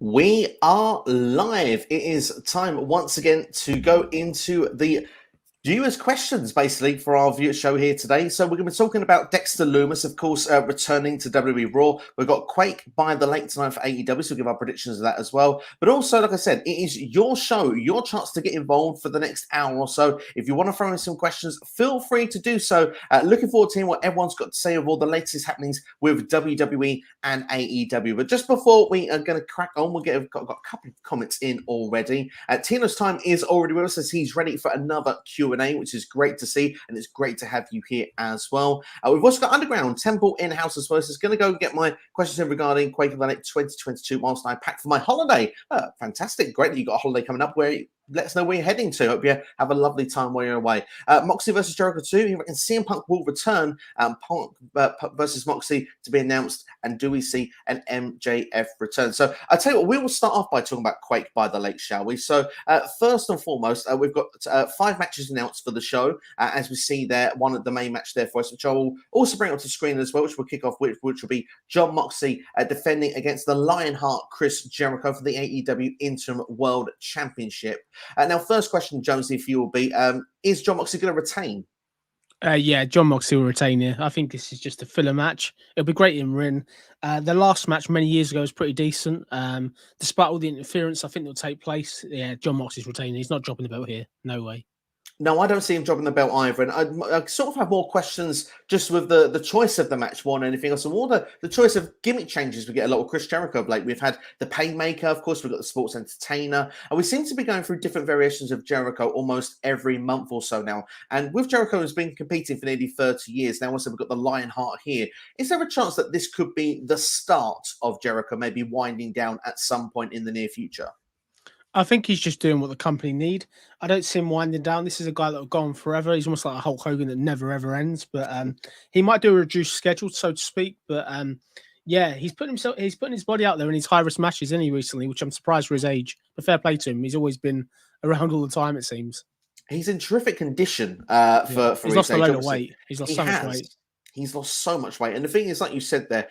We are live. It is time once again to go into the viewers' questions, basically, for our viewer show here today. So we're going to be talking about Dexter Lumis, of course, returning to WWE Raw. We've got Quake by the late tonight for AEW, so we'll give our predictions of that as well. But also, like I said, it is your show, your chance to get involved for the next hour or so. If you want to throw in some questions, feel free to do so. Looking forward to hearing what everyone's got to say of all the latest happenings with WWE and AEW. But just before we are going to crack on, we'll got a couple of comments in already. Tino's Time is already with us as he's ready for another Q&A, which is great to see, and it's great to have you here as well. We've also got Underground Temple in-house as well, so it's going to go get my questions in regarding Quake of the Night 2022 whilst I pack for my holiday. Fantastic. Great that you've got a holiday coming up. Let us know where you're heading to. Hope you have a lovely time while you're away. Moxley versus Jericho 2. He reckons CM Punk will return. Punk versus Moxley to be announced. And do we see an MJF return? So I tell you what, we will start off by talking about Quake by the Lake, shall we? So first and foremost, we've got 5 matches announced for the show. As we see there, one of the main match there for us, which I will also bring up to screen as well, which we'll kick off with, which will be Jon Moxley defending against the Lionheart Chris Jericho for the AEW Interim World Championship. Now, first question, Jonesy, for you will be, is Jon Moxley going to retain? Yeah, Jon Moxley will retain here. I think this is just a filler match. It'll be great in ring. The last match many years ago was pretty decent. Despite all the interference, I think that'll take place. Yeah, Jon Moxley's retaining. He's not dropping the belt here. No way. No, I don't see him dropping the belt either. And I sort of have more questions just with the choice of the match more than anything else. And all the choice of gimmick changes we get a lot with Chris Jericho of late. We've had the Paymaker, of course, we've got the Sports Entertainer. And we seem to be going through different variations of Jericho almost every month or so now. And with Jericho has been competing for nearly 30 years. Now also we've got the Lionheart here. Is there a chance that this could be the start of Jericho maybe winding down at some point in the near future? I think he's just doing what the company need. I don't see him winding down. This is a guy that will go on forever. He's almost like a Hulk Hogan that never ever ends. But he might do a reduced schedule, so to speak. But yeah, he's putting his body out there in his high risk matches, isn't he, recently? Which I'm surprised for his age. But fair play to him. He's always been around all the time, it seems. He's in terrific condition for he's lost a load of weight. He's lost so much weight. He's lost so much weight. And the thing is, like you said there,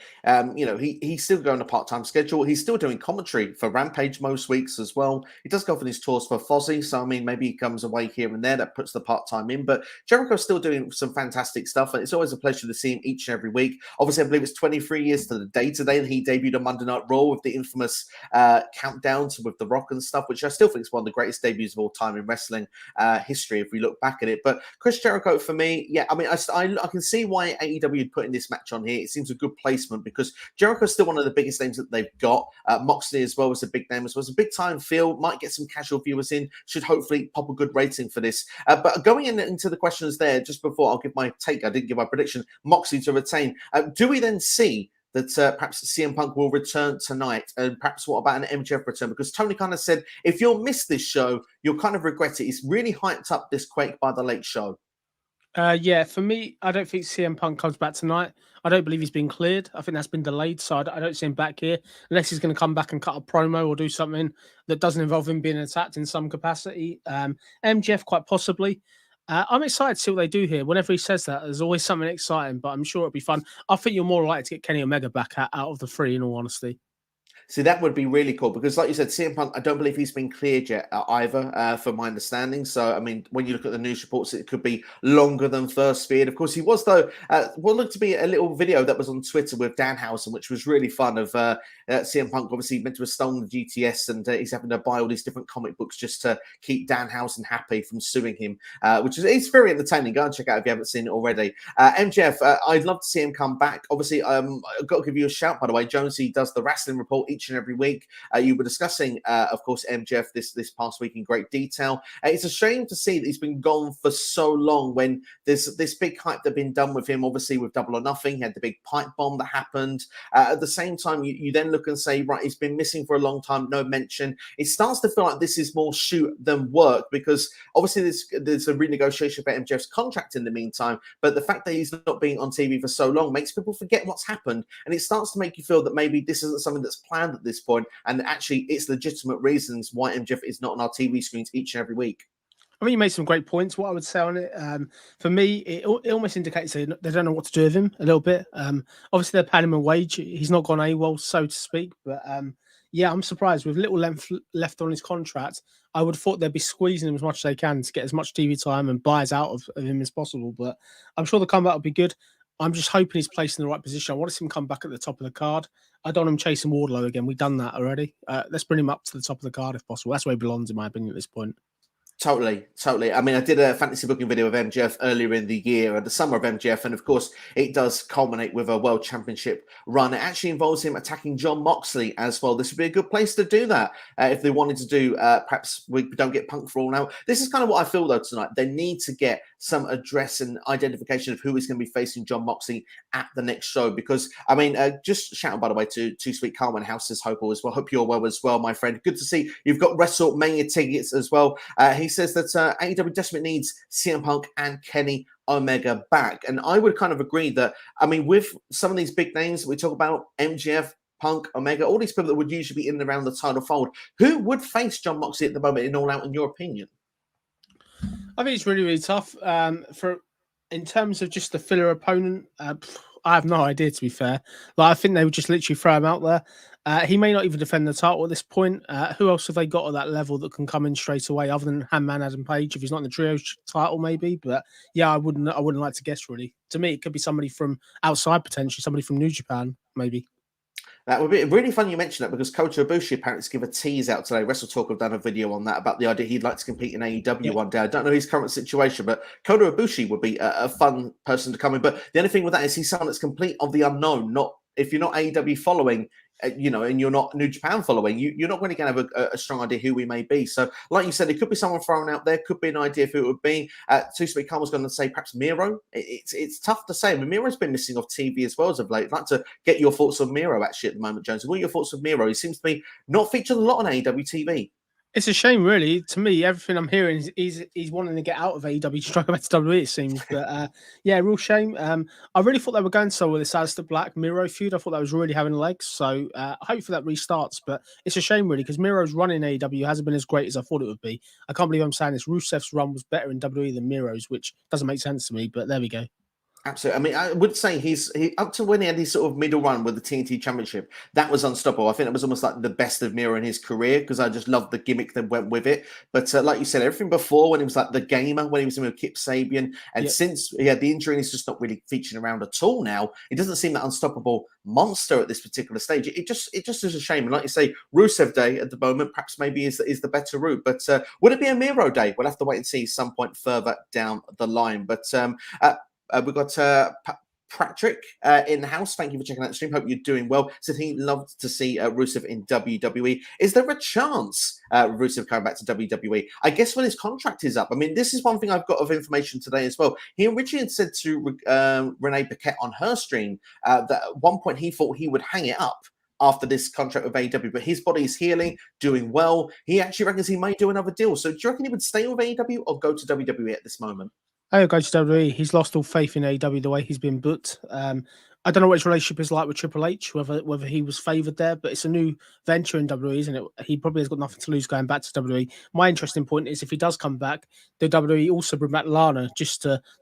he's still going a part-time schedule. He's still doing commentary for Rampage most weeks as well. He does go on his tours for Fozzy. So, I mean, maybe he comes away here and there. That puts the part-time in. But Jericho's still doing some fantastic stuff. And it's always a pleasure to see him each and every week. Obviously, I believe it's 23 years to the day today that he debuted on Monday Night Raw with the infamous countdowns with The Rock and stuff, which I still think is one of the greatest debuts of all time in wrestling history if we look back at it. But Chris Jericho, for me, yeah, I mean, I can see why AEW putting this match on here. It seems a good placement because Jericho's still one of the biggest names that they've got. Moxley as well was a big name as well. It's a big time feel. Might get some casual viewers in. Should hopefully pop a good rating for this. But going into the questions there, just before I'll give my take, I didn't give my prediction. Moxley to retain. Do we then see that perhaps CM Punk will return tonight? And perhaps what about an MJF return? Because Tony kind of said, if you'll miss this show, you'll kind of regret it. It's really hyped up, this Quake by the Lake show. Yeah, for me, I don't think CM Punk comes back tonight. I don't believe he's been cleared. I think that's been delayed, so I don't see him back here unless he's going to come back and cut a promo or do something that doesn't involve him being attacked in some capacity. MJF, quite possibly. I'm excited to see what they do here. Whenever he says that, there's always something exciting, but I'm sure it'll be fun. I think you're more likely to get Kenny Omega back out of the 3, in all honesty. See, that would be really cool because, like you said, CM Punk, I don't believe he's been cleared yet either, from my understanding. So, I mean, when you look at the news reports, it could be longer than first speed. Of course, he was, though, what looked to be a little video that was on Twitter with Danhausen, which was really fun of CM Punk, obviously meant to have stolen the GTS and he's having to buy all these different comic books just to keep Danhausen happy from suing him, which is it's very entertaining. Go and check out if you haven't seen it already. MJF, I'd love to see him come back. Obviously, I've got to give you a shout, by the way. Jonesy does the Rasslin report each and every week. You were discussing, of course, MJF this past week in great detail. It's a shame to see that he's been gone for so long when there's this big hype that's been done with him, obviously with Double or Nothing. He had the big pipe bomb that happened. At the same time, you then look and say, right, he's been missing for a long time, no mention. It starts to feel like this is more shoot than work because obviously there's a renegotiation for MJF's contract in the meantime, but the fact that he's not being on TV for so long makes people forget what's happened, and it starts to make you feel that maybe this isn't something that's planned at this point, and actually it's legitimate reasons why MJF is not on our TV screens each and every week. I think you made some great points. What I would say on it, for me, it almost indicates they don't know what to do with him a little bit. Obviously, they're paying him a wage. He's not gone AWOL, so to speak. But yeah, I'm surprised with little left on his contract. I would have thought they'd be squeezing him as much as they can to get as much TV time and buys out of him as possible. But I'm sure the comeback will be good. I'm just hoping he's placed in the right position. I want to see him come back at the top of the card. I don't want him chasing Wardlow again. We've done that already. Let's bring him up to the top of the card if possible. That's where he belongs, in my opinion, at this point. Totally. I mean, I did a fantasy booking video of MJF earlier in the year, the summer of MJF, and of course, it does culminate with a World Championship run. It actually involves him attacking Jon Moxley as well. This would be a good place to do that if they wanted to do. Perhaps we don't get Punk for all now. This is kind of what I feel though tonight. They need to get some address and identification of who is going to be facing Jon Moxley at the next show. Because I mean, just shout out by the way to Sweet Carmen House's Hope as well. Hope you're well as well, my friend. Good to see you've got WrestleMania tickets as well. He says that AEW desperately needs CM Punk and Kenny Omega back. And I would kind of agree that, I mean, with some of these big names that we talk about, MJF, Punk, Omega, all these people that would usually be in and around the title fold, who would face Jon Moxley at the moment in All Out, in your opinion? I think it's really, really tough. In terms of just the filler opponent, I have no idea, to be fair. Like, I think they would just literally throw him out there. He may not even defend the title at this point. Who else have they got at that level that can come in straight away, other than Handman Adam Page, if he's not in the trio title, maybe? But yeah, I wouldn't like to guess, really. To me, it could be somebody from outside, potentially somebody from New Japan, maybe. That would be really fun you mentioned that, because Kota Ibushi apparently gave a tease out today. Wrestle Talk have done a video on that about the idea he'd like to compete in AEW one day. I don't know his current situation, but Kota Ibushi would be a fun person to come in. But the only thing with that is he's someone that's complete of the unknown. Not if you're not AEW following, and you're not New Japan following, you're not really going to have a strong idea who we may be. So, like you said, it could be someone thrown out there, could be an idea of who it would be. Too Sweet Khan was going to say perhaps Miro. It's tough to say. I mean, Miro's been missing off TV as well as of late. I'd like to get your thoughts on Miro actually at the moment, Jones. What are your thoughts on Miro? He seems to be not featured a lot on AEW TV. It's a shame, really. To me, everything I'm hearing is he's wanting to get out of AEW to try to go back to WWE, it seems. But yeah, real shame. I really thought they were going somewhere with this Aleister Black Miro feud. I thought that was really having legs. So hopefully that restarts. But it's a shame, really, because Miro's run in AEW hasn't been as great as I thought it would be. I can't believe I'm saying this. Rusev's run was better in WWE than Miro's, which doesn't make sense to me. But there we go. Absolutely. I mean, I would say he up to when he had his sort of middle run with the TNT Championship, that was unstoppable. I think that was almost like the best of Miro in his career, because I just loved the gimmick that went with it. But like you said, everything before, when he was like the gamer, when he was in with Kip Sabian, and since he had the injury, and he's just not really featuring around at all now. It doesn't seem that unstoppable monster at this particular stage. It just is a shame. And like you say, Rusev Day at the moment, perhaps maybe is the better route. But would it be a Miro Day? We'll have to wait and see some point further down the line. But we've got Patrick in the house. Thank you for checking out the stream. Hope you're doing well. Said he loved to see Rusev in WWE. Is there a chance Rusev coming back to WWE? I guess when his contract is up. I mean, this is one thing I've got of information today as well. He originally had said to Renee Paquette on her stream that at one point he thought he would hang it up after this contract with AEW, but his body is healing, doing well. He actually reckons he may do another deal. So do you reckon he would stay with AEW or go to WWE at this moment? I go to WWE. He's lost all faith in AEW the way he's been booked. I don't know what his relationship is like with Triple H, whether he was favoured there, but it's a new venture in WWE, isn't it? He probably has got nothing to lose going back to WWE. My interesting point is if he does come back, the WWE also bring back Lana. They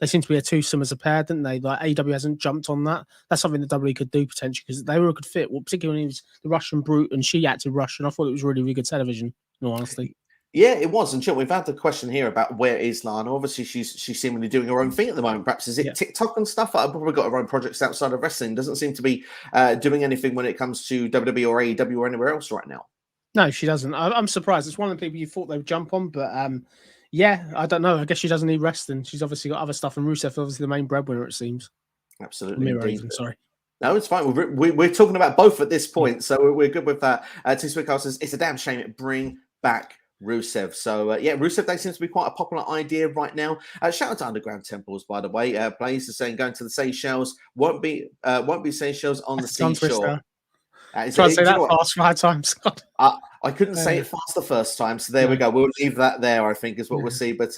seem to be a twosome as a pair, didn't they? Like AEW hasn't jumped on that. That's something that WWE could do potentially because they were a good fit. Well, particularly when he was the Russian brute and she acted Russian. I thought it was really, really good television, in all honesty. Yeah, it was. And we've had the question here about where is Lana. Obviously, she's seemingly doing her own thing at the moment. Perhaps is it TikTok and stuff? I've probably got her own projects outside of wrestling. Doesn't seem to be doing anything when it comes to WWE or AEW or anywhere else right now. No, she doesn't. I'm surprised. It's one of the people you thought they would jump on, but yeah, I don't know. I guess she doesn't need wrestling. She's obviously got other stuff, and Rusev's obviously the main breadwinner, it seems. Absolutely. Even, sorry. No, it's fine. We're talking about both at this point, so we're good with that. T Swickhouse says it's a damn shame. Bring back Rusev. So yeah, Rusev Day seems to be quite a popular idea right now. Shout out to Underground Temples, by the way. Blaze is saying going to the Seychelles won't be Seychelles on the seashore. Try to say that fast 5 times. I couldn't say it fast the first time, so there we No. go. We'll leave that there, I think, is what we'll Yeah. see. But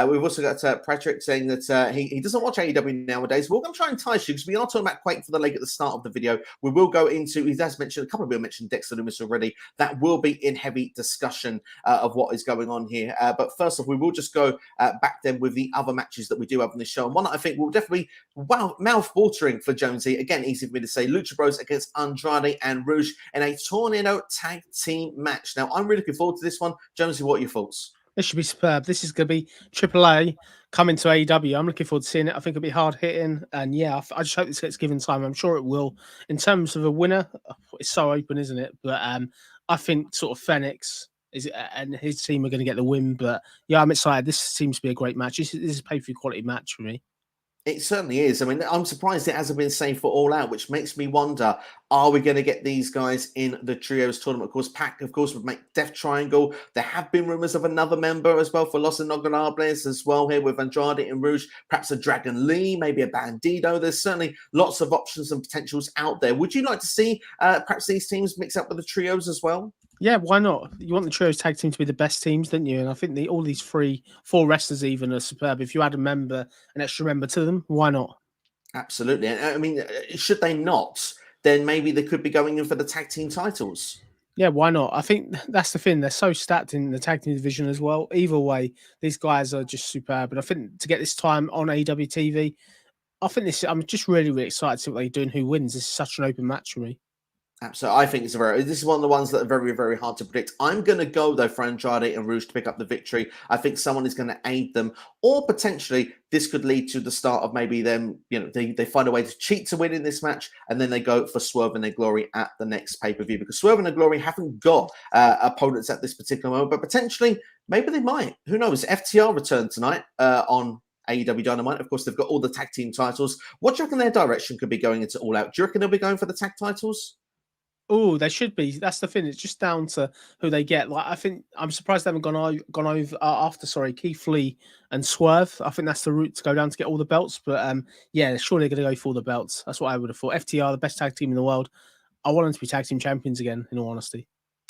we've also got Patrick saying that he doesn't watch AEW nowadays. We're going to try and entice you because we are talking about Quake for the Leg at the start of the video. We will go into, he has mentioned, a couple of people mentioned Dexter Lumis already. That will be in heavy discussion of what is going on here. But first off, we will just go back then with the other matches that we do have on this show. And one that I think will definitely, mouth-watering for Jonesy. Again, easy for me to say, Lucha Bros against Andrade and Rouge in a Tornado Tag Team match. Now, I'm really looking forward to this one. Jonesy, what are your thoughts? This should be superb. This is going to be AAA coming to AEW. I'm looking forward to seeing it. I think it'll be hard hitting. And yeah, I just hope this gets given time. I'm sure it will. In terms of a winner, it's so open, isn't it? But I think sort of Phoenix and his team are going to get the win. But yeah, I'm excited. This seems to be a great match. This is a pay-per-view quality match for me. It certainly is. I mean, I'm surprised it hasn't been saved for All Out, which makes me wonder, are we going to get these guys in the Trios tournament? Of course, Pac, of course, would make Death Triangle. There have been rumors of another member as well for Los Ingobernables as well here with Andrade and Rouge, perhaps a Dragon Lee, maybe a Bandito. There's certainly lots of options and potentials out there. Would you like to see perhaps these teams mix up with the Trios as well? Yeah, why not? You want the Trios tag team to be the best teams, don't you? And I think all these four wrestlers even are superb. If you add an extra member to them, why not? Absolutely. And I mean, should they not, then maybe they could be going in for the tag team titles. Yeah, why not? I think that's the thing. They're so stacked in the tag team division as well. Either way, these guys are just superb. And I think to get this time on AEW TV, I'm just really, really excited to see what they're doing, who wins. This is such an open match for me. Absolutely. I think this is one of the ones that are very, very hard to predict. I'm going to go, though, for Andrade and Rouge to pick up the victory. I think someone is going to aid them, or potentially this could lead to the start of maybe them, they find a way to cheat to win in this match, and then they go for Swerve and their Glory at the next pay-per-view, because Swerve and their Glory haven't got opponents at this particular moment, but potentially, maybe they might. Who knows? FTR returned tonight on AEW Dynamite. Of course, they've got all the tag team titles. What do you reckon their direction could be going into All Out? Do you reckon they'll be going for the tag titles? Oh, they should be. That's the thing. It's just down to who they get. Like, I think I'm surprised they haven't gone over after Keith Lee and Swerve. I think that's the route to go down to get all the belts. But yeah, surely they're going to go for all the belts. That's what I would have thought. FTR, the best tag team in the world. I want them to be tag team champions again. In all honesty.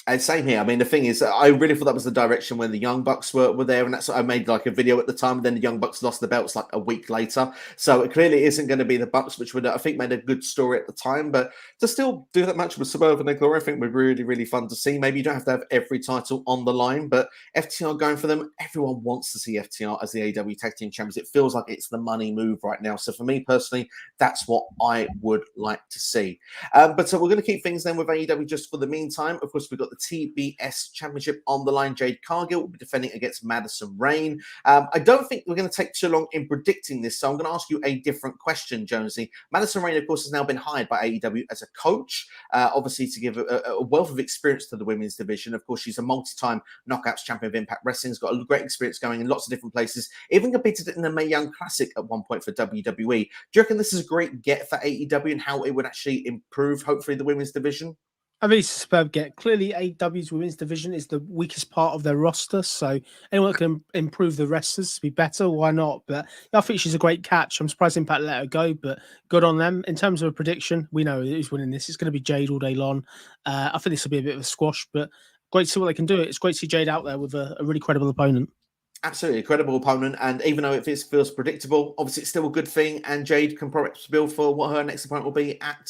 And same here. I mean, the thing is, I really thought that was the direction when the Young Bucks were there, and that's what I made like a video at the time. And then the Young Bucks lost the belts like a week later, so it clearly isn't going to be the Bucks, which would I think made a good story at the time. But to still do that match with Swerve and their Glory, I think would be really, really fun to see. Maybe you don't have to have every title on the line, but FTR going for them. Everyone wants to see FTR as the AEW Tag Team Champions. It feels like it's the money move right now. So for me personally, that's what I would like to see. But so we're going to keep things then with AEW just for the meantime. Of course, we've got the TBS Championship on the line. Jade Cargill will be defending against Madison Rayne. I don't think we're going to take too long in predicting this, so I'm going to ask you a different question, Jonesy. Madison Rayne, of course, has now been hired by AEW as a coach, obviously to give a wealth of experience to the women's division. Of course, she's a multi-time knockouts champion of Impact Wrestling. Has got a great experience going in lots of different places. Even competed in the Mae Young Classic at one point for WWE. Do you reckon this is a great get for AEW and how it would actually improve, hopefully, the women's division? I mean, it's a superb get. Clearly, AEW's women's division is the weakest part of their roster, so anyone that can improve the wrestlers to be better, why not? But I think she's a great catch. I'm surprised Impact let her go, but good on them. In terms of a prediction, we know who's winning this. It's going to be Jade all day long. I think this will be a bit of a squash, but great to see what they can do. It's great to see Jade out there with a really credible opponent. Absolutely, a credible opponent, and even though it feels predictable, obviously it's still a good thing. And Jade can perhaps build for what her next opponent will be at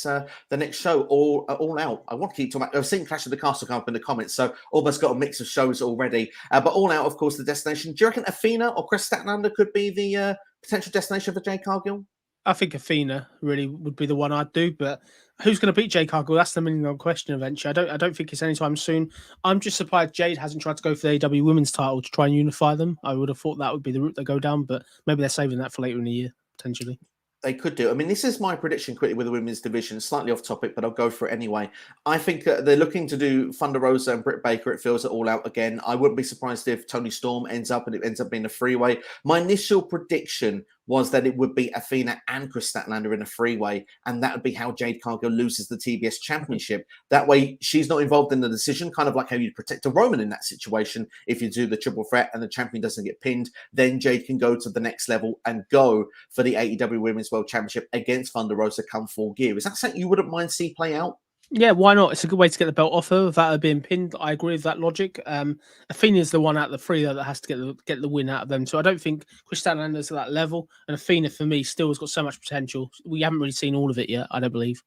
the next show, all out. I want to keep talking about. I've seen Clash of the Castle come up in the comments, so almost got a mix of shows already. But all out, of course, the destination. Do you reckon Athena or Chris Statlander could be the potential destination for Jade Cargill? I think Athena really would be the one I'd do, but who's going to beat Jade Cargill? That's the million-dollar question eventually. I don't think it's anytime soon. I'm just surprised Jade hasn't tried to go for the AEW Women's title to try and unify them. I would have thought that would be the route they go down, but maybe they're saving that for later in the year, potentially. They could do. I mean, this is my prediction quickly with the women's division. Slightly off topic, but I'll go for it anyway. I think they're looking to do Thunder Rosa and Britt Baker. It feels it all out again. I wouldn't be surprised if Toni Storm ends up and it ends up being a freeway. My initial prediction was that it would be Athena and Chris Statlander in a freeway, and that would be how Jade Cargill loses the TBS Championship. That way, she's not involved in the decision, kind of like how you'd protect a Roman in that situation. If you do the triple threat and the champion doesn't get pinned, then Jade can go to the next level and go for the AEW Women's World Championship against Thunder Rosa come Full Gear. Is that something you wouldn't mind see play out? Yeah, why not? It's a good way to get the belt off her without her being pinned. I agree with that logic. Athena's the one out of the three though, that has to get the win out of them. So I don't think Chris Statlander's at that level. And Athena, for me, still has got so much potential. We haven't really seen all of it yet, I don't believe.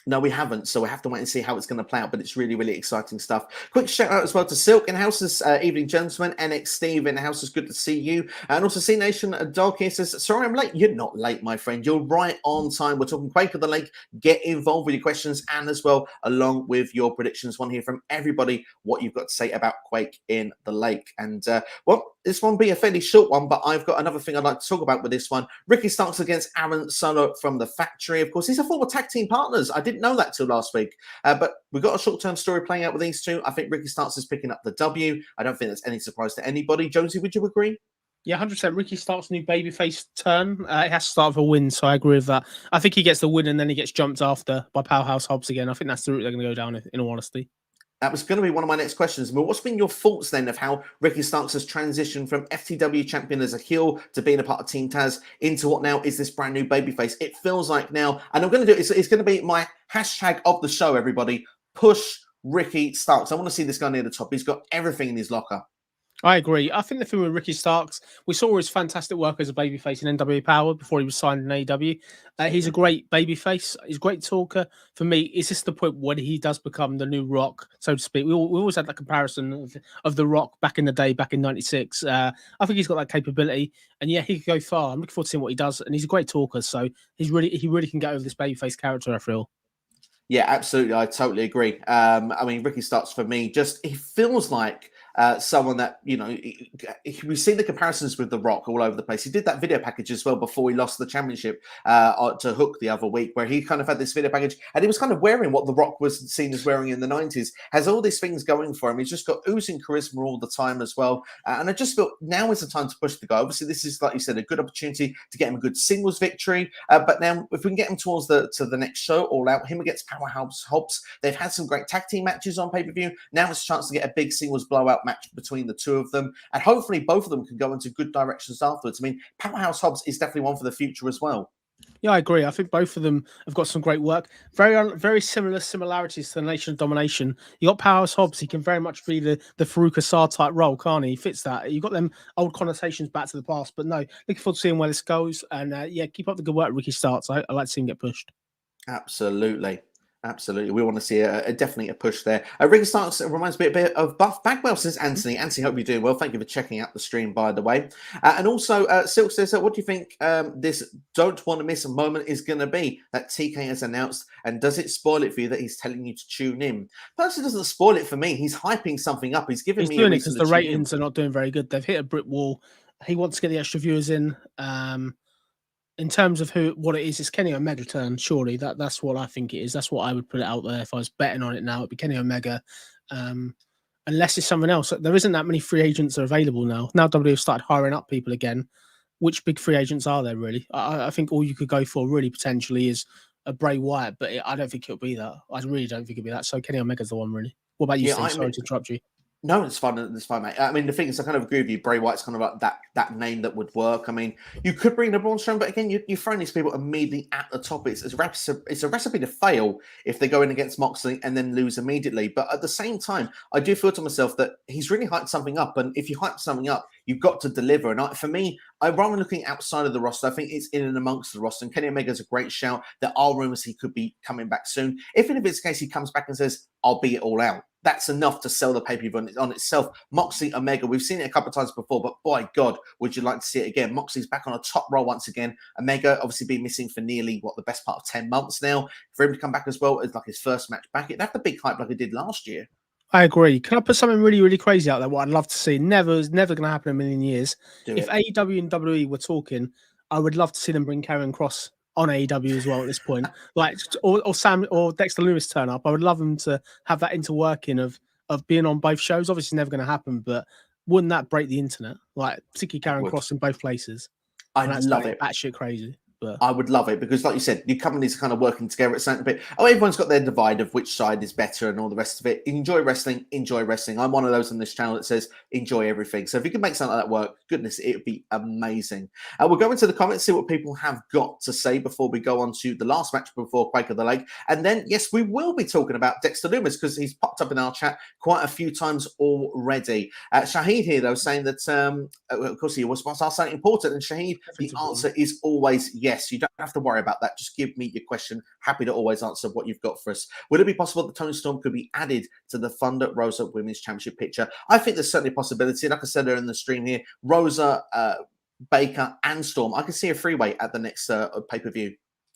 No, we haven't, so we have to wait and see how it's going to play out, but it's really, really exciting stuff. Quick shout out as well to Silk in houses, evening gentlemen, NX Steve in houses, good to see you, and also C Nation Dog here says, sorry I'm late. You're not late, my friend, you're right on time. We're talking Quake of the Lake. Get involved with your questions and as well along with your predictions. Want to hear from everybody what you've got to say about Quake in the Lake. And well, this one be a fairly short one, but I've got another thing I'd like to talk about with this one. Ricky Starks against Aaron Solo from the Factory. Of course, these are former tag team partners. I didn't know that till last week, but we've got a short-term story playing out with these two. I think Ricky Starks is picking up the W. I don't think that's any surprise to anybody. Jonesy, would you agree? Yeah, 100%. Ricky Starks' new babyface turn. It has to start with a win, so I agree with that. I think he gets the win and then he gets jumped after by Powerhouse Hobbs again. I think that's the route they're going to go down, in all honesty. That was going to be one of my next questions. But what's been your thoughts then of how Ricky Starks has transitioned from FTW champion as a heel to being a part of Team Taz into what now is this brand new babyface? It feels like now, and I'm going to do it's going to be my hashtag of the show, everybody. Push Ricky Starks. I want to see this guy near the top. He's got everything in his locker. I agree. I think the thing with Ricky Starks, we saw his fantastic work as a babyface in NWA Power before he was signed in AEW. He's a great babyface. He's a great talker. For me, is this the point when he does become the new Rock, so to speak? We always had that comparison of the Rock back in the day, back in '96. I think he's got that capability, and yeah, he could go far. I'm looking forward to seeing what he does, and he's a great talker. So he really can get over this babyface character, I feel. Yeah, absolutely. I totally agree. I mean, Ricky Starks for me, just he feels like someone that, you know, we've seen the comparisons with The Rock all over the place. He did that video package as well before he lost the championship to Hook the other week, where he kind of had this video package and he was kind of wearing what The Rock was seen as wearing in the 90s. Has all these things going for him. He's just got oozing charisma all the time as well. And I just feel now is the time to push the guy. Obviously, this is, like you said, a good opportunity to get him a good singles victory. But now, if we can get him towards the next show, All Out, him against Powerhouse Hobbs, they've had some great tag team matches on pay-per-view. Now it's a chance to get a big singles blowout match between the two of them. And hopefully both of them can go into good directions afterwards. I mean, Powerhouse Hobbs is definitely one for the future as well. Yeah, I agree. I think both of them have got some great work. Very similar similarities to the Nation of Domination. You got Powerhouse Hobbs. He can very much be the Farouk Assar type role, can't he? He fits that. You got them old connotations back to the past. But no, looking forward to seeing where this goes. And yeah, keep up the good work, Ricky Starks. I like to see him get pushed. Absolutely. Absolutely. We want to see definitely a push there. Ricky Starks reminds me a bit of Buff Bagwell, says Anthony. Anthony, hope you're doing well. Thank you for checking out the stream, by the way. And also, Silk says, what do you think this don't want to miss a moment is going to be that TK has announced? And does it spoil it for you that he's telling you to tune in? Personally, doesn't spoil it for me. He's hyping something up. He's giving me doing it because the ratings are not doing very good. They've hit a brick wall. He wants to get the extra viewers in. In terms of what it is, it's Kenny Omega turn. Surely that's what I think it is. That's what I would put it out there if I was betting on it now. It'd be Kenny Omega, unless it's someone else. There isn't that many free agents that are available now. Now WWE have started hiring up people again. Which big free agents are there really? I think all you could go for really potentially is a Bray Wyatt, but I don't think it'll be that. I really don't think it'll be that. So Kenny Omega's the one really. What about you, Steve? Sorry to interrupt you. No, it's fine. It's fine, mate. I mean, the thing is, I kind of agree with you. Bray Wyatt's kind of like that name that would work. I mean, you could bring the Braun Strowman, but again, you're throwing these people immediately at the top. It's a recipe to fail if they go in against Moxley and then lose immediately. But at the same time, I do feel to myself that he's really hyped something up. And if you hype something up, you've got to deliver. And for me, I'm rather looking outside of the roster. I think it's in and amongst the roster. And Kenny Omega's a great shout. There are rumors he could be coming back soon. If it's the case, he comes back and says, I'll be it all out. That's enough to sell the pay-per-view on itself. Moxley, Omega, we've seen it a couple of times before, but by God, would you like to see it again? Moxley's back on a top roll once again. Omega obviously been missing for nearly, the best part of 10 months now. For him to come back as well as like his first match back, it'd have the big hype like he did last year. I agree. Can I put something really, really crazy out there? What I'd love to see. It's never going to happen in a million years. If AEW and WWE were talking, I would love to see them bring Karrion Kross on AEW as well at this point. Like, or Sam or Dexter Lumis turn up. I would love them to have that interworking of being on both shows. Obviously, never going to happen, but wouldn't that break the internet? Like, particularly Karrion Kross in both places. I'd love it. Batshit crazy. But I would love it because, like you said, your companies are kind of working together at certain bit. Oh, everyone's got their divide of which side is better and all the rest of it. Enjoy wrestling, enjoy wrestling. I'm one of those on this channel that says enjoy everything. So if you can make something like that work, goodness, it would be amazing. We'll go into the comments, see what people have got to say before we go on to the last match before Quake of the Lake. And then, yes, we will be talking about Dexter Lumis because he's popped up in our chat quite a few times already. Shahid here, though, saying that, of course, he was supposed to ask something important. And Shahid, the answer is always yes. You don't have to worry about that. Just give me your question. Happy to always answer what you've got for us. Would it be possible that Tony Storm could be added to the Thunder Rosa Women's Championship picture? I think there's certainly a possibility. Like I said earlier in the stream here, Rosa, Baker, and Storm. I can see a freeway at the next pay-per-view.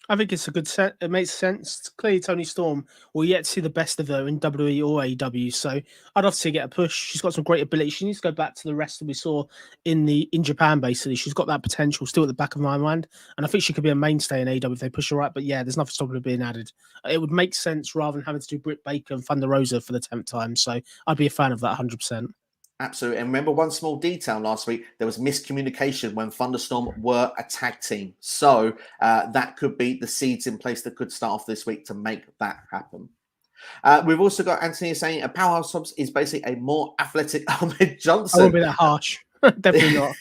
I think it's a good set. It makes sense. Clearly, Tony Storm will yet see the best of her in WWE or AEW. So I'd love to see her get a push. She's got some great ability. She needs to go back to the rest that we saw in Japan. Basically, she's got that potential still at the back of my mind, and I think she could be a mainstay in AEW if they push her right. But yeah, there's nothing stopping her being added. It would make sense rather than having to do Britt Baker and Thunder Rosa for the 10th time. So I'd be a fan of that 100%. Absolutely. And remember one small detail last week, there was miscommunication when Thunderstorm were a tag team. So that could be the seeds in place that could start off this week to make that happen. We've also got Anthony saying a Powerhouse Hobbs is basically a more athletic Ahmed Johnson. I won't be that harsh. Definitely not.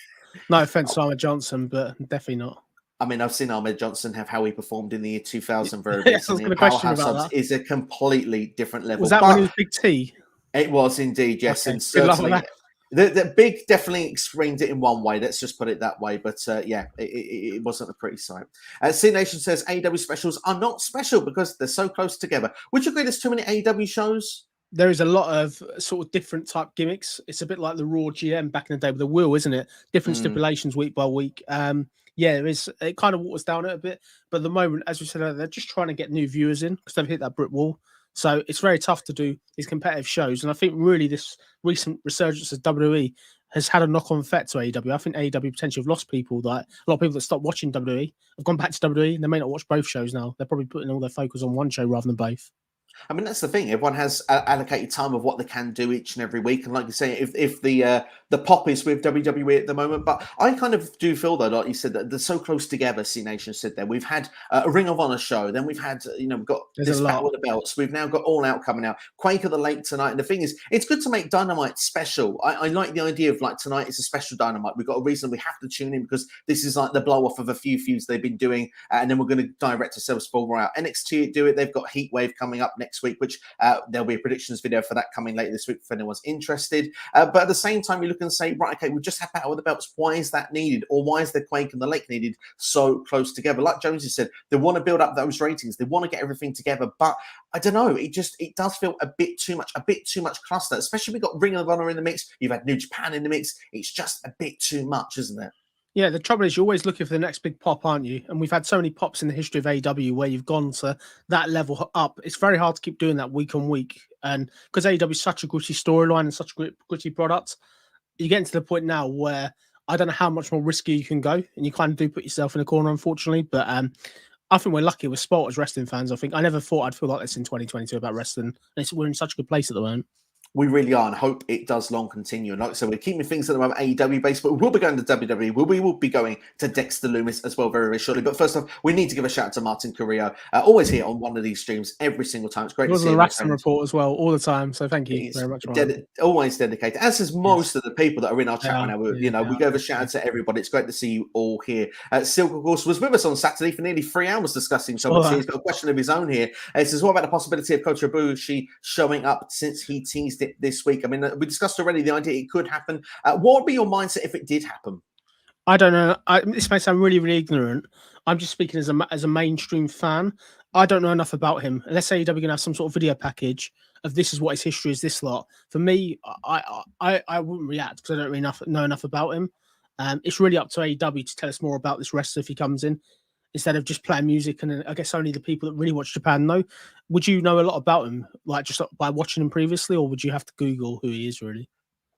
No offense to Ahmed Johnson, but definitely not. I mean, I've seen Ahmed Johnson have how he performed in the year 2000 very Yes, I was recently. going to question Powerhouse about Hobbs that. is a completely different level. Was that when he was Big T? It was indeed, yes. Okay, And certainly the big definitely explained it in one way. Let's just put it that way. But yeah, it wasn't a pretty sight. C Nation says AEW specials are not special because they're so close together. Would you agree there's too many AEW shows? There is a lot of sort of different type gimmicks. It's a bit like the Raw GM back in the day with the wheel, isn't it? Different stipulations week by week. Yeah, there is. It kind of waters down it a bit. But at the moment, as we said earlier, they're just trying to get new viewers in because they've hit that brick wall. So it's very tough to do these competitive shows. And I think really this recent resurgence of WWE has had a knock-on effect to AEW. I think AEW potentially have lost people. That a lot of people that stopped watching WWE have gone back to WWE and they may not watch both shows now. They're probably putting all their focus on one show rather than both. I mean, that's the thing. Everyone has allocated time of what they can do each and every week. And like you say, if the pop is with WWE at the moment, but I kind of do feel though, like you said, that they're so close together. C Nation said there. We've had a Ring of Honor show, then we've had we've got this Battle of the Belts. We've now got All Out coming out, Quake of the Lake tonight. And the thing is, it's good to make Dynamite special. I like the idea of like tonight is a special Dynamite. We've got a reason we have to tune in because this is like the blow off of a few feuds they've been doing, and then we're going to direct ourselves forward out. NXT do it. They've got Heatwave coming up next week, which there'll be a predictions video for that coming later this week if anyone's interested. But at the same time, you look and say, right, okay, we've just had Battle of the Belts. Why is that needed? Or why is the Quake and the Lake needed so close together? Like Jonesy said, they want to build up those ratings. They want to get everything together. But I don't know. It does feel a bit too much cluster, especially we got Ring of Honor in the mix. You've had New Japan in the mix. It's just a bit too much, isn't it? Yeah, the trouble is you're always looking for the next big pop, aren't you? And we've had so many pops in the history of AEW where you've gone to that level up. It's very hard to keep doing that week on week. And because AEW is such a gritty storyline and such a gritty product, you're getting to the point now where I don't know how much more risky you can go. And you kind of do put yourself in a corner, unfortunately. But I think we're lucky. We're spoiled as wrestling fans. I think I never thought I'd feel like this in 2022 about wrestling. And we're in such a good place at the moment. We really are, and hope it does long continue. And like I said, we're keeping things at the moment AEW based, but we will be going to WWE. We will be going to Dexter Lumis as well very, very shortly. But first off, we need to give a shout out to Martin Carrillo, always here on one of these streams every single time. It's great to see the Rasslin report as well all the time. So thank you very much. Always dedicated, as is most of the people that are in our chat right now. We give a shout out to everybody. It's great to see you all here. Silk, of course, was with us on Saturday for nearly 3 hours discussing something. He's got a question of his own here. It says, what about the possibility of Kota Ibushi showing up since he teased it this week? I mean, we discussed already the idea it could happen. What would be your mindset if it did happen? I don't know. This may sound really, really ignorant. I'm just speaking as a mainstream fan. I don't know enough about him. Let's say they're going to have some sort of video package of this is what his history is, this lot. For me, I wouldn't react because I don't really know enough about him. It's really up to AEW to tell us more about this wrestler if he comes in, instead of just playing music. And I guess only the people that really watch Japan know. Would you know a lot about him, like just by watching him previously, or would you have to Google who he is really?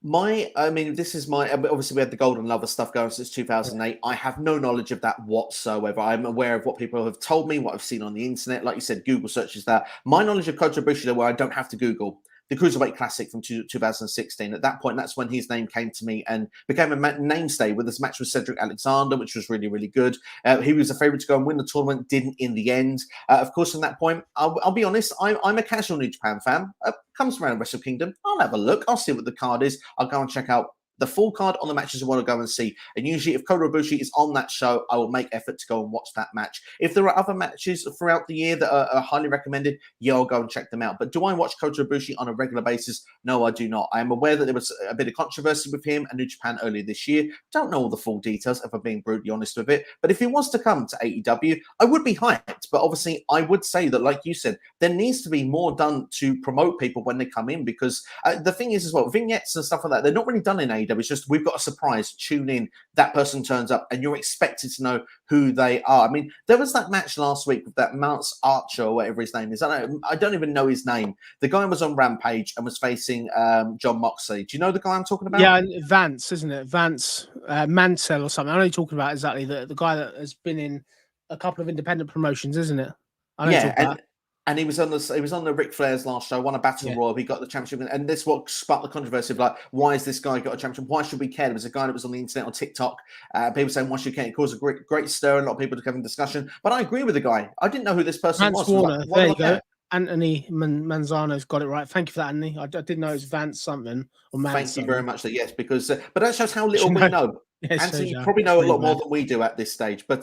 This is my, obviously we had the Golden Lover stuff going since 2008. I have no knowledge of that whatsoever. I'm aware of what people have told me, what I've seen on the internet. Like you said, Google searches that. My knowledge of Kota Ibushi, where I don't have to Google. the Cruiserweight Classic from 2016. At that point, that's when his name came to me and became a mainstay with this match with Cedric Alexander, which was really, really good. He was a favourite to go and win the tournament, didn't in the end. Of course, from that point, I'll be honest, I'm a casual New Japan fan. Comes around Wrestle Kingdom, I'll have a look. I'll see what the card is. I'll go and check out the full card on the matches I want to go and see. And usually if Kota Ibushi is on that show, I will make effort to go and watch that match. If there are other matches throughout the year that are highly recommended, yeah, I'll go and check them out. But do I watch Kota Ibushi on a regular basis? No, I do not. I am aware that there was a bit of controversy with him and New Japan earlier this year. Don't know all the full details, if I'm being brutally honest with it. But if he was to come to AEW, I would be hyped. But obviously, I would say that, like you said, there needs to be more done to promote people when they come in, because the thing is as well, vignettes and stuff like that, they're not really done in AEW. It's just, we've got a surprise, tune in, that person turns up, and you're expected to know who they are. I mean, there was that match last week with that Mounts Archer, or whatever his name is. I don't even know his name. The guy was on Rampage and was facing John Moxley. Do you know the guy I'm talking about? Yeah, Vance, isn't it? Vance Mansell or something. I know you're talking about exactly the guy that has been in a couple of independent promotions, isn't it? I know Yeah, and he was on the Ric Flair's last show, won a battle royal, he got the championship, and this what sparked the controversy of like, why has this guy got a championship? Why should we care? There was a guy that was on the internet on TikTok, people saying why should we care? It caused a great stir, and a lot of people having discussion. But I agree with the guy. I didn't know who this person was. Warner, like, there you go. Anthony Manzano's got it right. Thank you for that, Anthony. I didn't know it was Vance something or Manson. Thank you very much. Yes, because but that shows how little we know. Anthony, you probably know a lot more than we do at this stage. But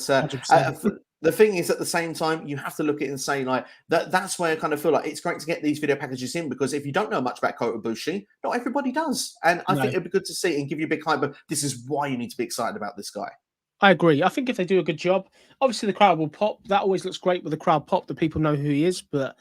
the thing is, at the same time, you have to look at it and say, like, that's where I kind of feel like it's great to get these video packages in, because if you don't know much about Kota Ibushi, not everybody does. And I think it'd be good to see and give you a big hype, but this is why you need to be excited about this guy. I agree. I think if they do a good job, obviously the crowd will pop. That always looks great with the crowd pop, that people know who he is. But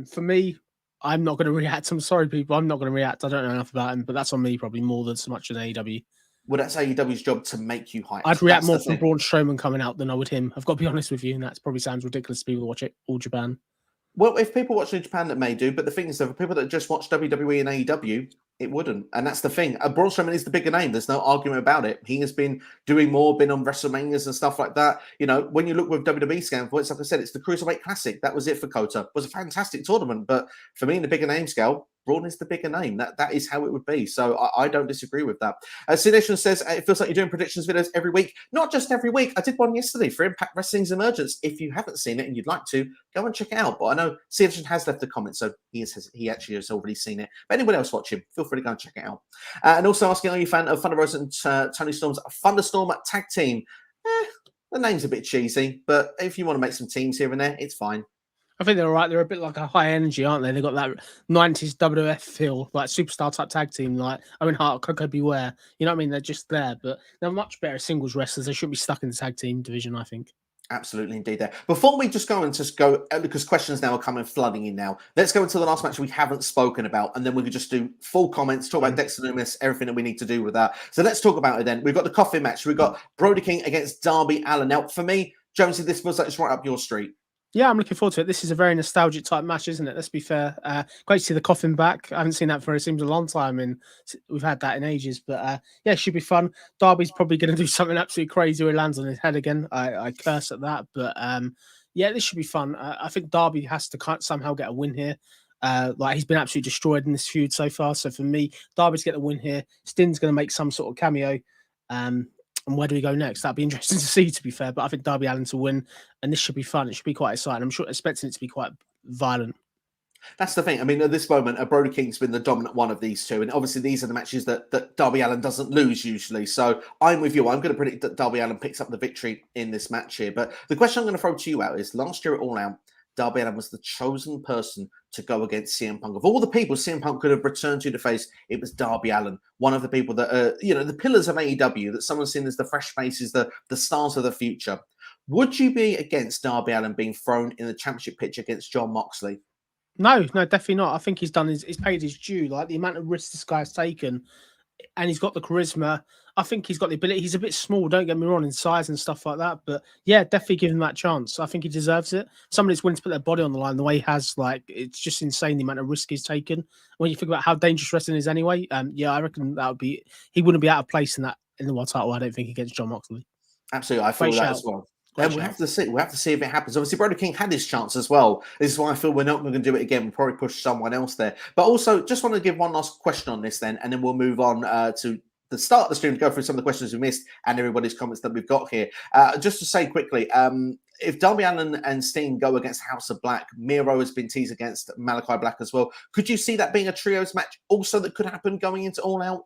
for me, I'm not going to react. I'm sorry, people. I'm not going to react. I don't know enough about him, but that's on me probably more than so much as AEW. Well, that's AEW's job to make you hype. I'd react more from Braun Strowman coming out than I would him. I've got to be honest with you, and that probably sounds ridiculous to people who watch it all Japan. Well, if people watch New Japan, that may do, but the thing is, that for people that just watch WWE and AEW, it wouldn't. And that's the thing. Braun Strowman is the bigger name. There's no argument about it. He has been doing more, been on WrestleManias and stuff like that. You know, when you look with WWE scale points, like I said, it's the Cruiserweight Classic. That was it for Kota. It was a fantastic tournament. But for me, in the bigger name scale, Braun is the bigger name. That is how it would be. So I don't disagree with that. C-Nation says, it feels like you're doing predictions videos every week. Not just every week. I did one yesterday for Impact Wrestling's Emergence. If you haven't seen it and you'd like to, go and check it out. But I know C-Nation has left a comment, so he actually has already seen it. But anyone else watching, feel free to go and check it out. And also asking, are you a fan of Thunder Rosa and Tony Storm's Thunderstorm tag team? The name's a bit cheesy, but if you want to make some teams here and there, it's fine. I think they're all right. They're a bit like a high energy, aren't they? They've got that 90s WWF feel, like superstar type tag team, like Owen Hart, Coco Beware. You know what I mean? They're just there, but they're much better singles wrestlers. They shouldn't be stuck in the tag team division, I think. Absolutely, indeed. There. Before we just go, because questions now are coming flooding in now, let's go into the last match we haven't spoken about, and then we can just do full comments, talk about Dexter Lumis, everything that we need to do with that. So let's talk about it then. We've got the coffin match. We've got Brody King against Darby Allin. Now, for me, Jonesy, this feels like it's right up your street. Yeah, I'm looking forward to it. This is a very nostalgic type match, isn't it? Let's be fair. Great to see the coffin back. I haven't seen that for, it seems, a long time, and we've had that in ages. But yeah, it should be fun. Darby's probably going to do something absolutely crazy where he lands on his head again. I curse at that. But yeah, this should be fun. I think Darby has to somehow get a win here. Like, he's been absolutely destroyed in this feud so far. So for me, Darby's get the win here. Sting's going to make some sort of cameo. And where do we go next? That'd be interesting to see, to be fair. But I think Darby Allin to win, and this should be fun. It should be quite exciting. I'm sure expecting it to be quite violent. That's the thing. I mean, at this moment, Brody King's been the dominant one of these two. And obviously, these are the matches that Darby Allin doesn't lose usually. So I'm with you. I'm going to predict that Darby Allin picks up the victory in this match here. But the question I'm going to throw to you out is, last year at All Out, Darby Allin was the chosen person to go against CM Punk. Of all the people CM Punk could have returned to the face, it was Darby Allin, one of the people that are, the pillars of AEW, that someone's seen as the fresh faces, the stars of the future. Would you be against Darby Allin being thrown in the championship pitch against John Moxley? No, definitely not. I think he's paid his due. Like, the amount of risks this guy's taken, and he's got the charisma. I think he's got the ability. He's a bit small, don't get me wrong, in size and stuff like that. But yeah, definitely give him that chance. I think he deserves it. Somebody's willing to put their body on the line the way he has. Like, it's just insane the amount of risk he's taken. When you think about how dangerous wrestling is anyway, yeah, I reckon he wouldn't be out of place in the world title, I don't think, against John Moxley. Absolutely, I feel that as well. Great And we shout. have to see. We have to see if it happens. Obviously, Brody King had his chance as well. This is why I feel we're not going to do it again. We'll probably push someone else there. But also, just want to give one last question on this then, and then we'll move on to the start of the stream to go through some of the questions we missed and everybody's comments that we've got here. Just to say quickly, if Darby Allin and Steen go against House of Black, Miro has been teased against Malachi Black as well. Could you see that being a trios match also that could happen going into All Out?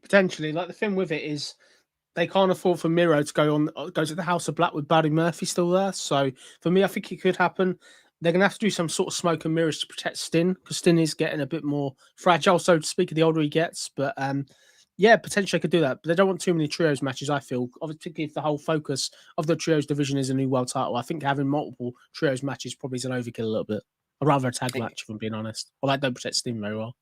Potentially. Like, the thing with it is, they can't afford for Miro to go to the House of Black with Buddy Murphy still there. So for me, I think it could happen. They're going to have to do some sort of smoke and mirrors to protect Stin, because Stin is getting a bit more fragile, so to speak, the older he gets. But yeah, potentially I could do that. But they don't want too many trios matches, I feel. Particularly if the whole focus of the trios division is a new world title. I think having multiple trios matches probably is an overkill a little bit. I'd rather a tag match, if I'm being honest. Well, that don't protect Stin very well.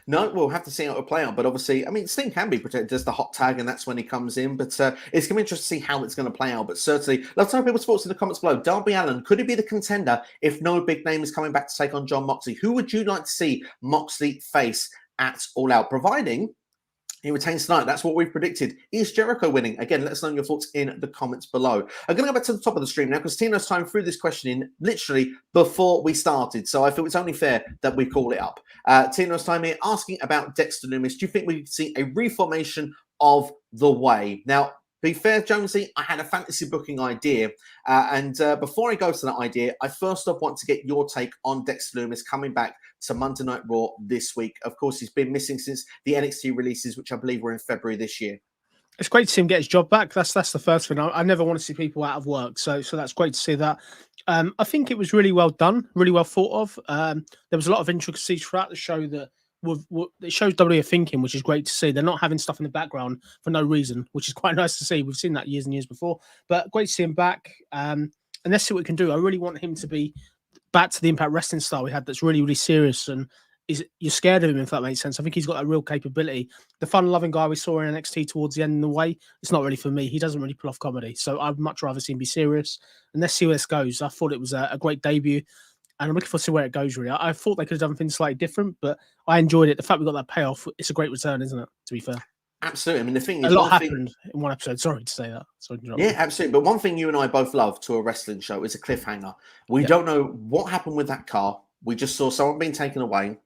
No, we'll have to see how it will play out. But obviously, I mean, Sting can be protected as the hot tag, and that's when he comes in. But it's going to be interesting to see how it's going to play out. But certainly, let's know people's thoughts in the comments below. Darby Allin, could he be the contender if no big name is coming back to take on Jon Moxley? Who would you like to see Moxley face at All Out, providing he retains tonight? That's what we've predicted. Is Jericho winning? Again, let us know your thoughts in the comments below. I'm going to go back to the top of the stream now because Tino's time threw this question in literally before we started. So I feel it's only fair that we call it up. Tino's time here asking about Dexter Lumis. Do you think we could see a reformation of the Way? Now, be fair, Jonesy, I had a fantasy booking idea. And before I go to that idea, I first off want to get your take on Dexter Lumis coming back to Monday Night Raw this week. Of course, he's been missing since the NXT releases, which I believe were in February this year. It's great to see him get his job back. That's the first thing. I never want to see people out of work. So that's great to see that. I think it was really well done, really well thought of. There was a lot of intricacies throughout the show that it shows WWE thinking, which is great to see. They're not having stuff in the background for no reason, which is quite nice to see. We've seen that years and years before, but great to see him back. And let's see what we can do. I really want him to be back to the Impact Wrestling style we had. That's really, really serious, and you're scared of him, if that makes sense. I think he's got a real capability. The fun-loving guy we saw in NXT towards the end of the way, it's not really for me. He doesn't really pull off comedy, so I'd much rather see him be serious. And let's see where this goes. I thought it was a great debut, and I'm looking forward to see where it goes, really. I thought they could have done things slightly different, but I enjoyed it. The fact we got that payoff, it's a great return, isn't it, to be fair? Absolutely. I mean, the thing is, a lot happened in one episode. Sorry to say that. Yeah, absolutely. But one thing you and I both love to a wrestling show is a cliffhanger. We don't know what happened with that car. We just saw someone being taken away.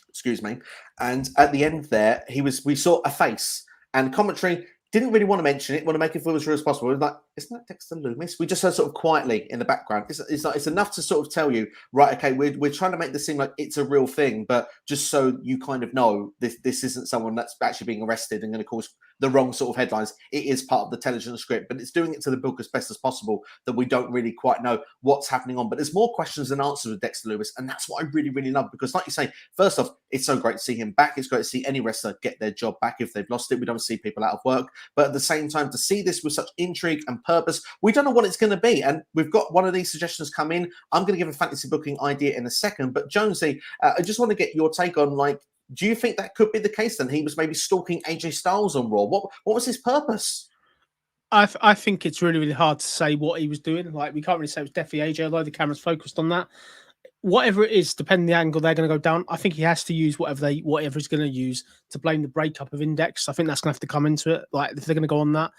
Excuse me. And at the end there, we saw a face, and commentary didn't really want to mention it, want to make it feel as real as possible. It was like, isn't that Dexter Lumis? We just heard sort of quietly in the background. It's enough to sort of tell you, right, okay, we're trying to make this seem like it's a real thing, but just so you kind of know this isn't someone that's actually being arrested and going to cause the wrong sort of headlines. It is part of the television script, but it's doing it to the book as best as possible, that we don't really quite know what's happening on. But there's more questions than answers with Dexter Lumis, and that's what I really, really love, because like you say, first off, it's so great to see him back. It's great to see any wrestler get their job back if they've lost it. We don't see people out of work, but at the same time, to see this with such intrigue and purpose, we don't know what it's going to be. And we've got one of these suggestions come in. I'm going to give a fantasy booking idea in a second, but Jonesy, I just want to get your take on, like, do you think that could be the case then? He was maybe stalking AJ Styles on Raw. What was his purpose? I think it's really, really hard to say what he was doing. Like, we can't really say it was definitely AJ, although the camera's focused on that. Whatever it is, depending on the angle they're going to go down, I think he has to use whatever he's going to use to blame the breakup of Index. I think that's going to have to come into it. Like, if they're going to go on that,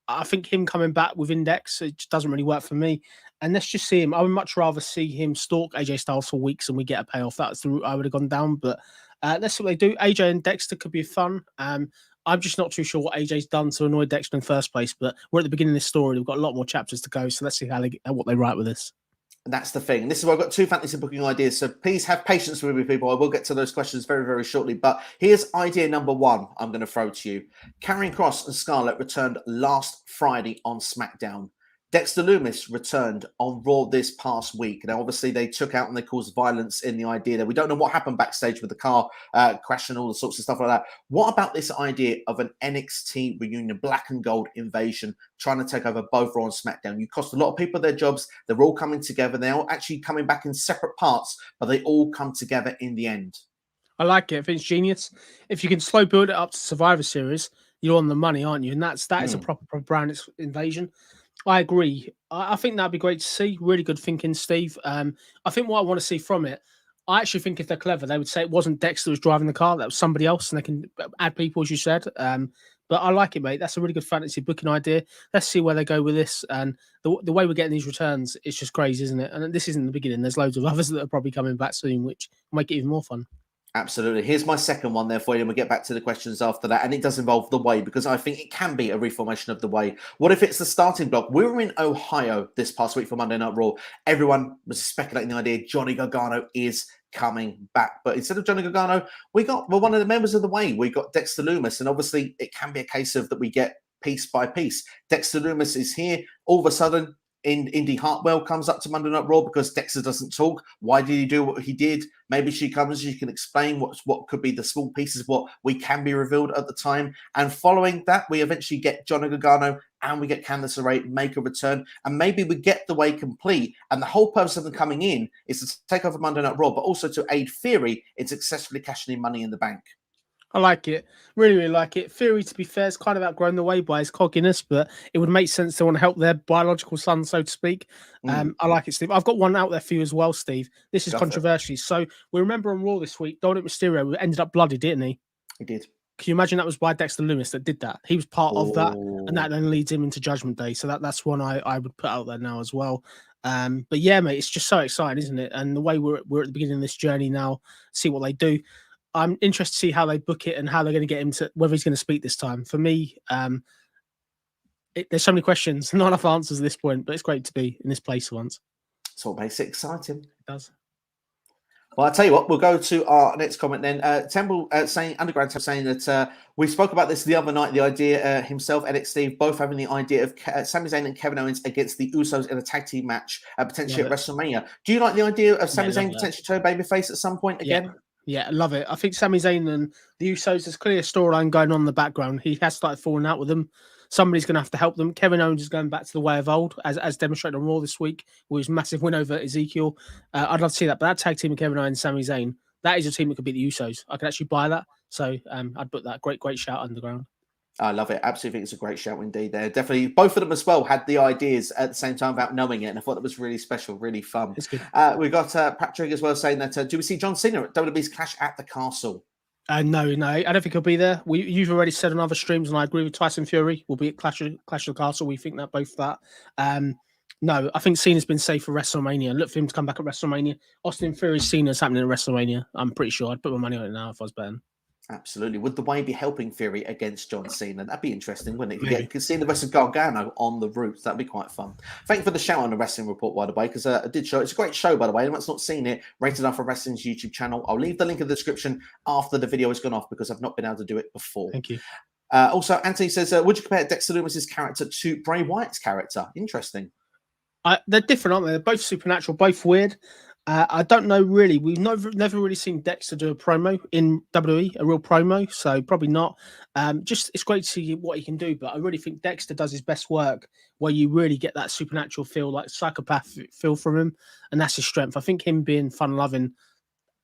I think him coming back with Index, it just doesn't really work for me. And let's just see him. I would much rather see him stalk AJ Styles for weeks and we get a payoff. That's the route I would have gone down. But let's see what they do. AJ and Dexter could be fun. I'm just not too sure what AJ's done to annoy Dexter in the first place. But we're at the beginning of this story. We've got a lot more chapters to go. So let's see what they write with this. That's the thing. This is why I've got two fantasy booking ideas. So please have patience with me, people. I will get to those questions very, very shortly. But here's idea number one I'm going to throw to you. Karrion Kross and Scarlett returned last Friday on SmackDown. Dexter Lumis returned on Raw this past week. Now, obviously, they took out and they caused violence in the idea that we don't know what happened backstage with the car crash and all the sorts of stuff like that. What about this idea of an NXT reunion, black and gold invasion, trying to take over both Raw and SmackDown? You cost a lot of people their jobs. They're all coming together. They're all actually coming back in separate parts, but they all come together in the end. I like it. I think it's genius. If you can slow build it up to Survivor Series, you're on the money, aren't you? And that is a proper brand invasion. I agree. I think that'd be great to see. Really good thinking, Steve. I think what I want to see from it, I actually think if they're clever, they would say it wasn't Dexter who was driving the car, that was somebody else, and they can add people, as you said. But I like it, mate. That's a really good fantasy booking idea. Let's see where they go with this. And the way we're getting these returns, it's just crazy, isn't it? And this isn't the beginning. There's loads of others that are probably coming back soon, which will make it even more fun. Absolutely. Here's my second one there for you, and we'll get back to the questions after that. And it does involve the Way, because I think it can be a reformation of the Way. What if it's the starting block? We were in Ohio this past week for Monday Night Raw. Everyone was speculating the idea Johnny Gargano is coming back. But instead of Johnny Gargano, we got one of the members of the Way. We got Dexter Lumis. And obviously, it can be a case of that we get piece by piece. Dexter Lumis is here. All of a sudden, Indy Hartwell comes up to Monday Night Raw because Dexter doesn't talk. Why did he do what he did? Maybe she comes, she can explain what could be the small pieces, what we can be revealed at the time. And following that, we eventually get Johnny Gargano and we get Candice LeRae make a return. And maybe we get the Way complete. And the whole purpose of them coming in is to take over Monday Night Raw, but also to aid Theory in successfully cashing in Money in the Bank. I like it. Really, really like it. Theory, to be fair, is kind of outgrown the Way by his cockiness, but it would make sense to want to help their biological son, so to speak. I like it, Steve. I've got one out there for you as well, Steve. This is controversial. So we remember on Raw this week, Dominic Mysterio ended up bloody, didn't he? He did. Can you imagine that was by Dexter Lumis that did that? He was part of that, and that then leads him into Judgment Day. So that's one I would put out there now as well. But yeah, mate, it's just so exciting, isn't it? And the way we're at the beginning of this journey now, see what they do. I'm interested to see how they book it and how they're going to get him to whether he's going to speak this time. For me, there's so many questions, not enough answers at this point, but it's great to be in this place once. That's what makes it exciting. It does. Well, I'll tell you what, we'll go to our next comment then. Temple Underground saying that we spoke about this the other night, the idea, himself, Eric Steve, both having the idea of Sami Zayn and Kevin Owens against the Usos in a tag team match, potentially at WrestleMania. Do you like the idea of Sami Zayn potentially turn babyface at some point again? Yeah, I love it. I think Sami Zayn and the Usos, there's clearly a storyline going on in the background. He has started falling out with them. Somebody's going to have to help them. Kevin Owens is going back to the way of old, as demonstrated on Raw this week with his massive win over Ezekiel. I'd love to see that. But that tag team of Kevin Owens and Sami Zayn, that is a team that could beat the Usos. I could actually buy that. So I'd put that. Great shout, Underground. I love it. Absolutely think it's a great shout indeed there. Definitely, both of them as well had the ideas at the same time without knowing it. And I thought that was really special, really fun. It's good. We've got Patrick as well saying that, do we see John Cena at WWE's Clash at the Castle? No, I don't think he'll be there. You've already said on other streams, and I agree with Tyson Fury. Will be at Clash of the Castle. We think that both that. No, I think Cena's been safe for WrestleMania. Look for him to come back at WrestleMania. Austin Fury's Cena's happening at WrestleMania. I'm pretty sure. I'd put my money on it now if I was betting. Absolutely. Would the Way be helping Fury against John Cena? That'd be interesting, wouldn't it? You could see the rest of Gargano on the route. That'd be quite fun. Thank you for the shout on the Wrestling Report, by the way, because I did show. It's a great show, by the way. Anyone's not seen it, rated off for Wrestling's YouTube channel. I'll leave the link in the description after the video has gone off because I've not been able to do it before. Thank you. Also, Anthony says, would you compare Dexter Lumis's character to Bray Wyatt's character? Interesting. They're different, aren't they? They're both supernatural, both weird. I don't know really. We've never really seen Dexter do a promo in WWE, a real promo, so probably not. Just it's great to see what he can do, but I really think Dexter does his best work where you really get that supernatural feel, like psychopath feel from him, and that's his strength. I think him being fun-loving,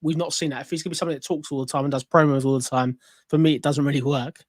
we've not seen that. If he's going to be somebody that talks all the time and does promos all the time, for me, it doesn't really work.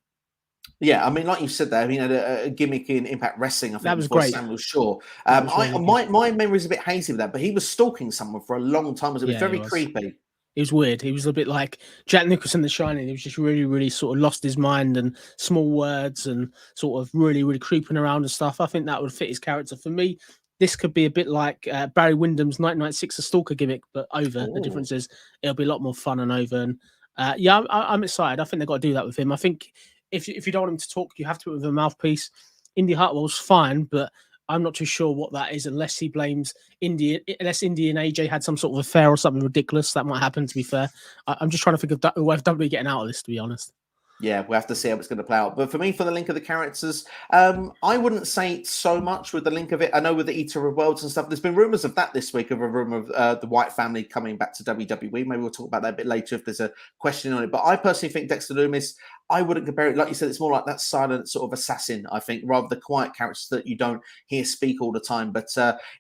Yeah, I mean, like you said there, he had a gimmick in Impact Wrestling, I think, that was before great. Samuel Shaw. My memory is a bit hazy with that, but he was stalking someone for a long time. It was very creepy. It was weird. He was a bit like Jack Nicholson, The Shining. He was just really, really sort of lost his mind and small words and sort of really, really creeping around and stuff. I think that would fit his character. For me, this could be a bit like Barry Windham's 1996 A Stalker gimmick, but over. The difference is it'll be a lot more fun and over. And I'm excited. I think they've got to do that with him. I think if you don't want him to talk, you have to put with a mouthpiece. Indy Hartwell's fine, but I'm not too sure what that is unless he blames Indy. Unless Indy and AJ had some sort of affair or something ridiculous. That might happen, to be fair. I'm just trying to think of whether WWE getting out of this, to be honest. Yeah, we have to see how it's going to play out. But for me, for the link of the characters, I wouldn't say so much with the link of it. I know with the Eater of Worlds and stuff, there's been rumours of that this week, of a rumour of the White family coming back to WWE. Maybe we'll talk about that a bit later if there's a question on it. But I personally think Dexter Lumis, I wouldn't compare it. Like you said, it's more like that silent sort of assassin, I think, rather the quiet characters that you don't hear speak all the time. But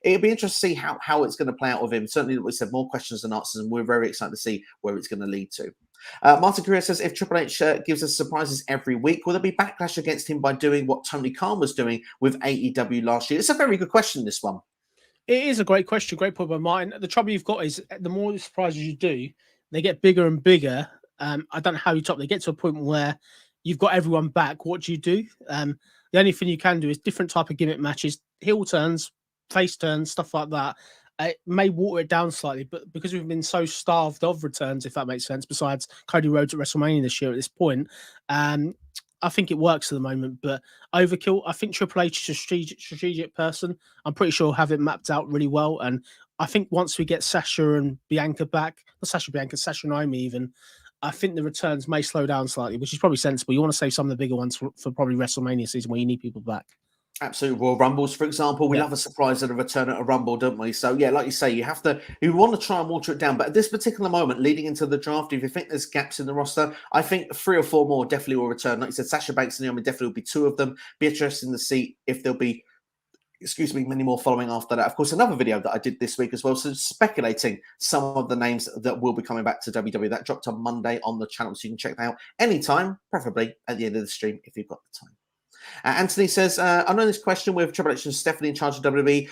it'll be interesting to see how it's going to play out with him. Certainly, we said more questions than answers, and we're very excited to see where it's going to lead to. Martin Correa says, if Triple H gives us surprises every week, will there be backlash against him by doing what Tony Khan was doing with AEW last year? It's a very good question, this one. It is a great question, great point by Martin. The trouble you've got is the more surprises you do, they get bigger and bigger. I don't know how you top. They get to a point where you've got everyone back. What do you do? The only thing you can do is different type of gimmick matches, heel turns, face turns, stuff like that. It may water it down slightly, but because we've been so starved of returns, if that makes sense, besides Cody Rhodes at WrestleMania this year at this point, I think it works at the moment. But overkill, I think Triple H is a strategic person. I'm pretty sure he'll have it mapped out really well. And I think once we get Sasha and Bianca back, not Sasha Bianca, Sasha and Naomi even, I think the returns may slow down slightly, which is probably sensible. You want to save some of the bigger ones for probably WrestleMania season where you need people back. Absolute Royal Rumbles, for example. We love a surprise and a return at a Rumble, don't we? So, yeah, like you say, you want to try and water it down. But at this particular moment, leading into the draft, if you think there's gaps in the roster, I think 3 or 4 more definitely will return. Like you said, Sasha Banks and Naomi definitely will be 2 of them. Be interested in the see if there'll be, many more following after that. Of course, another video that I did this week as well, so speculating some of the names that will be coming back to WWE. That dropped on Monday on the channel, so you can check that out anytime, preferably at the end of the stream if you've got the time. Anthony says, I know this question with Triple H and Stephanie in charge of WWE.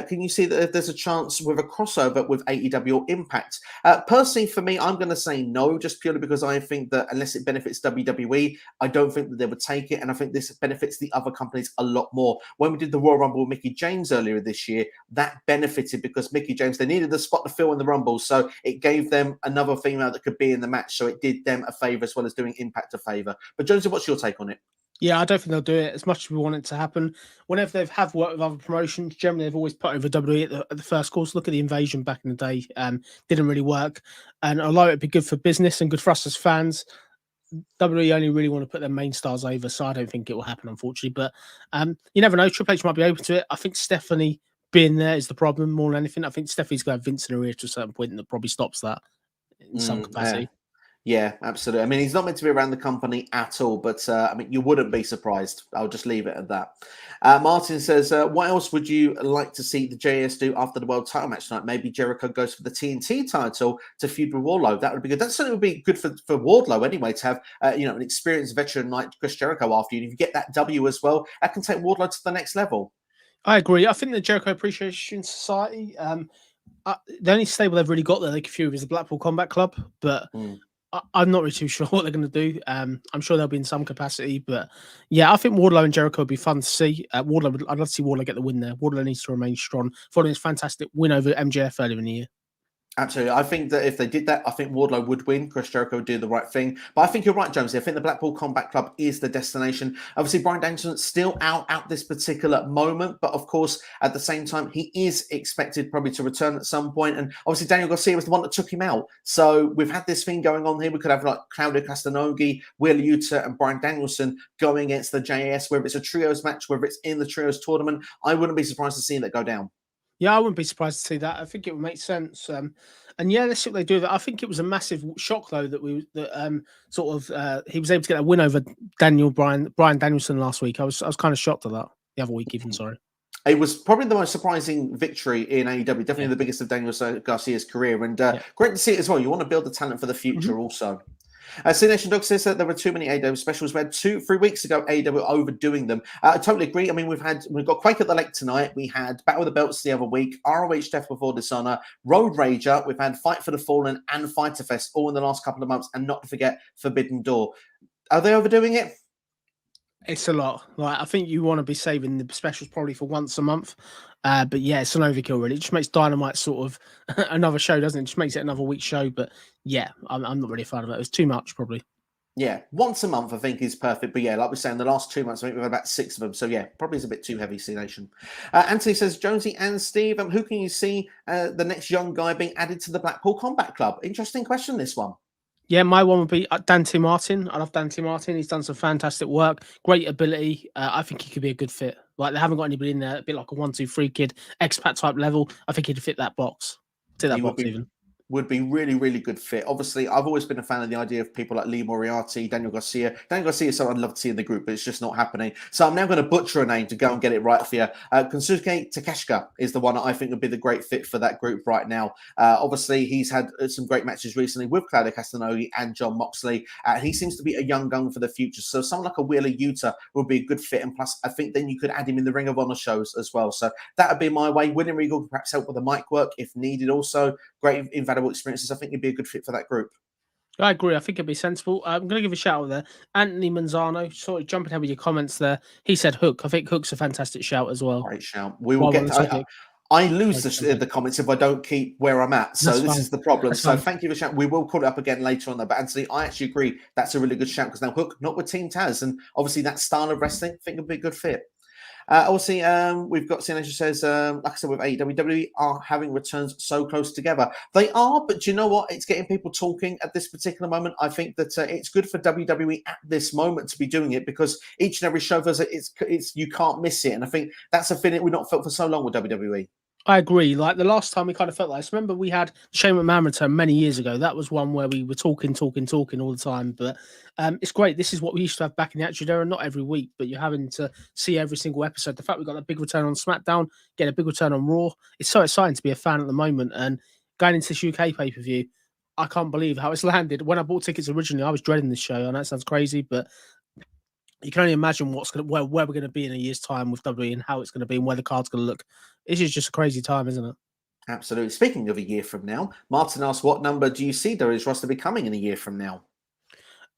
Can you see that if there's a chance with a crossover with AEW or Impact? Personally, for me, I'm going to say no, just purely because I think that unless it benefits WWE, I don't think that they would take it. And I think this benefits the other companies a lot more. When we did the Royal Rumble with Mickie James earlier this year, that benefited because Mickie James, they needed the spot to fill in the Rumble. So it gave them another female that could be in the match. So it did them a favor as well as doing Impact a favor. But Jonesy, what's your take on it? Yeah, I don't think they'll do it as much as we want it to happen. Whenever they've have worked with other promotions, generally they've always put over WWE at the first course. Look at the Invasion back in the day; didn't really work. And although it'd be good for business and good for us as fans, WWE only really want to put their main stars over. So I don't think it will happen, unfortunately. But you never know. Triple H might be open to it. I think Stephanie being there is the problem more than anything. I think Stephanie's going to have Vince in her ear to a certain point, and that probably stops that in some capacity. Yeah, absolutely. I mean, he's not meant to be around the company at all, but I mean, you wouldn't be surprised. I'll just leave it at that. Martin says, what else would you like to see the JS do after the world title match tonight? Maybe Jericho goes for the TNT title to feud with Wardlow. That would be good. That certainly would be good for Wardlow anyway, to have an experienced veteran like Chris Jericho after you. And if you get that W as well, that can take Wardlow to the next level. I agree. I think the Jericho Appreciation Society, the only stable they've really got that they can feud is the Blackpool Combat Club, but I'm not really too sure what they're going to do. I'm sure they'll be in some capacity, but yeah, I think Wardlow and Jericho would be fun to see. I'd love to see Wardlow get the win there. Wardlow needs to remain strong following his fantastic win over MJF earlier in the year. Absolutely. I think that if they did that, I think Wardlow would win. Chris Jericho would do the right thing. But I think you're right, Jonesy. I think the Blackpool Combat Club is the destination. Obviously, Bryan Danielson's still out at this particular moment. But of course, at the same time, he is expected probably to return at some point. And obviously, Daniel Garcia was the one that took him out. So we've had this thing going on here. We could have like Claudio Castagnoli, Wheeler Yuta, and Bryan Danielson going against the JAS, whether it's a trios match, whether it's in the trios tournament. I wouldn't be surprised to see that go down. Yeah, I wouldn't be surprised to see that. I think it would make sense. And yeah, let's see what they do. I think it was a massive shock, though, that he was able to get a win over Bryan Danielson last week. I was kind of shocked at that. The other week, even, sorry. It was probably the most surprising victory in AEW, definitely the biggest of Daniel Garcia's career. And great to see it as well. You want to build the talent for the future also. C-Nation Dog says that there were too many AEW specials. We had 3 weeks ago, AEW overdoing them. I totally agree. I mean, we've got Quake at the Lake tonight. We had Battle of the Belts the other week, ROH Death Before Dishonor, Road Rager. We've had Fight for the Fallen and Fighter Fest all in the last couple of months. And not to forget Forbidden Door. Are they overdoing it? It's a lot. Like, I think you want to be saving the specials probably for once a month. But yeah, it's an overkill, really. It just makes Dynamite sort of another show, doesn't it? It just makes it another week show. But yeah, I'm not really a fan of it. It's too much, probably. Yeah, once a month I think is perfect. But yeah, like we're saying, the last 2 months I think we've had about 6 of them. So yeah, probably is a bit too heavy, C-Nation. Anthony says, Jonesy and Steve, who can you see the next young guy being added to the Blackpool Combat Club? Interesting question, this one. Yeah, my one would be Dante Martin. I love Dante Martin. He's done some fantastic work, great ability. I think he could be a good fit. Like, they haven't got anybody in there, a bit like a 1-2-3 kid, expat type level. I think he'd fit that box. Would be really, really good fit. Obviously, I've always been a fan of the idea of people like Lee Moriarty, Daniel Garcia. Daniel Garcia is someone I'd love to see in the group, but it's just not happening. So I'm now going to butcher a name to go and get it right for you. Konosuke Takeshita is the one that I think would be the great fit for that group right now. Obviously, he's had some great matches recently with Claudio Castagnoli and Jon Moxley. He seems to be a young gun for the future. So someone like a Wheeler Yuta would be a good fit. And plus, I think then you could add him in the Ring of Honor shows as well. So that would be my way. William Regal could perhaps help with the mic work if needed also. Great, invaluable experiences. I think he'd be a good fit for that group. I agree. I think it'd be sensible. I'm going to give a shout out there. Anthony Manzano, sort of jumping ahead with your comments there. He said Hook. I think Hook's a fantastic shout as well. Great shout. We will While we're get on the to. topic, I lose sorry to jump in. the comments if I don't keep where I'm at. So That's this fine. is the problem. That's So fine. thank you for shouting. We will call it up again later on though. But Anthony, I actually agree that's a really good shout because now Hook, not with Team Taz, and obviously that style of wrestling, I think would be a good fit. Obviously, we've got Sinead who says, like I said, with AEW, WWE are having returns so close together. They are, but do you know what? It's getting people talking at this particular moment. I think that it's good for WWE at this moment to be doing it because each and every show, it's you can't miss it. And I think that's a feeling we've not felt for so long with WWE. I agree. Like the last time we kind of felt like, remember we had Shane McMahon return many years ago. That was one where we were talking all the time. But it's great. This is what we used to have back in the Attitude Era, not every week, but you're having to see every single episode. The fact we got a big return on SmackDown, get a big return on Raw. It's so exciting to be a fan at the moment. And going into this UK pay per view, I can't believe how it's landed. When I bought tickets originally, I was dreading this show. I know it sounds crazy, but you can only imagine where we're going to be in a year's time with WWE and how it's going to be and where the card's going to look. This is just a crazy time, isn't it? Absolutely. Speaking of a year from now, Martin asked, what number do you see WWE's roster becoming in a year from now?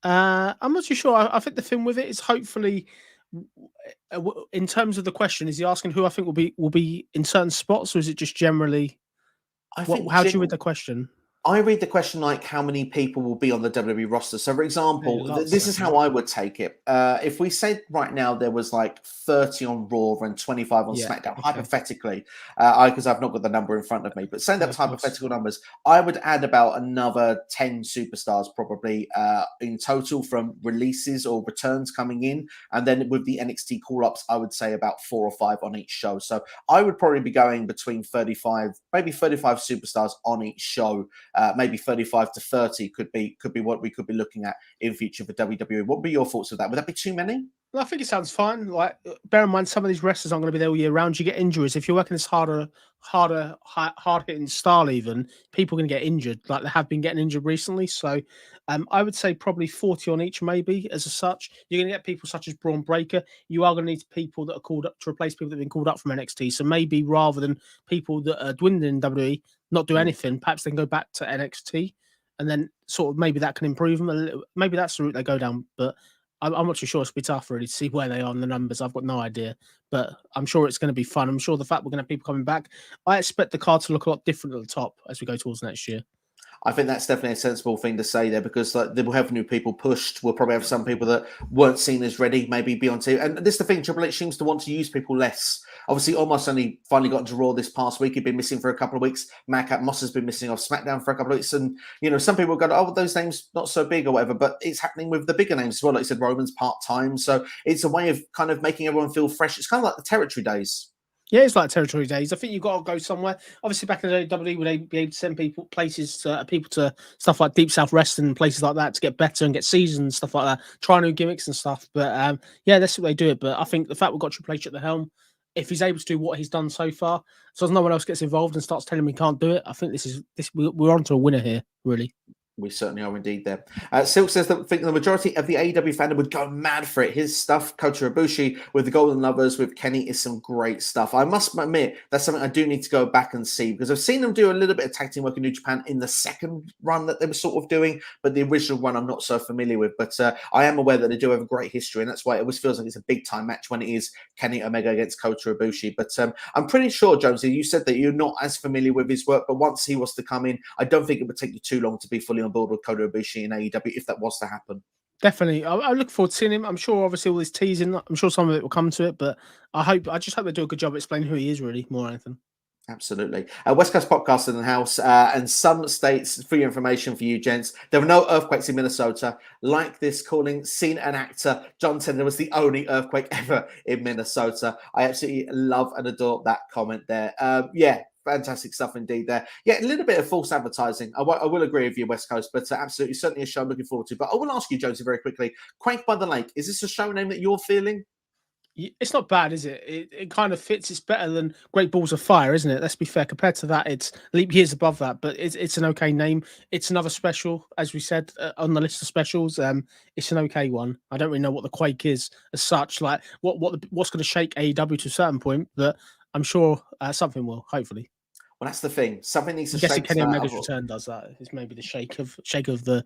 I'm not too sure. I think the thing with it is hopefully, in terms of the question, is he asking who I think will be in certain spots, or is it just generally? How do you read the question? I read the question like how many people will be on the WWE roster. So, for example, this is how I would take it. If we said right now there was like 30 on Raw and 25 on SmackDown, hypothetically, because I've not got the number in front of me, but saying that was hypothetical numbers, I would add about another 10 superstars probably in total from releases or returns coming in. And then with the NXT call-ups, I would say about 4 or 5 on each show. So I would probably be going between 35, maybe 35 superstars on each show. Maybe 35 to 30 could be what we could be looking at in future for WWE. What would be your thoughts of that? Would that be too many? Well, I think it sounds fine. Like, bear in mind, some of these wrestlers aren't going to be there all year round. You get injuries if you're working this hard hitting style. Even people are going to get injured, like they have been getting injured recently. So, I would say probably 40 on each, maybe as such. You're going to get people such as Braun Breaker. You are going to need people that are called up to replace people that have been called up from NXT. So maybe rather than people that are dwindling in WWE, not do anything, perhaps they can go back to NXT, and then sort of maybe that can improve them a little. Maybe that's the route they go down, but. I'm not too sure. It's a bit tough, really, to see where they are on the numbers. I've got no idea, but I'm sure it's going to be fun. I'm sure the fact we're going to have people coming back, I expect the card to look a lot different at the top as we go towards next year. I think that's definitely a sensible thing to say there because like, they will have new people pushed. We'll probably have some people that weren't seen as ready, maybe be on TV. And this is the thing, Triple H seems to want to use people less. Obviously, Omos only finally got into Raw this past week. He'd been missing for a couple of weeks. Moss has been missing off SmackDown for a couple of weeks. And, you know, some people go, oh, those names not so big or whatever. But it's happening with the bigger names as well. Like you said, Roman's part-time. So it's a way of kind of making everyone feel fresh. It's kind of like the territory days. Yeah, it's like territory days. I think you've got to go somewhere. Obviously, back in the day, WWE would they be able to send people to stuff like Deep South Wrestling and places like that to get better and get seasons and stuff like that, try new gimmicks and stuff. But yeah, that's what they do it. But I think the fact we've got Triple H at the helm, if he's able to do what he's done so far, so as no one else gets involved and starts telling him he can't do it, I think we're on to a winner here, really. We certainly are indeed there. Silk says that think the majority of the AEW fandom would go mad for it. His stuff, Kota Ibushi with the Golden Lovers, with Kenny, is some great stuff. I must admit, that's something I do need to go back and see because I've seen them do a little bit of tag team work in New Japan in the second run that they were sort of doing, but the original one I'm not so familiar with. But I am aware that they do have a great history, and that's why it always feels like it's a big time match when it is Kenny Omega against Kota Ibushi. But I'm pretty sure, Jonesy, you said that you're not as familiar with his work, but once he was to come in, I don't think it would take you too long to be fully on board with Kota Ibushi in AEW if that was to happen. Definitely. I look forward to seeing him. I'm sure obviously all this teasing, I'm sure some of it will come to it, but I just hope they do a good job explaining who he is really more than anything. Absolutely. West Coast podcast in the house and some states, for your information for you gents, there were no earthquakes in Minnesota. Like this calling scene an actor, John Tender was the only earthquake ever in Minnesota. I absolutely love and adore that comment there. Yeah, fantastic stuff indeed there. Yeah, a little bit of false advertising. I will agree with you, West Coast, but absolutely, certainly a show I'm looking forward to. But I will ask you, Jonesy, very quickly, Quake by the Lake, is this a show name that you're feeling? It's not bad, is it? It kind of fits. It's better than Great Balls of Fire, isn't it? Let's be fair. Compared to that, it's leap years above that, but it's an okay name. It's another special, as we said on the list of specials. It's an okay one. I don't really know what the Quake is as such. Like what's going to shake AEW to a certain point, but I'm sure something will. Hopefully. Well, that's the thing. Something needs to shake. shake. Kenny Omega's return does that. It's maybe the shake of the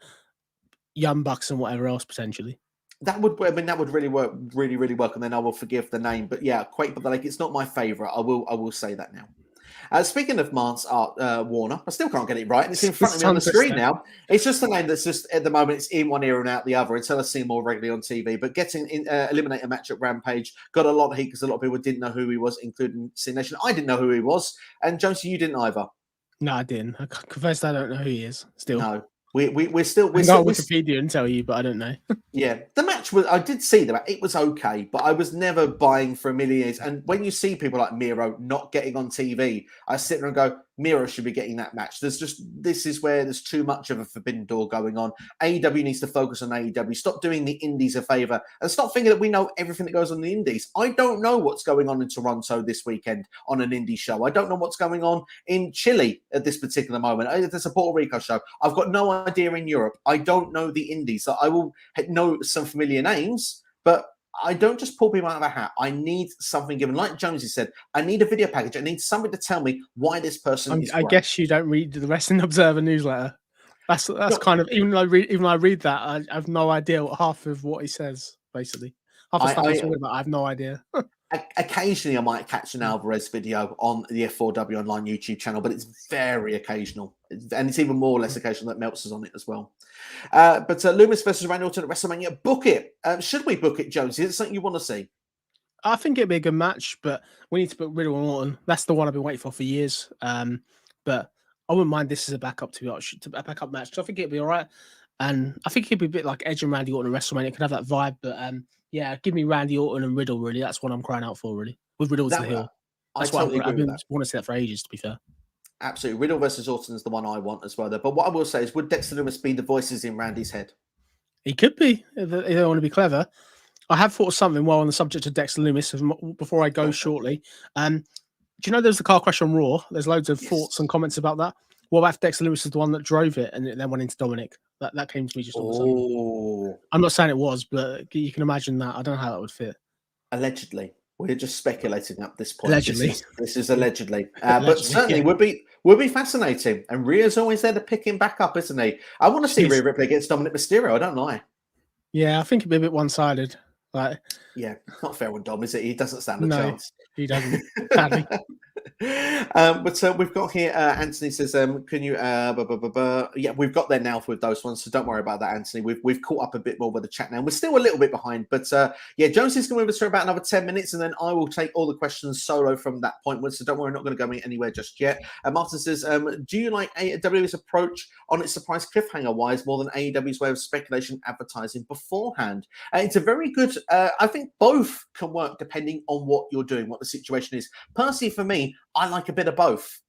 Young Bucks and whatever else potentially. That would really work, really work, and then I will forgive the name. But yeah, Quake but like it's not my favorite. I will say that now. Speaking of Mance Warner, I still can't get it right, and it's in front of me on the screen now. It's just a name that's just at the moment it's in one ear and out the other until I see him more regularly on TV. But getting eliminate a match at Rampage got a lot of heat because a lot of people didn't know who he was, including C Nation. I didn't know who he was, and Jonesy, you didn't either. No, I didn't. I confess I don't know who he is. Still, no. We're still Wikipedia and tell you, but I don't know. Yeah, the match was. I did see that it was okay, but I was never buying for a million years. And when you see people like Miro not getting on TV, I sit there and go, Miro should be getting that match. This is where there's too much of a forbidden door going on. AEW needs to focus on AEW. Stop doing the indies a favor and stop thinking that we know everything that goes on in the indies. I don't know what's going on in Toronto this weekend on an indie show. I don't know what's going on in Chile at this particular moment. There's a Puerto Rico show. I've got no idea in Europe. I don't know the indies. So I will know some familiar names, but I don't just pull people out of a hat. I need something given. Like Jonesy said, I need a video package. I need somebody to tell me why this person is I great. guess you don't read the Wrestling Observer newsletter. That's kind of, even though I read that, I have no idea what half of what he says, basically. Half the stuff he's talking about, I have no idea. Occasionally, I might catch an Alvarez video on the F4W Online YouTube channel, but it's very occasional. And it's even more or less occasional that Meltzer's on it as well. But Lumis versus Randy Orton at WrestleMania, book it. Should we book it, Jones? Is it something you want to see? I think it'd be a good match, but we need to book Riddle and Orton. That's the one I've been waiting for years. But I wouldn't mind this as a backup to a backup match. So I think it'd be all right. And I think it'd be a bit like Edge and Randy Orton at WrestleMania. It could have that vibe, but yeah, give me Randy Orton and Riddle, really. That's what I'm crying out for, really. With Riddle to the hill. That's why I've been want to see that for ages, to be fair. Absolutely. Riddle versus Orton is the one I want as well, though. But what I will say is, would Dexter Lumis be the voices in Randy's head? He could be, if they want to be clever. I have thought of something while on the subject of Dexter Lumis before I go shortly. Do you know there's the car crash on Raw? There's loads of thoughts and comments about that. What about if Dexter Lumis is the one that drove it and it then went into Dominic? That came to me just all of a sudden. I'm not saying it was, but you can imagine that. I don't know how that would fit. Allegedly. We're just speculating at this point. Allegedly. This is allegedly. But certainly would be fascinating. And Rhea's always there to pick him back up, isn't he? I want to see Rhea Ripley against Dominic Mysterio. I don't lie. Yeah, I think it'd be a bit one-sided. Yeah, not fair on Dom, is it? He doesn't stand a chance. He doesn't. Sadly. But we've got here, Anthony says, can you, yeah, we've got there now with those ones, so don't worry about that, Anthony. We've caught up a bit more with the chat now. We're still a little bit behind, but yeah, Jonesy's going to move us for about another 10 minutes, and then I will take all the questions solo from that point, so don't worry, I'm not going to go anywhere just yet. Martin says, do you like AEW's approach on its surprise cliffhanger-wise more than AEW's way of speculation advertising beforehand? It's a very good, I think both can work depending on what you're doing, what the situation is. Personally, for me, I like a bit of both.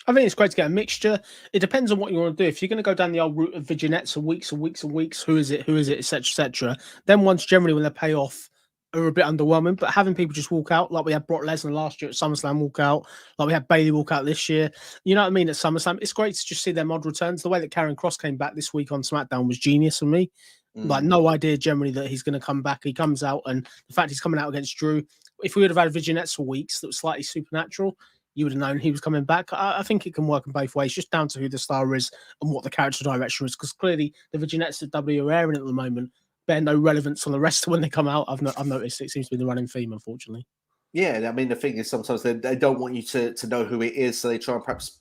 I think it's great to get a mixture. It depends on what you want to do. If you're going to go down the old route of vignettes for weeks and weeks and weeks, who is it, etc., then ones generally when they pay off are a bit underwhelming. But having people just walk out, like we had Brock Lesnar last year at SummerSlam walk out, like we had Bayley walk out this year, you know what I mean, at SummerSlam, it's great to just see them odd returns. The way that Karrion Kross came back this week on SmackDown was genius for me. Like, no idea generally that he's going to come back. He comes out, and the fact he's coming out against Drew, if we would have had vignettes for weeks that was slightly supernatural, you would have known he was coming back. I think it can work in both ways, just down to who the star is and what the character direction is, because clearly the vignettes that W are airing at the moment bear no relevance on the rest of when they come out. I've noticed it seems to be the running theme, unfortunately. Yeah, I mean, the thing is sometimes they don't want you to know who it is, so they try and perhaps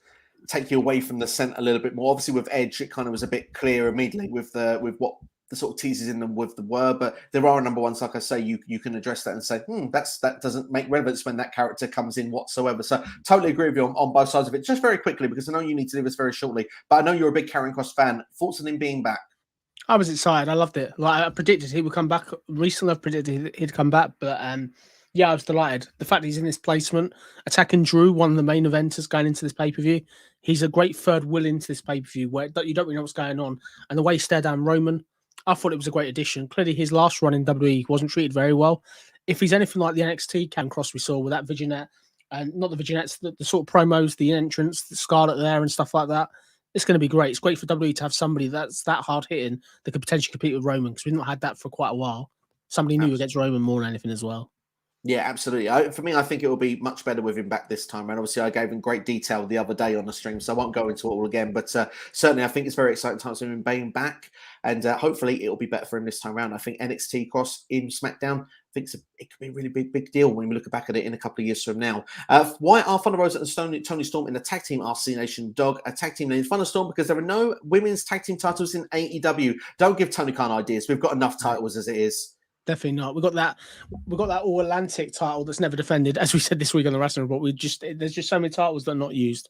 take you away from the scent a little bit more. Obviously, with Edge, it kind of was a bit clear immediately with what the sort of teasers in them with the word, but there are number ones, like I say, you can address that and say, that doesn't make relevance when that character comes in whatsoever. So totally agree with you on both sides of it. Just very quickly, because I know you need to leave us very shortly, but I know you're a big Karrion Kross fan. Thoughts on him being back? I was excited. I loved it. Like I predicted he would come back. Recently, I predicted he'd come back, but yeah, I was delighted. The fact he's in this placement, attacking Drew, one of the main eventers going into this pay-per-view. He's a great third wheel into this pay-per-view where you don't really know what's going on. And the way he stared down Roman, I thought it was a great addition. Clearly, his last run in WWE wasn't treated very well. If he's anything like the NXT Karrion Kross we saw with that vignette, and not the vignettes, the sort of promos, the entrance, the Scarlet there and stuff like that, it's going to be great. It's great for WWE to have somebody that's that hard-hitting that could potentially compete with Roman, because we've not had that for quite a while. Somebody new against Roman more than anything as well. Yeah, absolutely. For me, I think it will be much better with him back this time. And obviously, I gave him great detail the other day on the stream, so I won't go into it all again. But certainly, I think it's very exciting times with him being back, and hopefully, it will be better for him this time around. I think NXT cross in SmackDown, it could be a really big deal when we look back at it in a couple of years from now. Why are Thunder Rosa and Tony Storm in a tag team? RC Nation Dog, a tag team named Thunder Storm because there are no women's tag team titles in AEW. Don't give Tony Khan ideas. We've got enough titles as it is. Definitely not. We've got that All Atlantic title that's never defended, as we said this week on the Wrestling Report. There's just so many titles that are not used.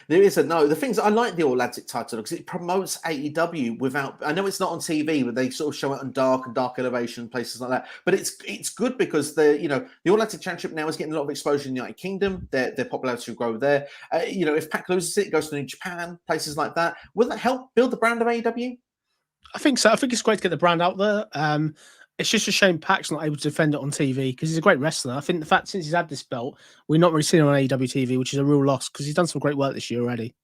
There is the things I like the All Atlantic title because it promotes AEW without. I know it's not on TV, but they sort of show it on Dark and Dark Elevation places like that. But it's good because the All Atlantic Championship now is getting a lot of exposure in the United Kingdom. Their popularity will grow there. If Pac loses it goes to New Japan, places like that. Will that help build the brand of AEW? I think so. I think it's great to get the brand out there. It's just a shame Pac's not able to defend it on TV because he's a great wrestler. I think the fact since he's had this belt, we're not really seeing him on AEW TV, which is a real loss because he's done some great work this year already.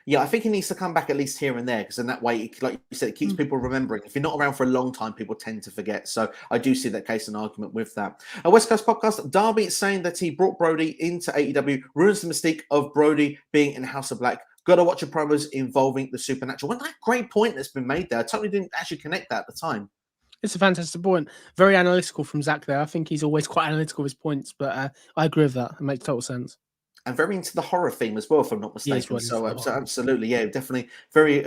Yeah, I think he needs to come back at least here and there because in that way, like you said, it keeps people remembering. If you're not around for a long time, people tend to forget. So I do see that case and argument with that. A West Coast podcast, Darby saying that he brought Brody into AEW ruins the mystique of Brody being in House of Black. Got to watch your promos involving the supernatural. Well, that great point that's been made there. I totally didn't actually connect that at the time. It's a fantastic point. Very analytical from Zach there. I think he's always quite analytical with his points, but I agree with that. It makes total sense. And very into the horror theme as well, if I'm not mistaken. So absolutely, yeah, definitely very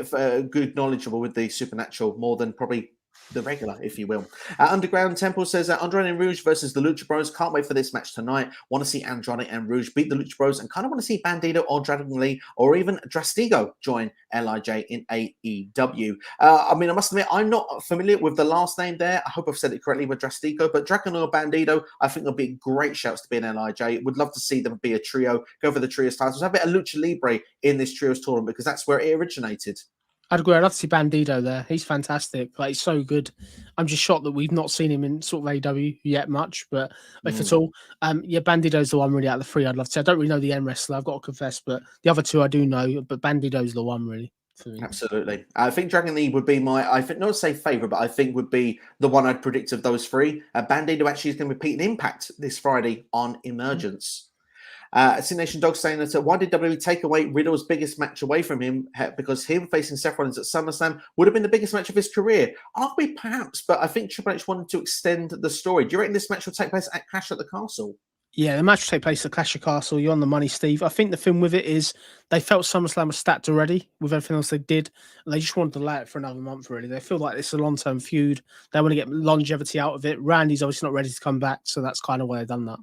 good, knowledgeable with the supernatural, more than probably the regular, if you will. Underground Temple says Andrade and Rouge versus the Lucha Bros. Can't wait for this match tonight. Want to see Andrade and Rouge beat the Lucha Bros. And kind of want to see Bandito or Dragon Lee or even Drastigo join LIJ in AEW. I must admit, I'm not familiar with the last name there. I hope I've said it correctly with Drastigo, but Dragon Lee or Bandito, I think they'll be great shouts to be in LIJ. Would love to see them be a trio, go for the trios titles, have a bit of Lucha Libre in this trios tournament because that's where it originated. I'd agree. I'd love to see Bandito there. He's fantastic. Like, he's so good. I'm just shocked that we've not seen him in sort of AEW yet much, but if at all, Bandito's the one really out of the three I'd love to see. I don't really know the end wrestler, I've got to confess, but the other two I do know, but Bandito's the one really. Absolutely. I think Dragon Lee would be not say favourite, but I think would be the one I'd predict of those three. Bandito actually is going to repeat an Impact this Friday on Emergence. Nation Dog saying that why did WWE take away Riddle's biggest match away from him? Because him facing Seth Rollins at SummerSlam would have been the biggest match of his career. Arguably, perhaps, but I think Triple H wanted to extend the story. Do you reckon this match will take place at Clash at the Castle? Yeah, the match will take place at Clash of Castle. You're on the money, Steve. I think the thing with it is they felt SummerSlam was stacked already with everything else they did, and they just wanted to lay it for another month, really. They feel like it's a long-term feud. They want to get longevity out of it. Randy's obviously not ready to come back, so that's kind of why they've done that.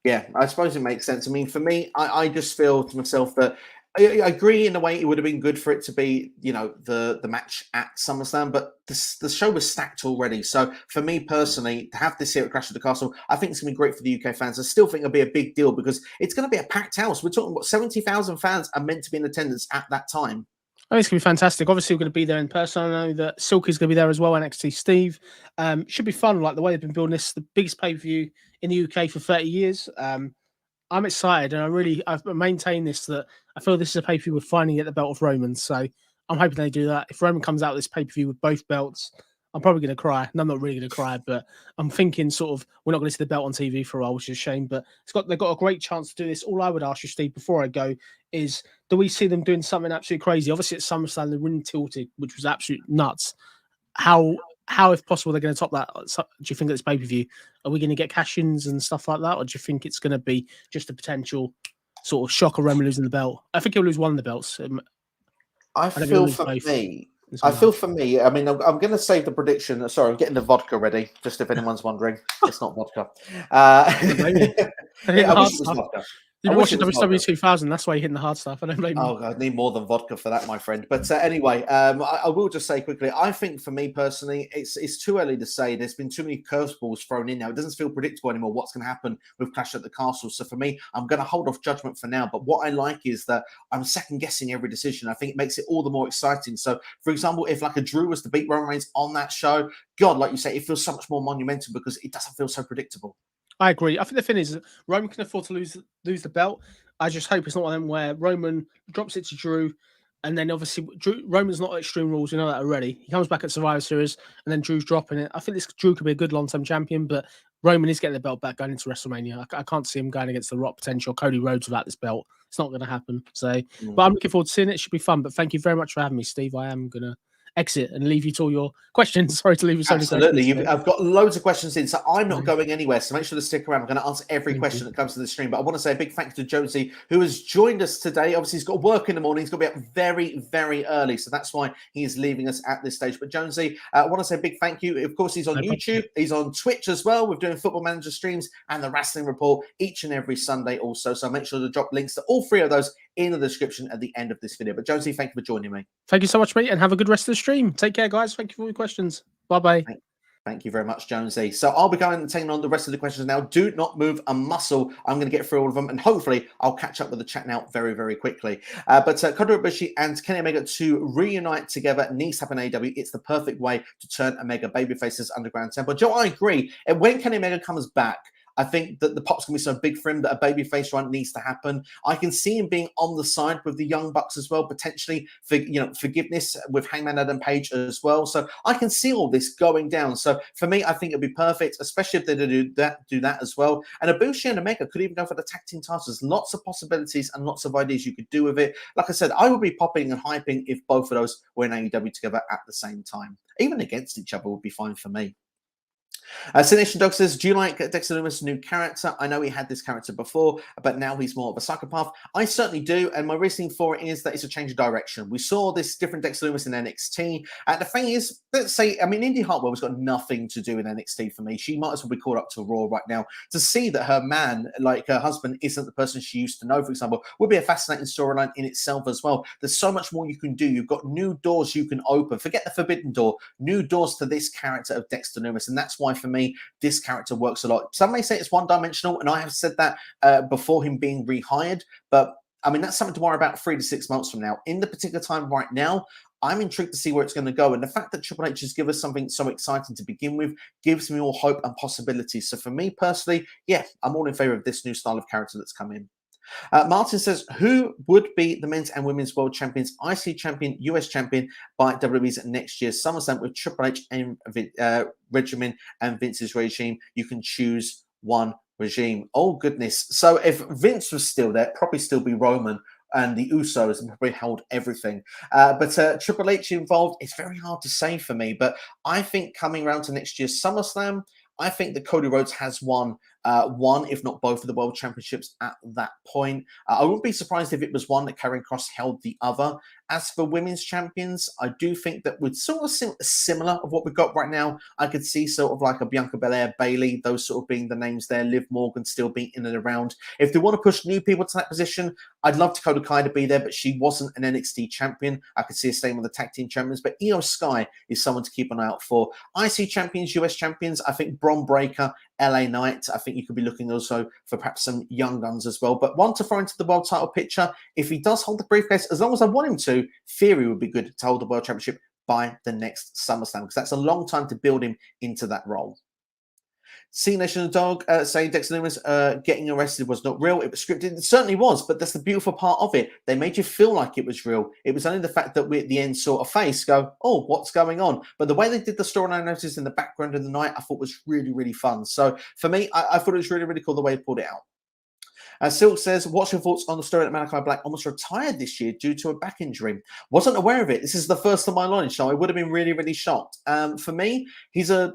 Yeah, I suppose it makes sense. I mean, for me, I just feel to myself that I agree in a way it would have been good for it to be, the match at SummerSlam, but the show was stacked already. So for me personally, to have this here at Clash of the Castle, I think it's going to be great for the UK fans. I still think it'll be a big deal because it's going to be a packed house. We're talking about 70,000 fans are meant to be in attendance at that time. Oh, it's going to be fantastic. Obviously, we're going to be there in person. I know that Silky's going to be there as well, NXT Steve. Should be fun, like the way they've been building this, the biggest pay-per-view in the UK for 30 years. I'm excited, and I've maintained this, that I feel this is a pay-per-view we're finally get the belt of Roman. So I'm hoping they do that. If Roman comes out of this pay-per-view with both belts, I'm probably going to cry. And I'm not really going to cry, but I'm thinking sort of we're not going to see the belt on TV for a while, which is a shame. But they've got a great chance to do this. All I would ask you, Steve, before I go, is do we see them doing something absolutely crazy? Obviously, at SummerSlam, the ring tilted, which was absolute nuts. How, if possible, they're going to top that? Do you think at this pay-per-view, are we going to get cash-ins and stuff like that? Or do you think it's going to be just a potential sort of shock of Roman losing the belt? I think he'll lose one of the belts. I feel for me, I mean, I'm going to save the prediction. Sorry, I'm getting the vodka ready, just if anyone's wondering. It's not vodka. I wish it was vodka. You've been watching WWE 2000. That's why you're hitting the hard stuff. I don't blame you. Oh, God, I need more than vodka for that, my friend. But anyway, I will just say quickly, I think for me personally, it's too early to say. There's been too many curveballs thrown in now. It doesn't feel predictable anymore what's going to happen with Clash at the Castle. So for me, I'm going to hold off judgment for now. But what I like is that I'm second-guessing every decision. I think it makes it all the more exciting. So, for example, if like a Drew was to beat Roman Reigns on that show, God, like you say, it feels so much more monumental because it doesn't feel so predictable. I agree. I think the thing is, Roman can afford to lose the belt. I just hope it's not one of them where Roman drops it to Drew, And then obviously Roman's not at Extreme Rules, you know that already. He comes back at Survivor Series, and then Drew's dropping it. I think Drew could be a good long-term champion, but Roman is getting the belt back going into WrestleMania. I can't see him going against The Rock potential, Cody Rhodes without this belt. It's not going to happen. So, but I'm looking forward to seeing it. It should be fun. But thank you very much for having me, Steve. I am going to exit and leave you to all your questions. Sorry to leave you so many questions. Absolutely. I've got loads of questions in, so I'm not going anywhere. So make sure to stick around. I'm going to answer every question that comes to the stream. But I want to say a big thank you to Jonesy, who has joined us today. Obviously, he's got work in the morning. He's got to be up very, very early. So that's why he is leaving us at this stage. But Jonesy, I want to say a big thank you. Of course, he's on YouTube. He's on Twitch as well. We're doing Football Manager streams and the Wrestling Report each and every Sunday also. So make sure to drop links to all three of those in the description at the end of this video. But Jonesy, thank you for joining me. Thank you so much, mate, and have a good rest of the stream. Take care, guys. Thank you for all your questions. Bye-bye. Thank you very much, Jonesy. So I'll be going and taking on the rest of the questions now. Do not move a muscle. I'm going to get through all of them, and hopefully I'll catch up with the chat now very, very quickly. But Kota Ibushi and Kenny Omega to reunite together needs to happen in AEW. It's the perfect way to turn Omega babyface's Underground Temple. Joe, I agree. And when Kenny Omega comes back, I think that the pop's going to be so big for him that a babyface run needs to happen. I can see him being on the side with the Young Bucks as well, potentially for forgiveness with Hangman Adam Page as well. So I can see all this going down. So for me, I think it'd be perfect, especially if they do that as well. And Ibushi and Omega could even go for the tag team titles. There's lots of possibilities and lots of ideas you could do with it. Like I said, I would be popping and hyping if both of those were in AEW together at the same time. Even against each other would be fine for me. Sination Dog says, do you like Dexter Lumis' new character? I know he had this character before, but now he's more of a psychopath. I certainly do, and my reasoning for it is that it's a change of direction. We saw this different Dexter Lumis in NXT, and the thing is, let's say, I mean, Indy Hartwell has got nothing to do in NXT for me. She might as well be called up to Raw right now. To see that her man, like her husband, isn't the person she used to know, for example, would be a fascinating storyline in itself as well. There's so much more you can do. You've got new doors you can open. Forget the Forbidden Door. New doors to this character of Dexter Lumis, and that's why, for me, this character works a lot. Some may say it's one-dimensional, and I have said that before him being rehired, but I mean, that's something to worry about 3 to 6 months from now. In the particular time right now, I'm intrigued to see where it's going to go. And the fact that Triple H has given us something so exciting to begin with gives me all hope and possibilities. So for me personally, yeah, I'm all in favor of this new style of character that's come in. Martin says, who would be the men's and women's world champions, IC champion, US champion by WWE's next year's SummerSlam with Triple H and regimen and Vince's regime? You can choose one regime. Oh, goodness. So if Vince was still there, it'd probably still be Roman and the Usos, and probably held everything. But Triple H involved, it's very hard to say for me. But I think coming around to next year's SummerSlam, I think that Cody Rhodes has won one, if not both, of the World Championships at that point. I wouldn't be surprised if it was one that Karrion Kross held the other. As for women's champions, I do think that with sort of similar of what we've got right now, I could see sort of like a Bianca Belair, Bayley, those sort of being the names there, Liv Morgan still being in and around. If they want to push new people to that position, I'd love Dakota Kai to be there, but she wasn't an NXT champion. I could see her staying with the tag team champions, but Io Sky is someone to keep an eye out for. IC champions, US champions, I think Bron Breakker, LA Knight, I think you could be looking also for perhaps some young guns as well. But one to throw into the world title picture, if he does hold the briefcase, as long as I want him to, Theory would be good to hold the world championship by the next SummerSlam, because that's a long time to build him into that role. C Nation of Dog saying Dexter Lumis getting arrested was not real. It was scripted. It certainly was, but that's the beautiful part of it. They made you feel like it was real. It was only the fact that we at the end saw a face go, oh, what's going on? But the way they did the storyline notice in the background of the night, I thought was really, really fun. So for me, I thought it was really, really cool the way they pulled it out. Silk says, what's your thoughts on the story that Malachi Black almost retired this year due to a back injury? Wasn't aware of it. This is the first of my knowledge, so I would have been really, really shocked. For me, he's a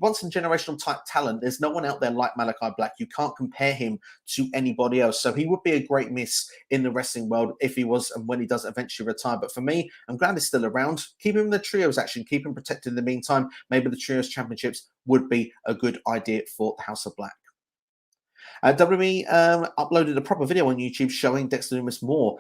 once in generational type talent. There's no one out there like Malachi Black. You can't compare him to anybody else. So he would be a great miss in the wrestling world if he was and when he does eventually retire. But for me, I'm glad he's still around. Keep him in the trios action. Keep him protected in the meantime. Maybe the trios championships would be a good idea for the House of Black. WWE uploaded a proper video on YouTube showing Dexter Lumis more.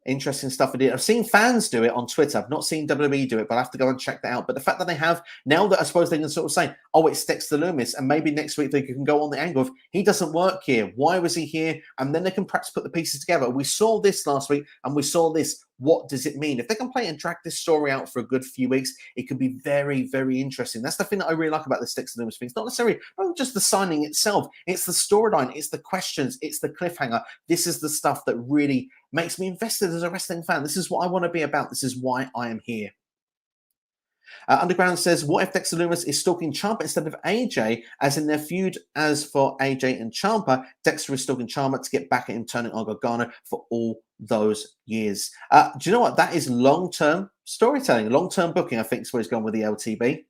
Interesting stuff. I've seen fans do it on Twitter. I've not seen WWE do it, but I have to go and check that out. But the fact that they have, now that I suppose they can sort of say, oh, it's Dexter Lumis, and maybe next week they can go on the angle of, he doesn't work here. Why was he here? And then they can perhaps put the pieces together. We saw this last week, and we saw this. What does it mean? If they can play and drag this story out for a good few weeks, it could be very, very interesting. That's the thing that I really like about this Dexter Lumis thing. It's not necessarily not just the signing itself. It's the storyline. It's the questions. It's the cliffhanger. This is the stuff that really makes me invested as a wrestling fan. This is what I want to be about. This is why I am here. Underground says, what if Dexter Lumis is stalking Ciampa instead of AJ, as in their feud as for AJ and Ciampa, Dexter is stalking Ciampa to get back at him, turning on Gargano for all those years. Do you know what? That is long-term storytelling, long-term booking, I think is where he's gone with the LTB.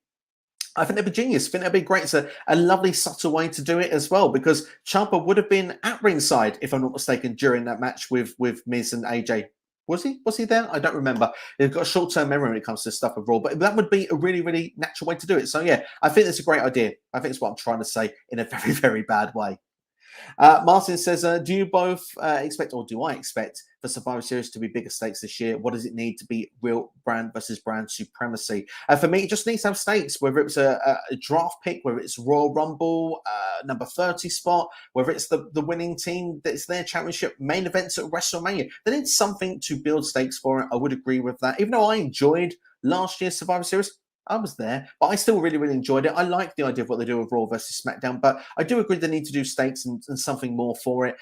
I think that'd be genius. I think that'd be great. It's a lovely, subtle way to do it as well, because Ciampa would have been at ringside, if I'm not mistaken, during that match with Miz and AJ. Was he? Was he there? I don't remember. They've got a short-term memory when it comes to stuff with Raw, but that would be a really, really natural way to do it. So, yeah, I think it's a great idea. I think it's what I'm trying to say in a very, very bad way. Martin says, do you both expect, or do I expect, for Survivor Series to be bigger stakes this year? What does it need to be real brand versus brand supremacy? For me, it just needs to have stakes, whether it's a draft pick, whether it's Royal Rumble, number 30 spot, whether it's the winning team that's their championship, main events at WrestleMania. They need something to build stakes for it. I would agree with that. Even though I enjoyed last year's Survivor Series, I was there, but I still really, really enjoyed it. I like the idea of what they do with Raw versus SmackDown, but I do agree they need to do stakes and something more for it.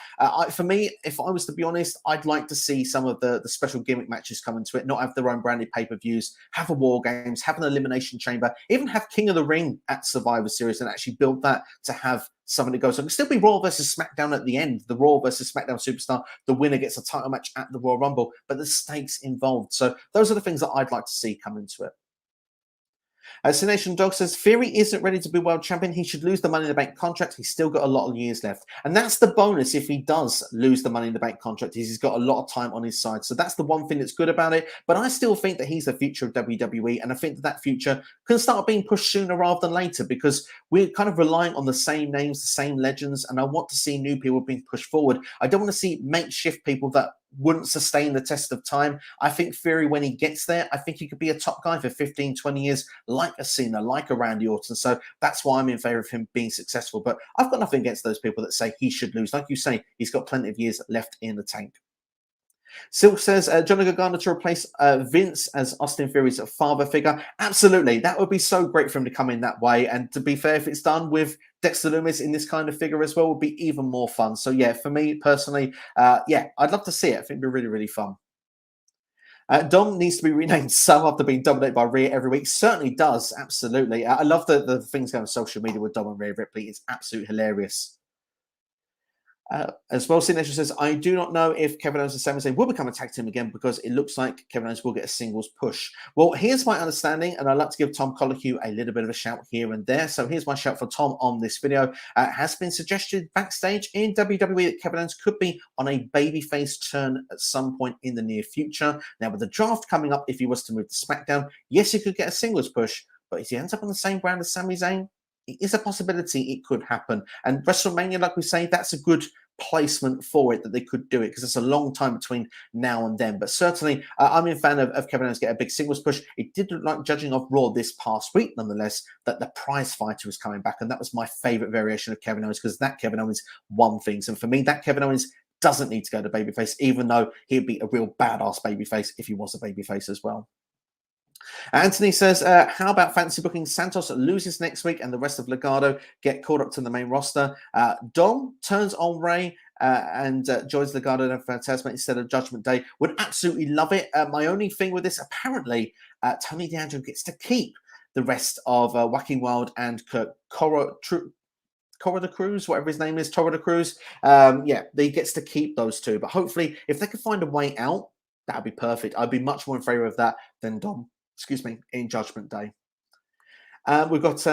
For me, if I was to be honest, I'd like to see some of the special gimmick matches come into it, not have their own branded pay-per-views, have a War Games, have an Elimination Chamber, even have King of the Ring at Survivor Series and actually build that to have something that goes on. It can still be Raw versus SmackDown at the end, the Raw versus SmackDown Superstar. The winner gets a title match at the Royal Rumble, but there's stakes involved. So those are the things that I'd like to see come into it. Cination Dog says, Theory isn't ready to be world champion. He should lose the Money in the Bank contract. He's still got a lot of years left. And that's the bonus if he does lose the Money in the Bank contract. He's got a lot of time on his side. So that's the one thing that's good about it. But I still think that he's the future of WWE. And I think that that future can start being pushed sooner rather than later, because we're kind of relying on the same names, the same legends. And I want to see new people being pushed forward. I don't want to see makeshift people that wouldn't sustain the test of time. I think Fury, when he gets there, I think he could be a top guy for 15, 20 years, like a Cena, like a Randy Orton. So that's why I'm in favor of him being successful. But I've got nothing against those people that say he should lose. Like you say, he's got plenty of years left in the tank. Silk says, Johnny Gargano to replace Vince as Austin Theory's father figure. Absolutely. That would be so great for him to come in that way. And to be fair, if it's done with Dexter Lumis in this kind of figure as well, would be even more fun. So, yeah, for me personally, yeah, I'd love to see it. I think it'd be really, really fun. Dom needs to be renamed Sam after being dominated by Rhea every week. Certainly does. Absolutely. I love the things going on social media with Dom and Rhea Ripley. It's absolutely hilarious. As well, Signature says, I do not know if Kevin Owens and Sami Zayn will become a tag team again, because it looks like Kevin Owens will get a singles push. Well, here's my understanding, and I'd like to give Tom Colohue a little bit of a shout here and there. So here's my shout for Tom on this video. It has been suggested backstage in WWE that Kevin Owens could be on a babyface turn at some point in the near future. Now, with the draft coming up, if he was to move to SmackDown, yes, he could get a singles push, but if he ends up on the same brand as Sami Zayn, it is a possibility it could happen. And WrestleMania, like we say, that's a good placement for it, that they could do it, because it's a long time between now and then. But certainly, I'm a fan of Kevin Owens get a big singles push. It did look like, judging off Raw this past week, nonetheless, that the prize fighter was coming back. And that was my favorite variation of Kevin Owens, because that Kevin Owens won things. And for me, that Kevin Owens doesn't need to go to babyface, even though he'd be a real badass babyface if he was a babyface as well. Anthony says, how about fancy booking Santos loses next week and the rest of Legado get called up to the main roster? Dom turns on Ray and joins Legado and Fantasma instead of Judgment Day. Would absolutely love it. My only thing with this, apparently, Tony D'Angelo gets to keep the rest of Whacking Wild and Cora de Cruz, whatever his name is, Toro de Cruz. Yeah, he gets to keep those two. But hopefully, if they can find a way out, that would be perfect. I'd be much more in favor of that than Dom, in Judgment Day. We've got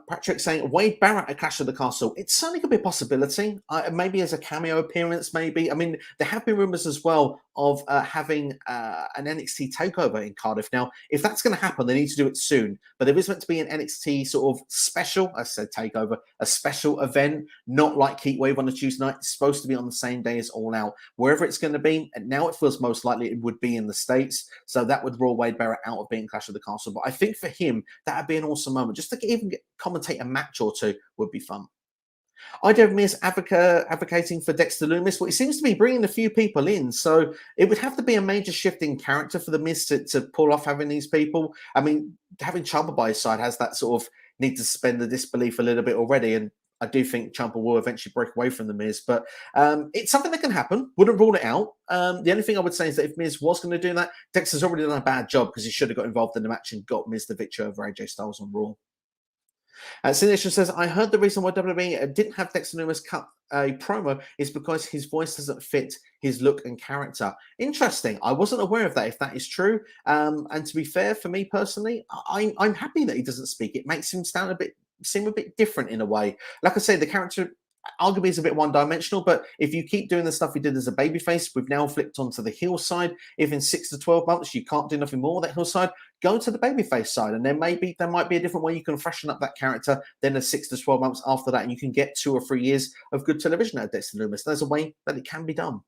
Patrick saying, Wade Barrett at Clash of the Castle. It certainly could be a possibility. Maybe as a cameo appearance, maybe. I mean, there have been rumors as well of having an NXT takeover in Cardiff. Now, if that's going to happen, they need to do it soon. But there is meant to be an NXT sort of special, I said takeover, a special event, not like Heatwave on a Tuesday night. It's supposed to be on the same day as All Out. Wherever it's going to be, and now it feels most likely it would be in the States. So that would rule Wade Barrett out of being Clash of the Castle. But I think for him, that would be an awesome moment. Just to even commentate a match or two would be fun. IW Miz advocating for Dexter Lumis. Well, he seems to be bringing a few people in, so it would have to be a major shift in character for the Miz to pull off having these people. I mean, having Ciampa by his side has that sort of need to suspend the disbelief a little bit already, and I do think Ciampa will eventually break away from the Miz, but it's something that can happen. Wouldn't rule it out. The only thing I would say is that if Miz was going to do that, Dexter's already done a bad job because he should have got involved in the match and got Miz the victory over AJ Styles on Raw. Sination says, I heard the reason why WWE didn't have Dexter Lumis cut a promo is because his voice doesn't fit his look and character. Interesting. I wasn't aware of that, if that is true. And to be fair, for me personally, I'm happy that he doesn't speak. It makes him seem a bit different in a way. Like I say, the character arguably is a bit one-dimensional, but if you keep doing the stuff he did as a babyface, we've now flipped onto the heel side. If in 6 to 12 months you can't do nothing more with that heel side, go to the babyface side, and then maybe there might be a different way you can freshen up that character. Then the 6 to 12 months after that, and you can get 2 or 3 years of good television out of Dexter Lumis. There's a way that it can be done.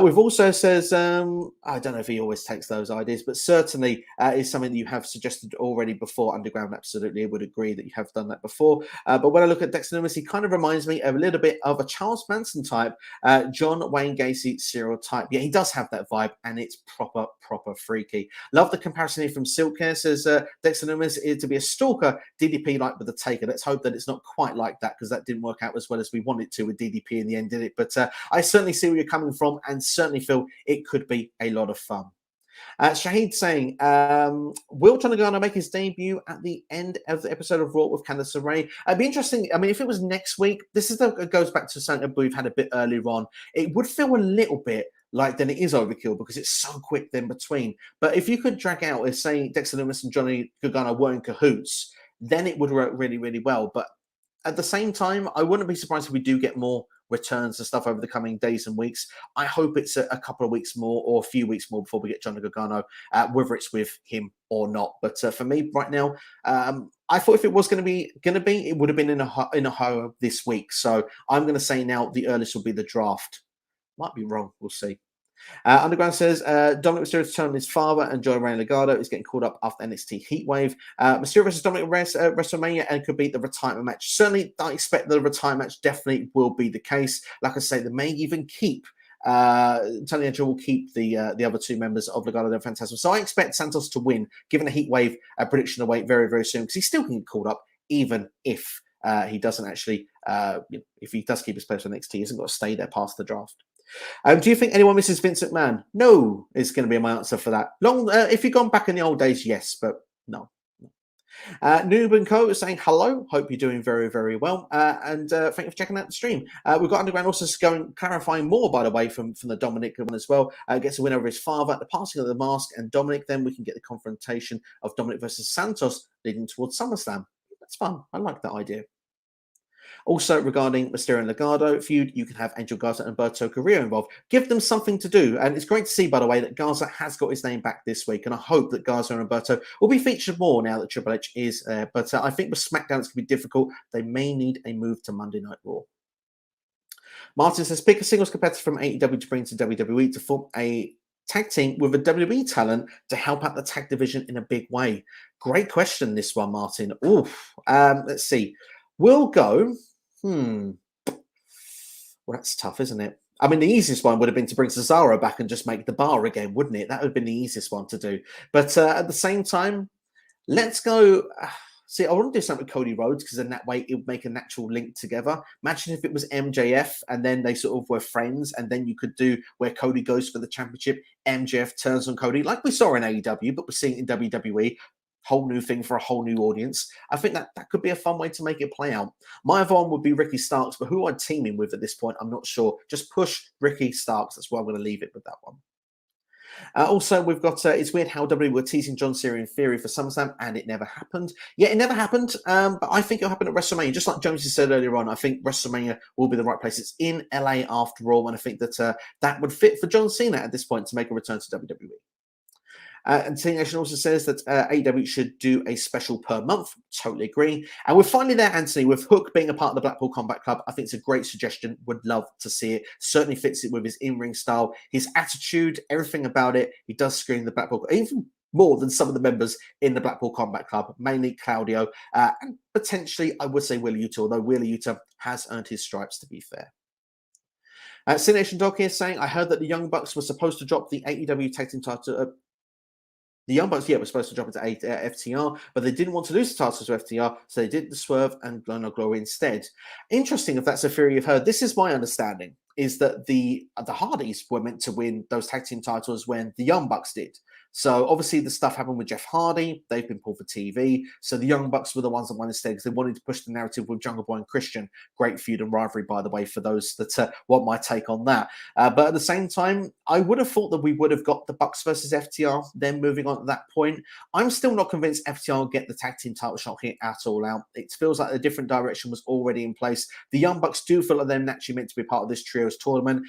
We've also says, I don't know if he always takes those ideas, but certainly is something that you have suggested already before. Underground absolutely would agree that you have done that before. But when I look at Dexter Lumis, he kind of reminds me a little bit of a Charles Manson type, John Wayne Gacy serial type. Yeah, he does have that vibe, and it's proper freaky. Love the comparison here from Silk Care. Says Dexter Lumis is to be a stalker, DDP like with the Taker. Let's hope that it's not quite like that, because that didn't work out as well as we wanted to with DDP in the end, did it? But I certainly see where you're coming from, and certainly feel it could be a lot of fun. Shahid saying, will Johnny Gargano make his debut at the end of the episode of Raw with Candice LeRae? It'd be interesting. I mean, if it was next week, it goes back to something we've had a bit earlier on. It would feel a little bit like then it is overkill because it's so quick then between. But if you could drag out, if say Dexter Lumis and Johnny Gargano were in cahoots, then it would work really, really well. But at the same time, I wouldn't be surprised if we do get more returns and stuff over the coming days and weeks. I hope it's a couple of weeks more or a few weeks more before we get Johnny Gargano, whether it's with him or not. But for me right now, I thought if it was going to be, it would have been in Ohio this week. So I'm going to say now the earliest will be the draft. Might be wrong. We'll see. Underground says Dominic Mysterio's turn on his father and Joey Rey Legado is getting called up after NXT Heatwave. Mysterio versus Dominic WrestleMania, and could be the retirement match. Certainly, I expect the retirement match definitely will be the case. Like I say, they may even keep Tony Angel will keep the other 2 members of Legado and Phantasm. So I expect Santos to win, given a Heatwave prediction away very, very soon, because he still can get called up, even if he doesn't actually, if he does keep his place on NXT, he hasn't got to stay there past the draft. Do you think anyone misses Vince McMahon? No, is going to be my answer for that. If you've gone back in the old days, yes, but no. Noob and Co is saying hello. Hope you're doing very, very well. And thank you for checking out the stream. We've got Underground also going clarifying more, by the way, from the Dominic one as well. Gets a win over his father, the passing of the mask, and Dominic. Then we can get the confrontation of Dominic versus Santos leading towards SummerSlam. That's fun. I like that idea. Also, regarding Mysterio and Legado feud, you can have Angel Garza and Alberto Carrillo involved. Give them something to do. And it's great to see, by the way, that Garza has got his name back this week. And I hope that Garza and Alberto will be featured more now that Triple H is there. But I think with SmackDown, it's going to be difficult. They may need a move to Monday Night Raw. Martin says, pick a singles competitor from AEW to bring to WWE to form a tag team with a WWE talent to help out the tag division in a big way. Great question, this one, Martin. Oof. Let's see. We'll go... Well, that's tough, isn't it? I mean, the easiest one would have been to bring Cesaro back and just make the bar again, wouldn't it? That would have been the easiest one to do. But at the same time, let's go... See, I want to do something with Cody Rhodes, because in that way it would make a natural link together. Imagine if it was MJF and then they sort of were friends, and then you could do where Cody goes for the championship, MJF turns on Cody, like we saw in AEW, but we're seeing it in WWE. Whole new thing for a whole new audience. I think that could be a fun way to make it play out. My other one would be Ricky Starks, but who I'd team him with at this point, I'm not sure. Just push Ricky Starks. That's why I'm going to leave it with that one. Also, we've got, it's weird how WWE were teasing John Cena in theory for SummerSlam, and it never happened. Yeah, it never happened, but I think it'll happen at WrestleMania. Just like Jonesy said earlier on, I think WrestleMania will be the right place. It's in LA after all, and I think that that would fit for John Cena at this point to make a return to WWE. And Team Nation also says that AEW should do a special per month. Totally agree. And we're finally there, Anthony, with Hook being a part of the Blackpool Combat Club. I think it's a great suggestion. Would love to see it. Certainly fits it with his in-ring style, his attitude, everything about it. He does scream the Blackpool, even more than some of the members in the Blackpool Combat Club, mainly Claudio, and potentially, I would say Wheeler Yuta, although Wheeler Yuta has earned his stripes, to be fair. Sin Nation Dog here saying, I heard that the Young Bucks were supposed to drop the AEW Tag Team title The Young Bucks, were supposed to drop into FTR, but they didn't want to lose the titles to FTR, so they did the Swerve and Glow No Glory instead. Interesting, if that's a theory you've heard. This is my understanding, is that the Hardys were meant to win those tag team titles when the Young Bucks did. So obviously the stuff happened with Jeff Hardy. They've been pulled for TV. So the Young Bucks were the ones that won instead because they wanted to push the narrative with Jungle Boy and Christian. Great feud and rivalry, by the way, for those that want my take on that. But at the same time, I would have thought that we would have got the Bucks versus FTR, then moving on at that point. I'm still not convinced FTR will get the tag team title shot here at all out. It feels like a different direction was already in place. The Young Bucks do feel like they're naturally meant to be part of this trios tournament.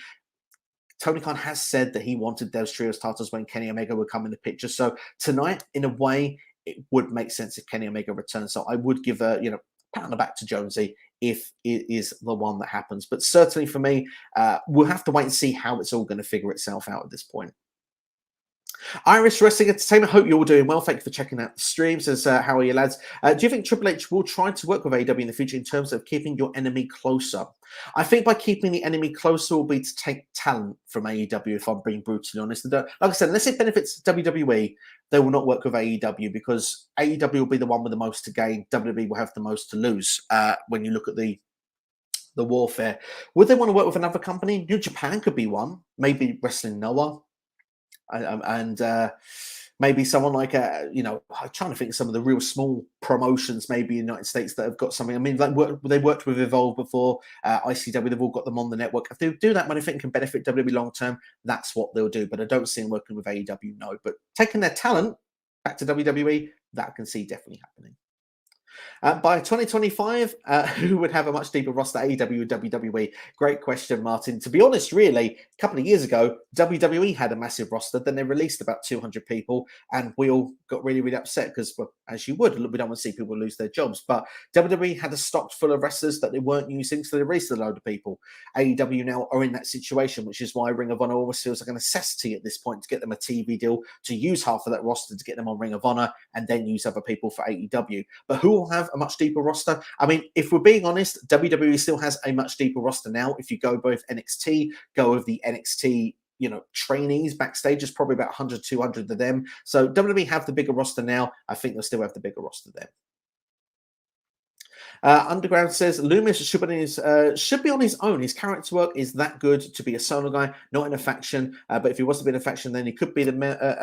Tony Khan has said that he wanted those trios titles when Kenny Omega would come in the picture. So tonight, in a way, it would make sense if Kenny Omega returns. So I would give a pat on the back to Jonesy if it is the one that happens. But certainly for me, we'll have to wait and see how it's all going to figure itself out at this point. Irish Wrestling Entertainment, hope you're all doing well. Thank you for checking out the streams. How are you, lads? Do you think Triple H will try to work with AEW in the future in terms of keeping your enemy closer? I think by keeping the enemy closer will be to take talent from AEW, if I'm being brutally honest. Like I said, unless it benefits WWE, they will not work with AEW because AEW will be the one with the most to gain. WWE will have the most to lose when you look at the warfare. Would they want to work with another company? New Japan could be one. Maybe Wrestling Noah. And maybe someone like I'm trying to think of some of the real small promotions maybe in the United States that have got something. I mean, like they worked with Evolve before, ICW, they've all got them on the network. If they do that, I think can benefit WWE long term, that's what they'll do. But I don't see them working with AEW, no. But taking their talent back to WWE, that I can see definitely happening. By 2025, who would have a much deeper roster, AEW or WWE? Great question, Martin. To be honest, really, a couple of years ago, WWE had a massive roster. Then they released about 200 people, and we all got really, really upset because, well, as you would, we don't want to see people lose their jobs. But WWE had a stock full of wrestlers that they weren't using, so they released a load of people. AEW now are in that situation, which is why Ring of Honor always feels like a necessity at this point to get them a TV deal, to use half of that roster to get them on Ring of Honor, and then use other people for AEW. But who will have a much deeper roster? I mean, if we're being honest, WWE still has a much deeper roster now. If you go both NXT, go with the NXT, trainees backstage, there's probably about 100, 200 of them. So WWE have the bigger roster now. I think they'll still have the bigger roster then. Underground says Lumis should be on his own. His character work is that good to be a solo guy, not in a faction. But if he was to be in a faction, then he could be a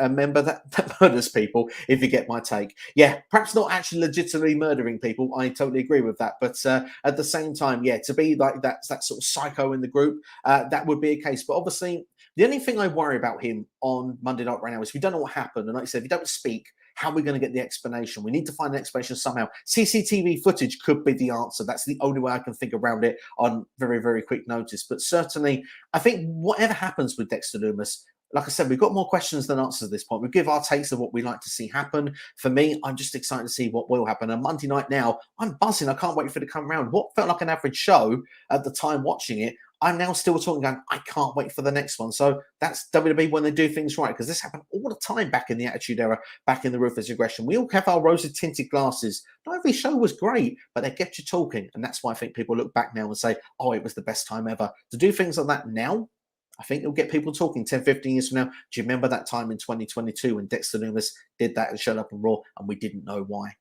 member that murders people, if you get my take. Yeah, perhaps not actually legitimately murdering people. I totally agree with that. But at the same time, yeah, to be like that sort of psycho in the group, that would be a case. But obviously, the only thing I worry about him on Monday Night right now is we don't know what happened. And like I said, if you don't speak, how are we going to get the explanation? We need to find an explanation somehow. CCTV footage could be the answer. That's the only way I can think around it on very, very quick notice. But certainly, I think whatever happens with Dexter Lumis, like I said, we've got more questions than answers at this point. We give our takes of what we like to see happen. For me, I'm just excited to see what will happen. And Monday night now, I'm buzzing. I can't wait for it to come around. What felt like an average show at the time watching it, I'm now still talking going, I can't wait for the next one. So that's WWE when they do things right, because this happened all the time back in the Attitude Era, back in the Ruthless Aggression. We all have our rosy-tinted glasses. Not every show was great, but they kept you talking. And that's why I think people look back now and say, oh, it was the best time ever. To do things like that now, I think it'll get people talking 10, 15 years from now. Do you remember that time in 2022 when Dexter Lumis did that and showed up on Raw and we didn't know why?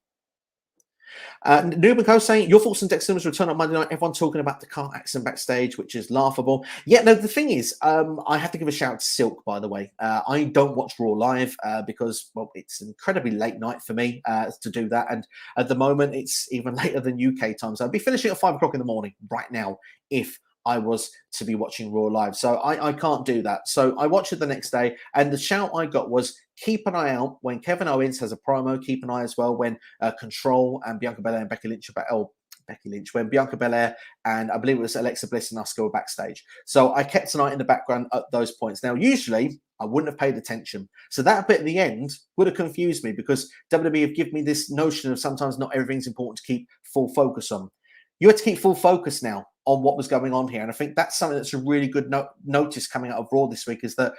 Nubico saying, your thoughts on Dexter Lumis' return on Monday night? Everyone talking about the car accident backstage, which is laughable. Yeah, no, the thing is, I have to give a shout out to Silk, by the way. I don't watch Raw live because, well, it's incredibly late night for me to do that. And at the moment, it's even later than UK time. So I'd be finishing at 5 o'clock in the morning right now if I was to be watching Raw live. So I can't do that. So I watched it the next day. And the shout I got was, keep an eye out when Kevin Owens has a promo. Keep an eye as well when Control and Bianca Belair and Becky Lynch, when Bianca Belair and I believe it was Alexa Bliss and Asuka were backstage. So I kept an eye in the background at those points. Now, usually I wouldn't have paid attention. So that bit at the end would have confused me because WWE have given me this notion of sometimes not everything's important to keep full focus on. You had to keep full focus now on what was going on here. And I think that's something that's a really good notice coming out of Raw this week, is that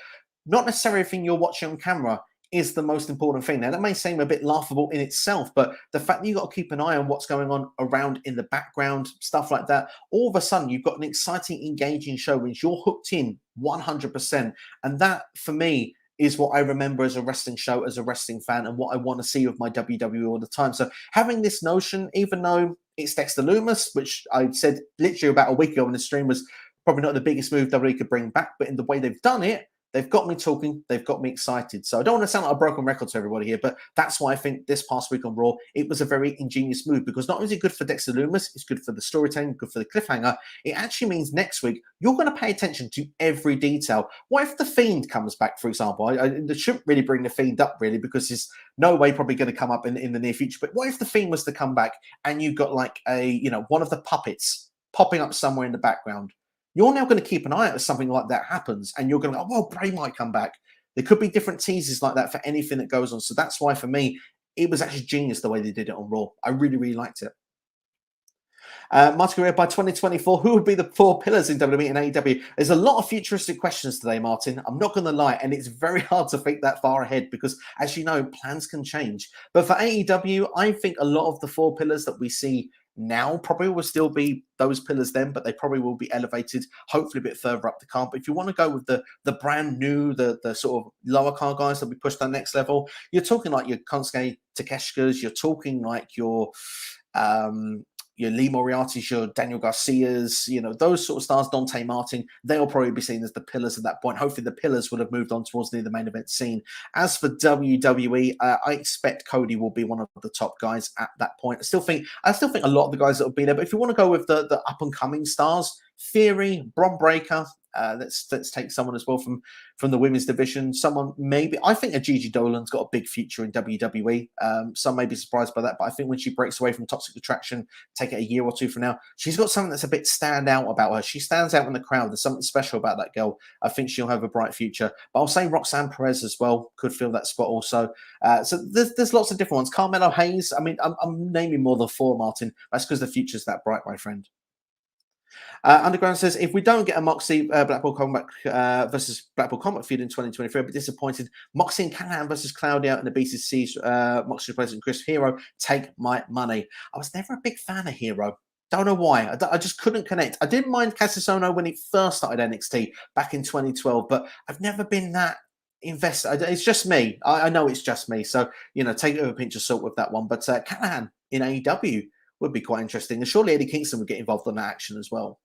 not necessarily everything you're watching on camera is the most important thing. Now, that may seem a bit laughable in itself, but the fact that you've got to keep an eye on what's going on around in the background, stuff like that, all of a sudden you've got an exciting, engaging show which you're hooked in 100%. And that, for me, is what I remember as a wrestling show, as a wrestling fan, and what I want to see with my WWE all the time. So having this notion, even though it's Dexter Lumis, which I said literally about a week ago in the stream was probably not the biggest move WWE could bring back, but in the way they've done it, they've got me talking. They've got me excited. So I don't want to sound like a broken record to everybody here, but that's why I think this past week on Raw, it was a very ingenious move, because not only is it good for Dexter Lumis, it's good for the storytelling, good for the cliffhanger. It actually means next week, you're going to pay attention to every detail. What if The Fiend comes back, for example? I shouldn't really bring The Fiend up, really, because he's no way probably going to come up in the near future. But what if The Fiend was to come back and you got like one of the puppets popping up somewhere in the background? You're now going to keep an eye out if something like that happens, and you're going to go, well, Bray might come back. There could be different teases like that for anything that goes on. So that's why, for me, it was actually genius the way they did it on Raw. I really, really liked it. Martin Guerrero, by 2024, who would be the 4 pillars in WWE and AEW? There's a lot of futuristic questions today, Martin. I'm not going to lie, and it's very hard to think that far ahead because, as you know, plans can change. But for AEW, I think a lot of the 4 pillars that we see now probably will still be those pillars then, but they probably will be elevated, hopefully a bit further up the card. But if you want to go with the brand new, the sort of lower card guys that we push to the next level, you're talking like your Konosuke Takeshita's, you're talking like your Lee Moriarty's, your Daniel Garcia's, those sort of stars, Dante Martin, they'll probably be seen as the pillars at that point. Hopefully the pillars would have moved on towards the main event scene. As for WWE, I expect Cody will be one of the top guys at that point. I still think a lot of the guys that will be there, but if you want to go with the up and coming stars, Theory, Bron Breakker, let's take someone as well from the women's division. Someone maybe, I think a Gigi Dolan's got a big future in WWE. Some may be surprised by that, but I think when she breaks away from Toxic Attraction, take it a year or two from now, she's got something that's a bit stand out about her. She stands out in the crowd. There's something special about that girl. I think she'll have a bright future. But I'll say Roxanne Perez as well could fill that spot also. So there's lots of different ones. Carmelo Hayes. I mean, I'm naming more than 4, Martin. That's because the future's that bright, my friend. Underground says, if we don't get a Moxie Blackpool Combat versus Blackpool Combat feud in 2023, I'll be disappointed. Moxie and Callahan versus Claudio and the BCC's Moxie replacing Chris Hero, take my money. I was never a big fan of Hero. Don't know why. I just couldn't connect. I didn't mind Cassisono when he first started NXT back in 2012, but I've never been that invested. It's just me. I know it's just me. So, take it with a pinch of salt with that one. But Callahan in AEW would be quite interesting. And surely Eddie Kingston would get involved in that action as well.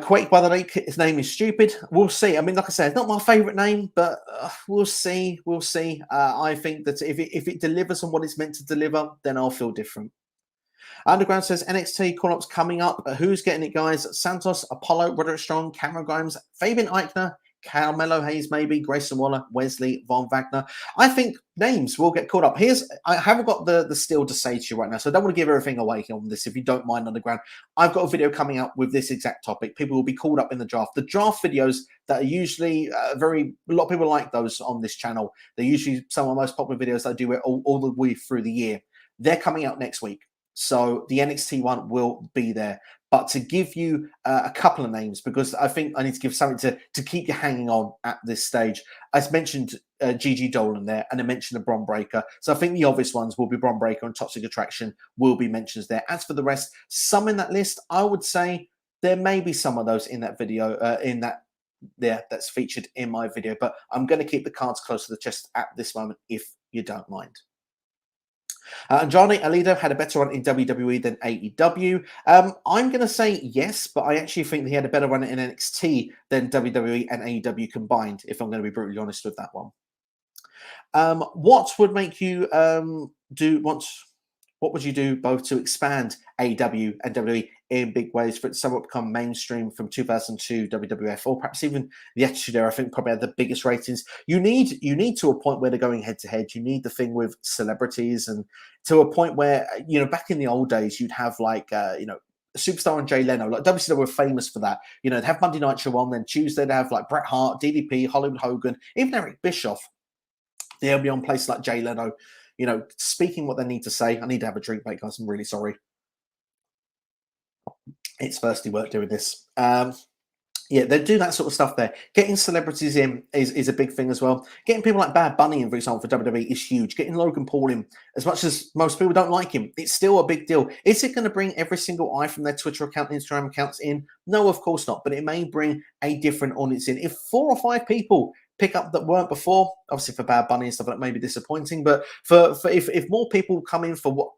Quake, by the way, his name is stupid. We'll see. I mean, like I said, it's not my favourite name, but we'll see. We'll see. I think that if it delivers on what it's meant to deliver, then I'll feel different. Underground says NXT call-ups coming up. Who's getting it, guys? Santos, Apollo, Roderick Strong, Cameron Grimes, Fabian Eichner, Carmelo Hayes, maybe, Grayson Waller, Wesley, Von Wagner. I think names will get caught up. I haven't got the steel to say to you right now, so I don't want to give everything away on this, if you don't mind, Underground. I've got a video coming out with this exact topic. People will be called up in the draft. The draft videos that are usually a lot of people like those on this channel. They're usually some of the most popular videos that I do it all the way through the year. They're coming out next week. So the NXT one will be there. But to give you a couple of names, because I think I need to give something to keep you hanging on at this stage. I mentioned Gigi Dolan there, and I mentioned the Bron Breakker. So I think the obvious ones will be Bron Breakker and Toxic Attraction will be mentions there. As for the rest, some in that list, I would say there may be some of those in that video, that's featured in my video. But I'm going to keep the cards close to the chest at this moment, if you don't mind. Johnny Alito had a better run in WWE than AEW. I'm going to say yes, but I actually think he had a better run in NXT than WWE and AEW combined, if I'm going to be brutally honest with that one. What would make you what would you do both to expand AEW and WWE in big ways for it to somewhat become mainstream from 2002 WWF, or perhaps even the Attitude Era? I think probably had the biggest ratings. You need to a point where they're going head to head. You need the thing with celebrities, and to a point where, back in the old days, you'd have like, Superstar and Jay Leno, like WCW were famous for that. They'd have Monday Night Show on, then Tuesday they'd have like Bret Hart, DDP, Hollywood Hogan, even Eric Bischoff. They'll be on places like Jay Leno, speaking what they need to say. I need to have a drink, mate, guys. I'm really sorry. It's thirsty work doing this. Yeah, they do that sort of stuff there. Getting celebrities in is a big thing as well. Getting people like Bad Bunny in, for example, for WWE is huge. Getting Logan Paul in, as much as most people don't like him, it's still a big deal. Is it going to bring every single eye from their Twitter account and Instagram accounts in? No, of course not. But it may bring a different audience in. If 4 or 5 people pick up that weren't before. Obviously, for Bad Bunny and stuff like that may be disappointing, but for if more people come in for what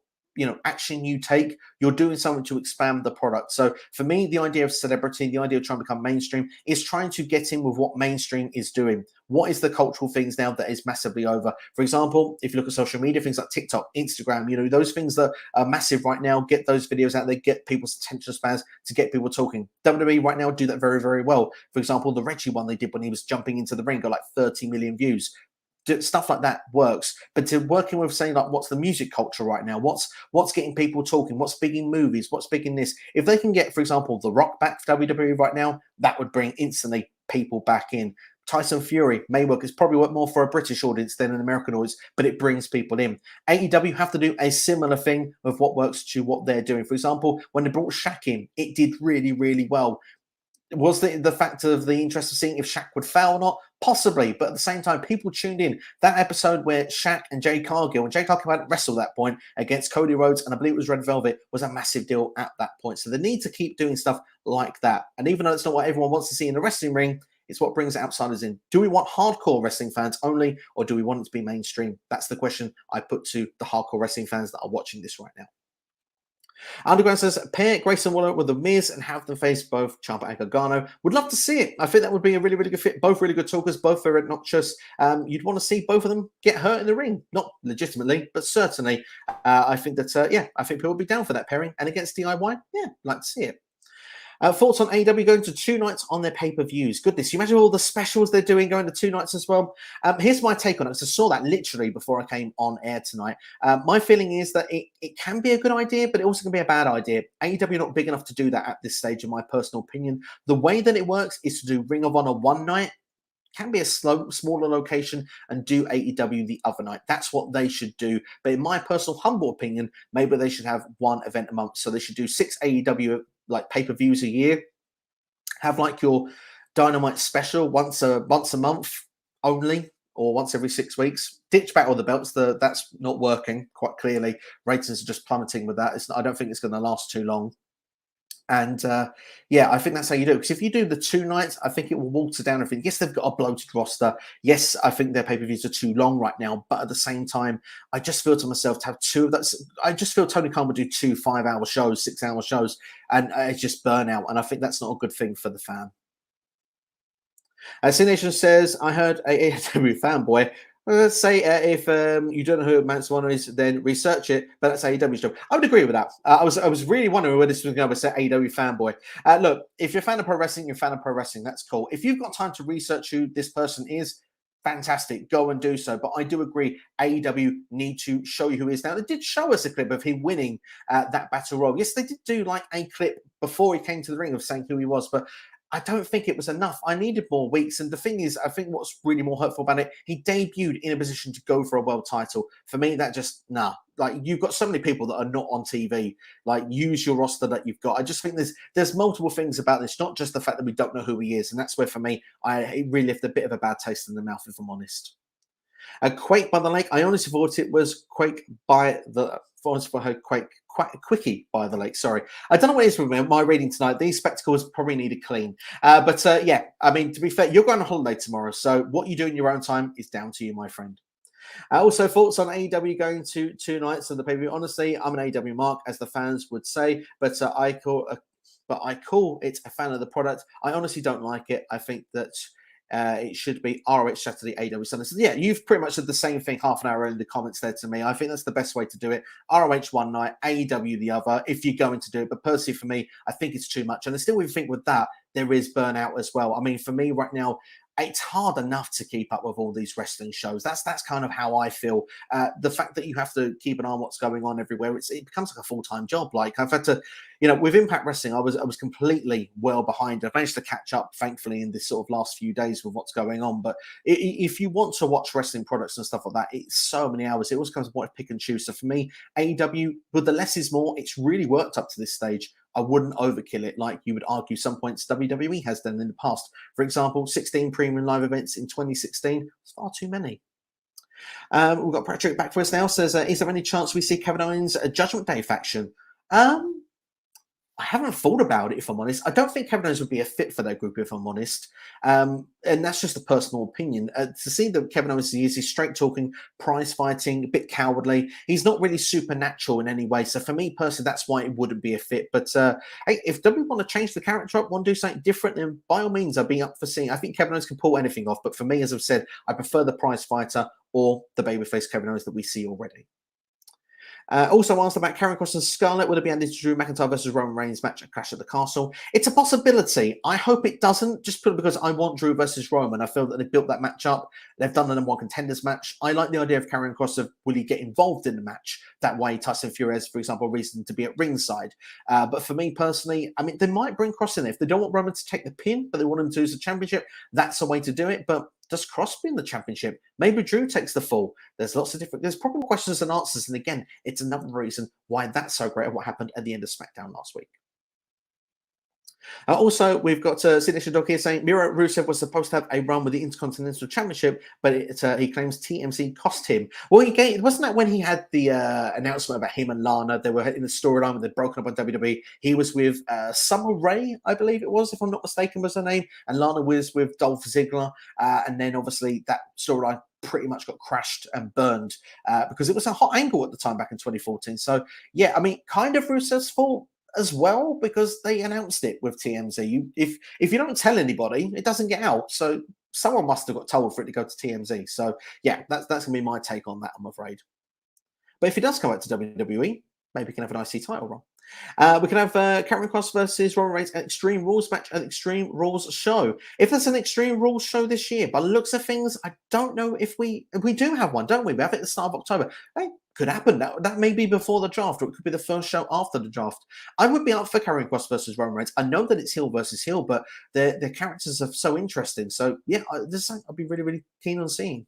action you take, you're doing something to expand the product. So for me, the idea of celebrity, the idea of trying to become mainstream is trying to get in with what mainstream is doing. What is the cultural things now that is massively over? For example, if you look at social media, things like TikTok, Instagram, those things that are massive right now, get those videos out there, get people's attention spans to get people talking. WWE right now do that very, very well. For example, the Reggie one they did when he was jumping into the ring got like 30 million views. Stuff like that works, but to working with saying like what's the music culture right now, what's getting people talking, what's big in movies, what's big in this. If they can get, for example, The Rock back for WWE right now, that would bring instantly people back in. Tyson Fury may work. It's probably work more for a British audience than an American audience, but it brings people in. AEW have to do a similar thing with what works to what they're doing. For example, when they brought Shaq in, it did really, really well. Was the fact of the interest of seeing if Shaq would fail or not? Possibly, but at the same time, people tuned in. That episode where Shaq and Jay Cargill, and Jay Cargill hadn't wrestled at that point against Cody Rhodes, and I believe it was Red Velvet, was a massive deal at that point. So they need to keep doing stuff like that. And even though it's not what everyone wants to see in the wrestling ring, it's what brings outsiders in. Do we want hardcore wrestling fans only, or do we want it to be mainstream? That's the question I put to the hardcore wrestling fans that are watching this right now. Underground says, pair Grayson Waller with The Miz and have them face both Ciampa and Gargano. Would love to see it. I think that would be a really, really good fit. Both really good talkers, both very obnoxious. You'd want to see both of them get hurt in the ring. Not legitimately, but certainly. I think that, I think people would be down for that pairing. And against DIY, I'd like to see it. Thoughts on AEW going to 2 nights on their pay-per-views? Goodness, you imagine all the specials they're doing going to 2 nights as well. Here's my take on it. So I saw that literally before I came on air tonight. My feeling is that it can be a good idea, but it also can be a bad idea. AEW not big enough to do that at this stage, in my personal opinion. The way that it works is to do Ring of Honor one night, can be a smaller location, and do AEW the other night. That's what they should do. But in my personal humble opinion, maybe they should have one event a month. So they should do 6 AEW like pay-per-views a year. Have like your Dynamite special once a month only, or once every 6 weeks. Ditch back all the belts. That's not working quite clearly. Ratings are just plummeting with that. I don't think it's going to last too long. And I think that's how you do it. Because if you do the 2 nights, I think it will water down everything. Yes, they've got a bloated roster. Yes, I think their pay-per-views are too long right now. But at the same time, I just feel to myself to have 2 of that. I just feel Tony Khan would do 2 5-hour shows, 6-hour shows, and it's just burnout. And I think that's not a good thing for the fan. C Nation says, I heard a AEW fanboy. Let's say if you don't know who Mance Warner is, then research it. But that's AEW's job. I would agree with that. I was really wondering where this was going to say AEW fanboy. Look, if you're a fan of pro wrestling, you're a fan of pro wrestling. That's cool. If you've got time to research who this person is, fantastic. Go and do so. But I do agree, AEW need to show you who he is. Now, they did show us a clip of him winning that battle royal. Yes, they did do like a clip before he came to the ring of saying who he was, but I don't think it was enough. I needed more weeks. And the thing is, I think what's really more hurtful about it, he debuted in a position to go for a world title. For me, that just, like, you've got so many people that are not on TV. Like, use your roster that you've got. I just think there's multiple things about this, not just the fact that we don't know who he is. And that's where, for me, it really left a bit of a bad taste in the mouth, if I'm honest. Quake by the Lake. I honestly thought it was Quake by the... Quickie by the Lake. Sorry, I don't know what it is with my reading tonight. These spectacles probably need a clean. I mean, to be fair, you're going on holiday tomorrow, so what you do in your own time is down to you, my friend. Also, thoughts on AEW going to 2 nights of the pay-per-view. Honestly, I'm an AEW mark, as the fans would say, but I call it a fan of the product. I honestly don't like it. I think that it should be ROH Saturday, AEW Sunday. So, you've pretty much said the same thing half an hour in the comments there to me. I think that's the best way to do it. ROH one night, AEW the other, if you're going to do it. But personally, for me, I think it's too much. And I still think with that, there is burnout as well. I mean, for me right now, it's hard enough to keep up with all these wrestling shows. That's kind of how I feel. The fact that you have to keep an eye on what's going on everywhere, it becomes like a full-time job. Like, I've had to, with Impact Wrestling, I was completely well behind. I've managed to catch up, thankfully, in this sort of last few days with what's going on. But if you want to watch wrestling products and stuff like that, it's so many hours. It always comes to point of pick and choose. So for me, AEW, with the less is more, it's really worked up to this stage. I wouldn't overkill it like you would argue some points WWE has done in the past. For example, 16 premium live events in 2016. It's far too many. We've got Patrick back for us now. Says, is there any chance we see Kevin Owens a Judgment Day faction? I haven't thought about it, if I'm honest. I don't think Kevin Owens would be a fit for that group, if I'm honest. And that's just a personal opinion. To see that Kevin Owens is he's straight talking, prize fighting, a bit cowardly. He's not really supernatural in any way. So for me personally, that's why it wouldn't be a fit. But hey, if WWE want to change the character up, want to do something different, then by all means, I'd be up for seeing. I think Kevin Owens can pull anything off. But for me, as I've said, I prefer the prize fighter or the babyface Kevin Owens that we see already. Also asked about Karrion Kross and Scarlett. Would it be ended to Drew McIntyre versus Roman Reigns match at Clash at the Castle? It's a possibility. I hope it doesn't, just purely because I want Drew versus Roman. I feel that they've built that match up. They've done the #1 contenders match. I like the idea of Karrion Kross of will he get involved in the match? That way, Tyson Fury has, for example, a reason to be at ringside. But for me personally, I mean, they might bring Kross in there. If they don't want Roman to take the pin, but they want him to use the championship, that's a way to do it. But does Kross win the championship? Maybe Drew takes the fall. There's probably questions and answers. And again, it's another reason why that's so great at what happened at the end of SmackDown last week. Also, we've got Signature Dog here saying Miro Rusev was supposed to have a run with the Intercontinental Championship, but he claims TMZ cost him. Well, wasn't that when he had the announcement about him and Lana? They were in the storyline when they'd broken up on WWE. He was with Summer Rae, I believe it was, if I'm not mistaken, was her name, and Lana was with Dolph Ziggler. And then obviously that storyline pretty much got crashed and burned because it was a hot angle at the time back in 2014. So yeah, I mean, kind of Rusev's fault as well, because they announced it with TMZ. If you don't tell anybody, it doesn't get out. So someone must have got told for it to go to TMZ. So yeah, that's gonna be my take on that, I'm afraid. But if he does come out to WWE, maybe he can have an IC title run. We can have Karrion Kross versus Roman Reigns at Extreme Rules match at Extreme Rules show. If there's an Extreme Rules show this year, by the looks of things, I don't know if we do have one, don't we? We have it at the start of October. Hey, could happen. That may be before the draft, or it could be the first show after the draft. I would be up for Karrion Kross versus Roman Reigns. I know that it's heel versus heel, but their characters are so interesting. So yeah, this I'll be really, really keen on seeing.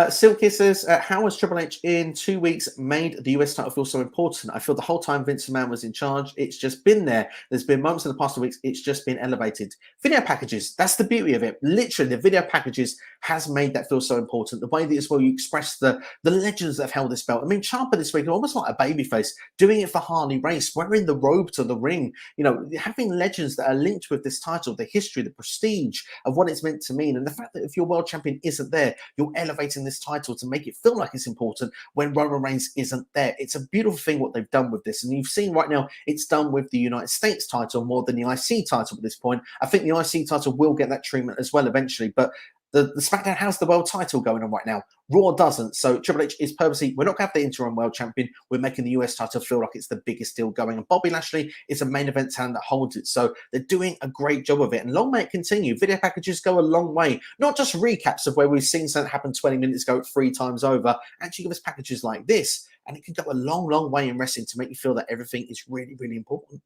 Silky says, how has Triple H in 2 weeks made the US title feel so important? I feel the whole time Vince McMahon was in charge, it's just been there. There's been moments in the past 2 weeks, it's just been elevated. Video packages, that's the beauty of it. Literally, the video packages has made that feel so important. The way that as well you express the legends that have held this belt. I mean, Ciampa this week, almost like a babyface, doing it for Harley Race, wearing the robe to the ring. You know, having legends that are linked with this title, the history, the prestige of what it's meant to mean. And the fact that if your world champion isn't there, you're elevating this title to make it feel like it's important when Roman Reigns isn't there. It's a beautiful thing what they've done with this. And you've seen right now, it's done with the United States title more than the IC title at this point. I think the IC title will get that treatment as well eventually, but the SmackDown has the world title going on right now. Raw doesn't. So Triple H is purposely, we're not going to have the interim world champion. We're making the US title feel like it's the biggest deal going. And Bobby Lashley is a main event talent that holds it. So they're doing a great job of it. And long may it continue. Video packages go a long way. Not just recaps of where we've seen something happen 20 minutes ago 3 times over. Actually give us packages like this. And it can go a long, long way in wrestling to make you feel that everything is really, really important.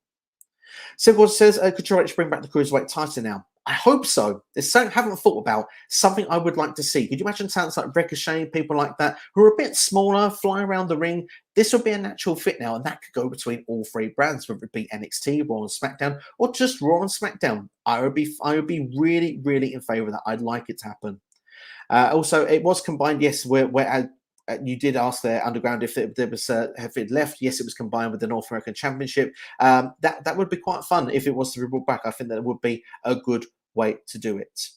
Silver says, could Triple H bring back the Cruiserweight title now? I hope so. There's something I haven't thought about. Something I would like to see. Could you imagine talents like Ricochet, people like that, who are a bit smaller, fly around the ring? This would be a natural fit now, and that could go between all 3 brands, whether it be NXT, Raw and SmackDown, or just Raw and SmackDown. I would be really, really in favor of that. I'd like it to happen. Also, it was combined, yes, where you did ask there, Underground, if it left. Yes, it was combined with the North American Championship. That would be quite fun if it was to be brought back. I think that would be a good way to do it.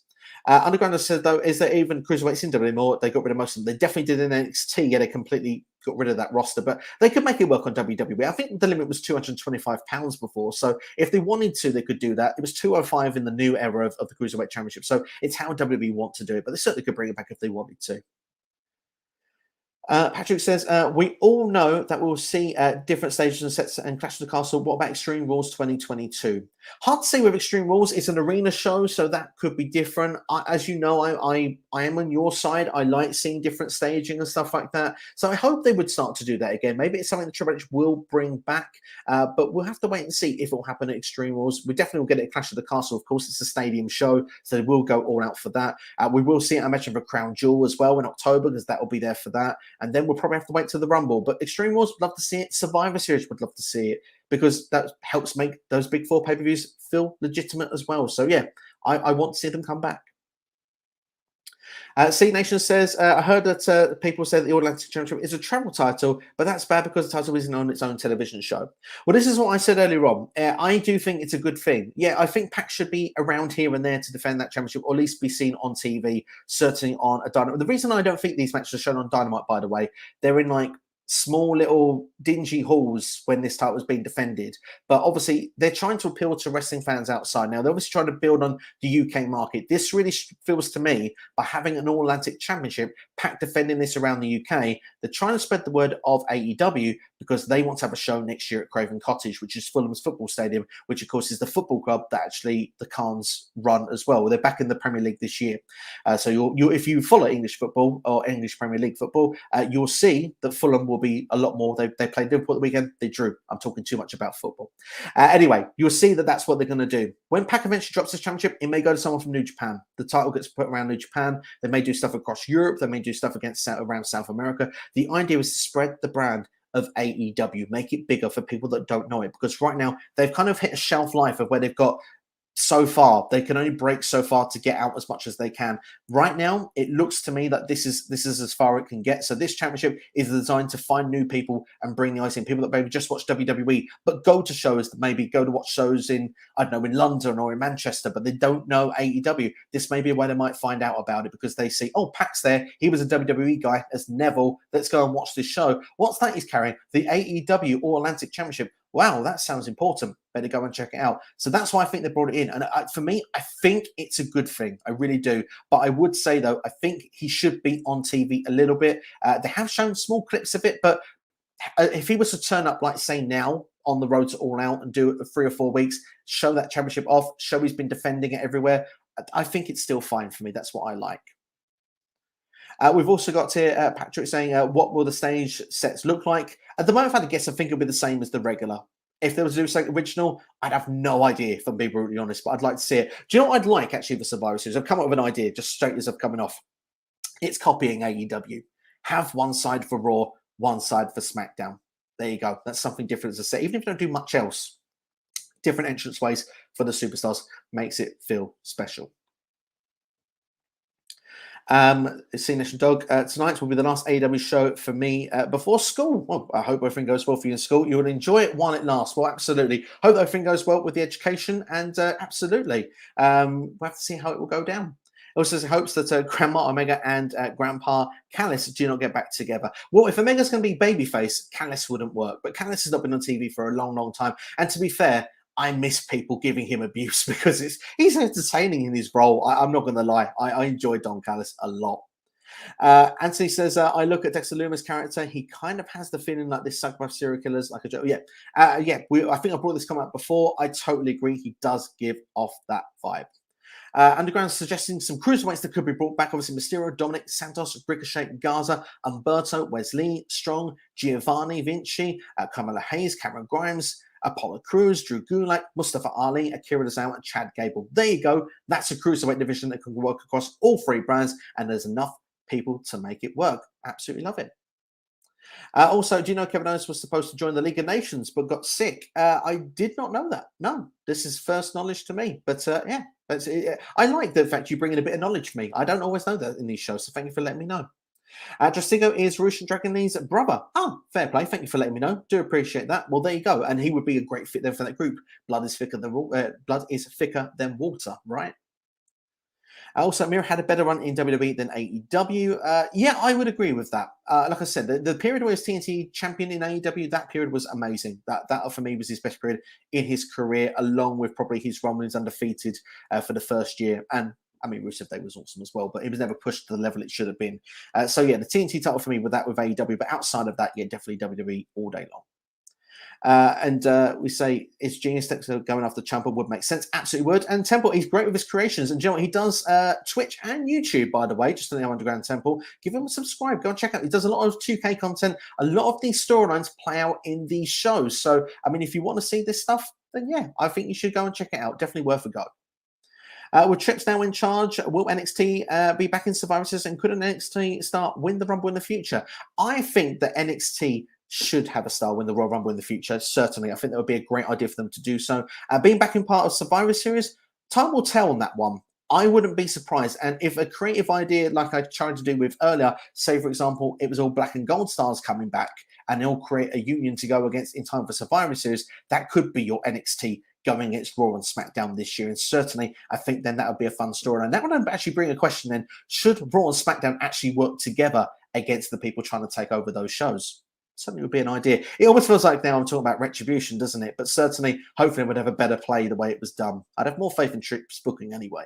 Underground has said, though, is there even Cruiserweights in WWE anymore? They got rid of most of them. They definitely did in NXT. Yeah, they completely got rid of that roster, but they could make it work on WWE. I think the limit was £225 before. So if they wanted to, they could do that. It was 205 in the new era of the Cruiserweight Championship. So it's how WWE want to do it, but they certainly could bring it back if they wanted to. Patrick says, we all know that we'll see different stages and sets and Clash of the Castle. What about Extreme Rules 2022? Hard to say with Extreme Rules. It's an arena show, so that could be different. As you know, I am on your side. I like seeing different staging and stuff like that. So I hope they would start to do that again. Maybe it's something that Triple H will bring back, but we'll have to wait and see if it will happen at Extreme Rules. We definitely will get it at Clash of the Castle. Of course, it's a stadium show, so they will go all out for that. We will see it, I mentioned, for Crown Jewel as well in October, because that will be there for that. And then we'll probably have to wait till the Rumble. But Extreme Rules would love to see it. Survivor Series would love to see it, because that helps make those big 4 pay-per-views feel legitimate as well. So yeah, I want to see them come back. C Nation says, I heard that people say that the All Atlantic Championship is a travel title, but that's bad because the title isn't on its own television show. Well, this is what I said earlier on. I do think it's a good thing. Yeah, I think PAC should be around here and there to defend that championship, or at least be seen on TV, certainly on a Dynamite. The reason I don't think these matches are shown on Dynamite, by the way, they're in like small little dingy halls when this title was being defended, but obviously they're trying to appeal to wrestling fans outside. Now they're obviously trying to build on the UK market. This really feels to me, by having an All Atlantic Championship, PAC defending this around the UK, they're trying to spread the word of AEW because they want to have a show next year at Craven Cottage, which is Fulham's football stadium, which of course is the football club that actually the Khans run as well. They're back in the Premier League this year, so if you follow English football or English Premier League football, you'll see that Fulham will be a lot more. They played Liverpool at the weekend. They drew. I'm talking too much about football. Anyway, you'll see that that's what they're going to do. When PAC eventually drops this championship, it may go to someone from New Japan. The title gets put around New Japan. They may do stuff across Europe. They may do stuff around South America. The idea is to spread the brand of AEW, make it bigger for people that don't know it, because right now they've kind of hit a shelf life of where they've got so far. They can only break so far to get out as much as they can. Right now, it looks to me that this is as far it can get. So this championship is designed to find new people and bring the ice in. People that maybe just watch WWE, but go to shows, that maybe go to watch shows in, I don't know, in London or in Manchester, but they don't know AEW. This may be a way they might find out about it, because they see, oh, PAC's there. He was a WWE guy as Neville. Let's go and watch this show. What's that he's carrying? The AEW All Atlantic Championship. Wow, that sounds important. Better go and check it out. So that's why I think they brought it in. And for me, I think it's a good thing. I really do. But I would say, though, I think he should be on TV a little bit. They have shown small clips of it, but if he was to turn up, like, say, now on the road to All Out and do it for 3 or 4 weeks, show that championship off, show he's been defending it everywhere, I think it's still fine for me. That's what I like. We've also got here Patrick saying, what will the stage sets look like? At the moment, if I had to guess, I think it'll be the same as the regular. If there was a new something original, I'd have no idea, if I'm being brutally honest, but I'd like to see it. Do you know what I'd like, actually, for Survivor Series? I've come up with an idea, just straight as I've coming off. It's copying AEW. Have one side for Raw, one side for SmackDown. There you go. That's something different, as I say. Even if you don't do much else, different entrance ways for the superstars makes it feel special. C Nation Dog, tonight will be the last AEW show for me before school. Well, I hope everything goes well for you in school. You will enjoy it while it lasts. Well, absolutely. Hope everything goes well with the education, and absolutely. We'll have to see how it will go down. Also hopes that Grandma Omega and Grandpa Callis do not get back together. Well, if Omega's going to be babyface, Callis wouldn't work. But Callis has not been on TV for a long, long time. And to be fair, I miss people giving him abuse because he's entertaining in his role. I'm not going to lie. I enjoy Don Callis a lot. Anthony says, I look at Dexter Lumis' character. He kind of has the feeling like this sucked by serial killers, like a joke. Yeah. I think I brought this comment up before. I totally agree. He does give off that vibe. Underground suggesting some cruiserweights that could be brought back. Obviously, Mysterio, Dominic, Santos, Ricochet, Garza, Umberto, Wesley, Strong, Giovanni Vinci, Kamala Hayes, Cameron Grimes, Apollo Crews, Drew Gulak, Mustafa Ali, Akira Tozawa, and Chad Gable. There you go. That's a cruiserweight division that can work across all 3 brands, and there's enough people to make it work. Absolutely love it. Also, do you know Kevin Owens was supposed to join the League of Nations but got sick? I did not know that. No, this is first knowledge to me. But yeah, I like the fact you bring in a bit of knowledge for me. I don't always know that in these shows, so thank you for letting me know. Justigo is Russian Dragon Lee's brother. Oh, fair play. Thank you for letting me know. Do appreciate that. Well, there you go. And he would be a great fit then for that group. Blood is thicker than water, right? Also, Mira had a better run in WWE than AEW. Yeah, I would agree with that. Like I said, the period where he was TNT champion in AEW, that period was amazing. That for me was his best period in his career, along with probably his run when he was undefeated for the first year. And I mean, Rusev Day was awesome as well, but it was never pushed to the level it should have been. So yeah, the TNT title for me with AEW, but outside of that, yeah, definitely WWE all day long. We say, is Genius Dexter going after Ciampa would make sense? Absolutely would. And Temple, he's great with his creations. And do you know what? He does Twitch and YouTube, by the way, just on the Underground Temple. Give him a subscribe. Go and check out. He does a lot of 2K content. A lot of these storylines play out in these shows. So, I mean, if you want to see this stuff, then yeah, I think you should go and check it out. Definitely worth a go. With Trips now in charge, will NXT be back in Survivor Series, and could NXT start win the Rumble in the future? I think that NXT should have a star win the Royal Rumble in the future. Certainly, I think that would be a great idea for them to do so. Being back in part of Survivor Series, time will tell on that one. I wouldn't be surprised. And if a creative idea, like I tried to do with earlier, say, for example, it was all black and gold stars coming back and they'll create a union to go against in time for Survivor Series, that could be your NXT going against Raw and SmackDown this year. And certainly, I think then that would be a fun story. And that would actually bring a question then, should Raw and SmackDown actually work together against the people trying to take over those shows? Something would be an idea. It almost feels like now I'm talking about retribution, doesn't it? But certainly, hopefully, it would have a better play the way it was done. I'd have more faith in Tripp's booking anyway.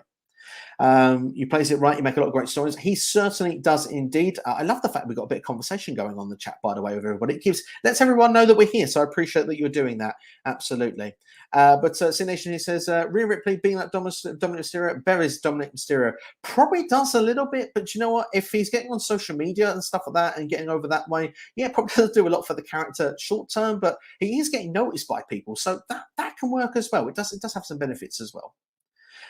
You place it right. You make a lot of great stories. He certainly does indeed. I love the fact we've got a bit of conversation going on in the chat, by the way, with everybody. It lets everyone know that we're here. So I appreciate that you're doing that. Absolutely. But C Nation, he says, Rhea Ripley being like Dominic Mysterio, buries Dominic Mysterio. Probably does a little bit, but you know what? If he's getting on social media and stuff like that and getting over that way, yeah, probably does do a lot for the character short term, but he is getting noticed by people. So that can work as well. It does have some benefits as well.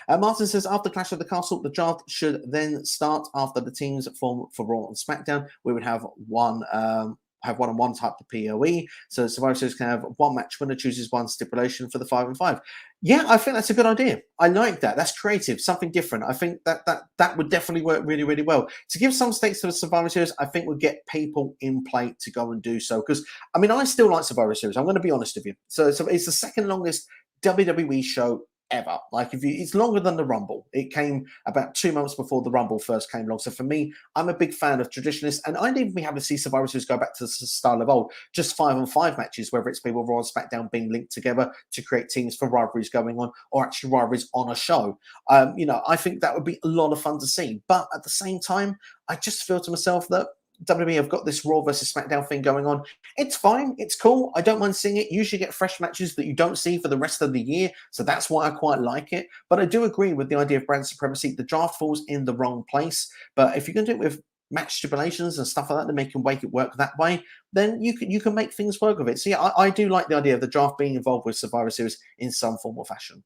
Martin says, after Clash of the Castle, the draft should then start after the teams form for Raw and SmackDown. We would have one-on-one type of PoE. So Survivor Series can have one match winner chooses one stipulation for the 5 and 5. Yeah, I think that's a good idea. I like that. That's creative, something different. I think that would definitely work really, really well. To give some stakes to the Survivor Series, I think would get people in play to go and do so. Because, I mean, I still like Survivor Series. I'm going to be honest with you. So it's the second longest WWE show ever. Like, it's longer than the Rumble. It came about 2 months before the Rumble first came along. So for me, I'm a big fan of traditionalists, and I'd even be happy to see Survivor Series go back to the style of old, just 5 on 5 matches, whether it's people Raw and SmackDown being linked together to create teams for rivalries going on, or actually rivalries on a show. I think that would be a lot of fun to see. But at the same time, I just feel to myself that WWE have got this Raw versus SmackDown thing going on. It's fine. It's cool. I don't mind seeing it. You usually get fresh matches that you don't see for the rest of the year. So that's why I quite like it. But I do agree with the idea of brand supremacy. The draft falls in the wrong place. But if you can do it with match stipulations and stuff like that, to make it work that way, then you can make things work with it. So yeah, I do like the idea of the draft being involved with Survivor Series in some form or fashion.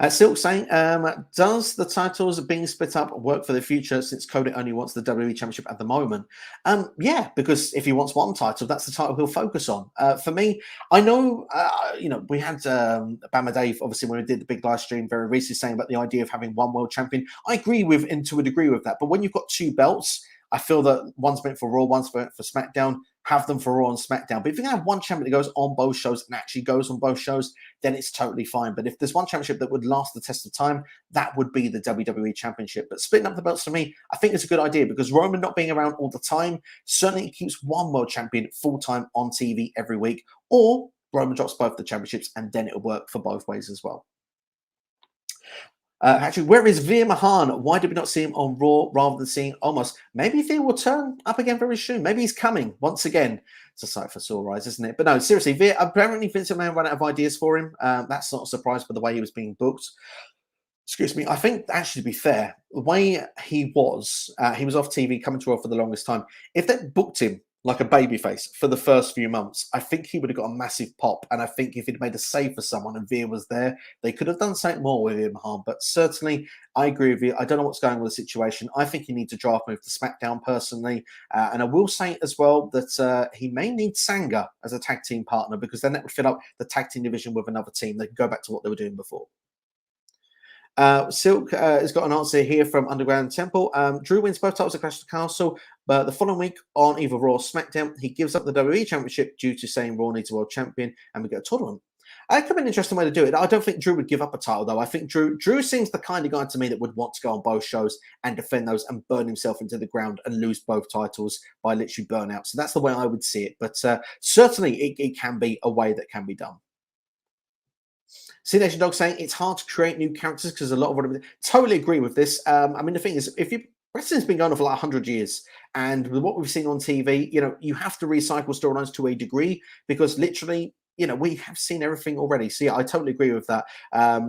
Silk saying, does the titles being split up work for the future since Cody only wants the WWE Championship at the moment? Yeah, because if he wants one title, that's the title he'll focus on. For me, I know, we had Bama Dave, obviously, when we did the big live stream very recently, saying about the idea of having one world champion. I agree with, and to a degree with that. But when you've got 2 belts, I feel that one's meant for Raw, one's meant for SmackDown. Have them for Raw and SmackDown. But if you have one champion that goes on both shows and actually goes on both shows, then it's totally fine. But if there's one championship that would last the test of time, that would be the WWE Championship. But splitting up the belts for me, I think it's a good idea, because Roman not being around all the time certainly keeps one world champion full-time on TV every week. Or Roman drops both the championships and then it'll work for both ways as well. Actually, where is Veer Mahan? Why did we not see him on Raw rather than seeing Omos? Maybe Veer will turn up again very soon. Maybe he's coming once again. It's a sight for sore eyes, isn't it? But no, seriously, Veer, apparently Vince McMahon ran out of ideas for him. That's not a surprise for the way he was being booked. Excuse me. I think, actually, to be fair, the way he was off TV coming to Raw for the longest time. If they booked him like a babyface for the first few months, I think he would have got a massive pop. And I think if he'd made a save for someone and Veer was there, they could have done something more with him, But certainly, I agree with you. I don't know what's going on with the situation. I think he needs to draft move to SmackDown personally. And I will say as well that he may need Sanga as a tag team partner, because then that would fill up the tag team division with another team. They can go back to what they were doing before. Silk has got an answer here from Underground Temple. Drew wins both titles at Clash of the Castle, but the following week on either Raw or SmackDown, he gives up the WWE Championship due to saying Raw needs a world champion and we get a tournament. It could be an interesting way to do it. I don't think Drew would give up a title, though. I think Drew seems the kind of guy to me that would want to go on both shows and defend those and burn himself into the ground and lose both titles by literally burnout. So that's the way I would see it. But certainly it can be a way that can be done. C-Nation Dog saying it's hard to create new characters because a lot of what totally agree with this. I mean, the thing is, wrestling's been going on for like 100 years, and with what we've seen on TV, you have to recycle storylines to a degree, because literally, we have seen everything already. So yeah, I totally agree with that.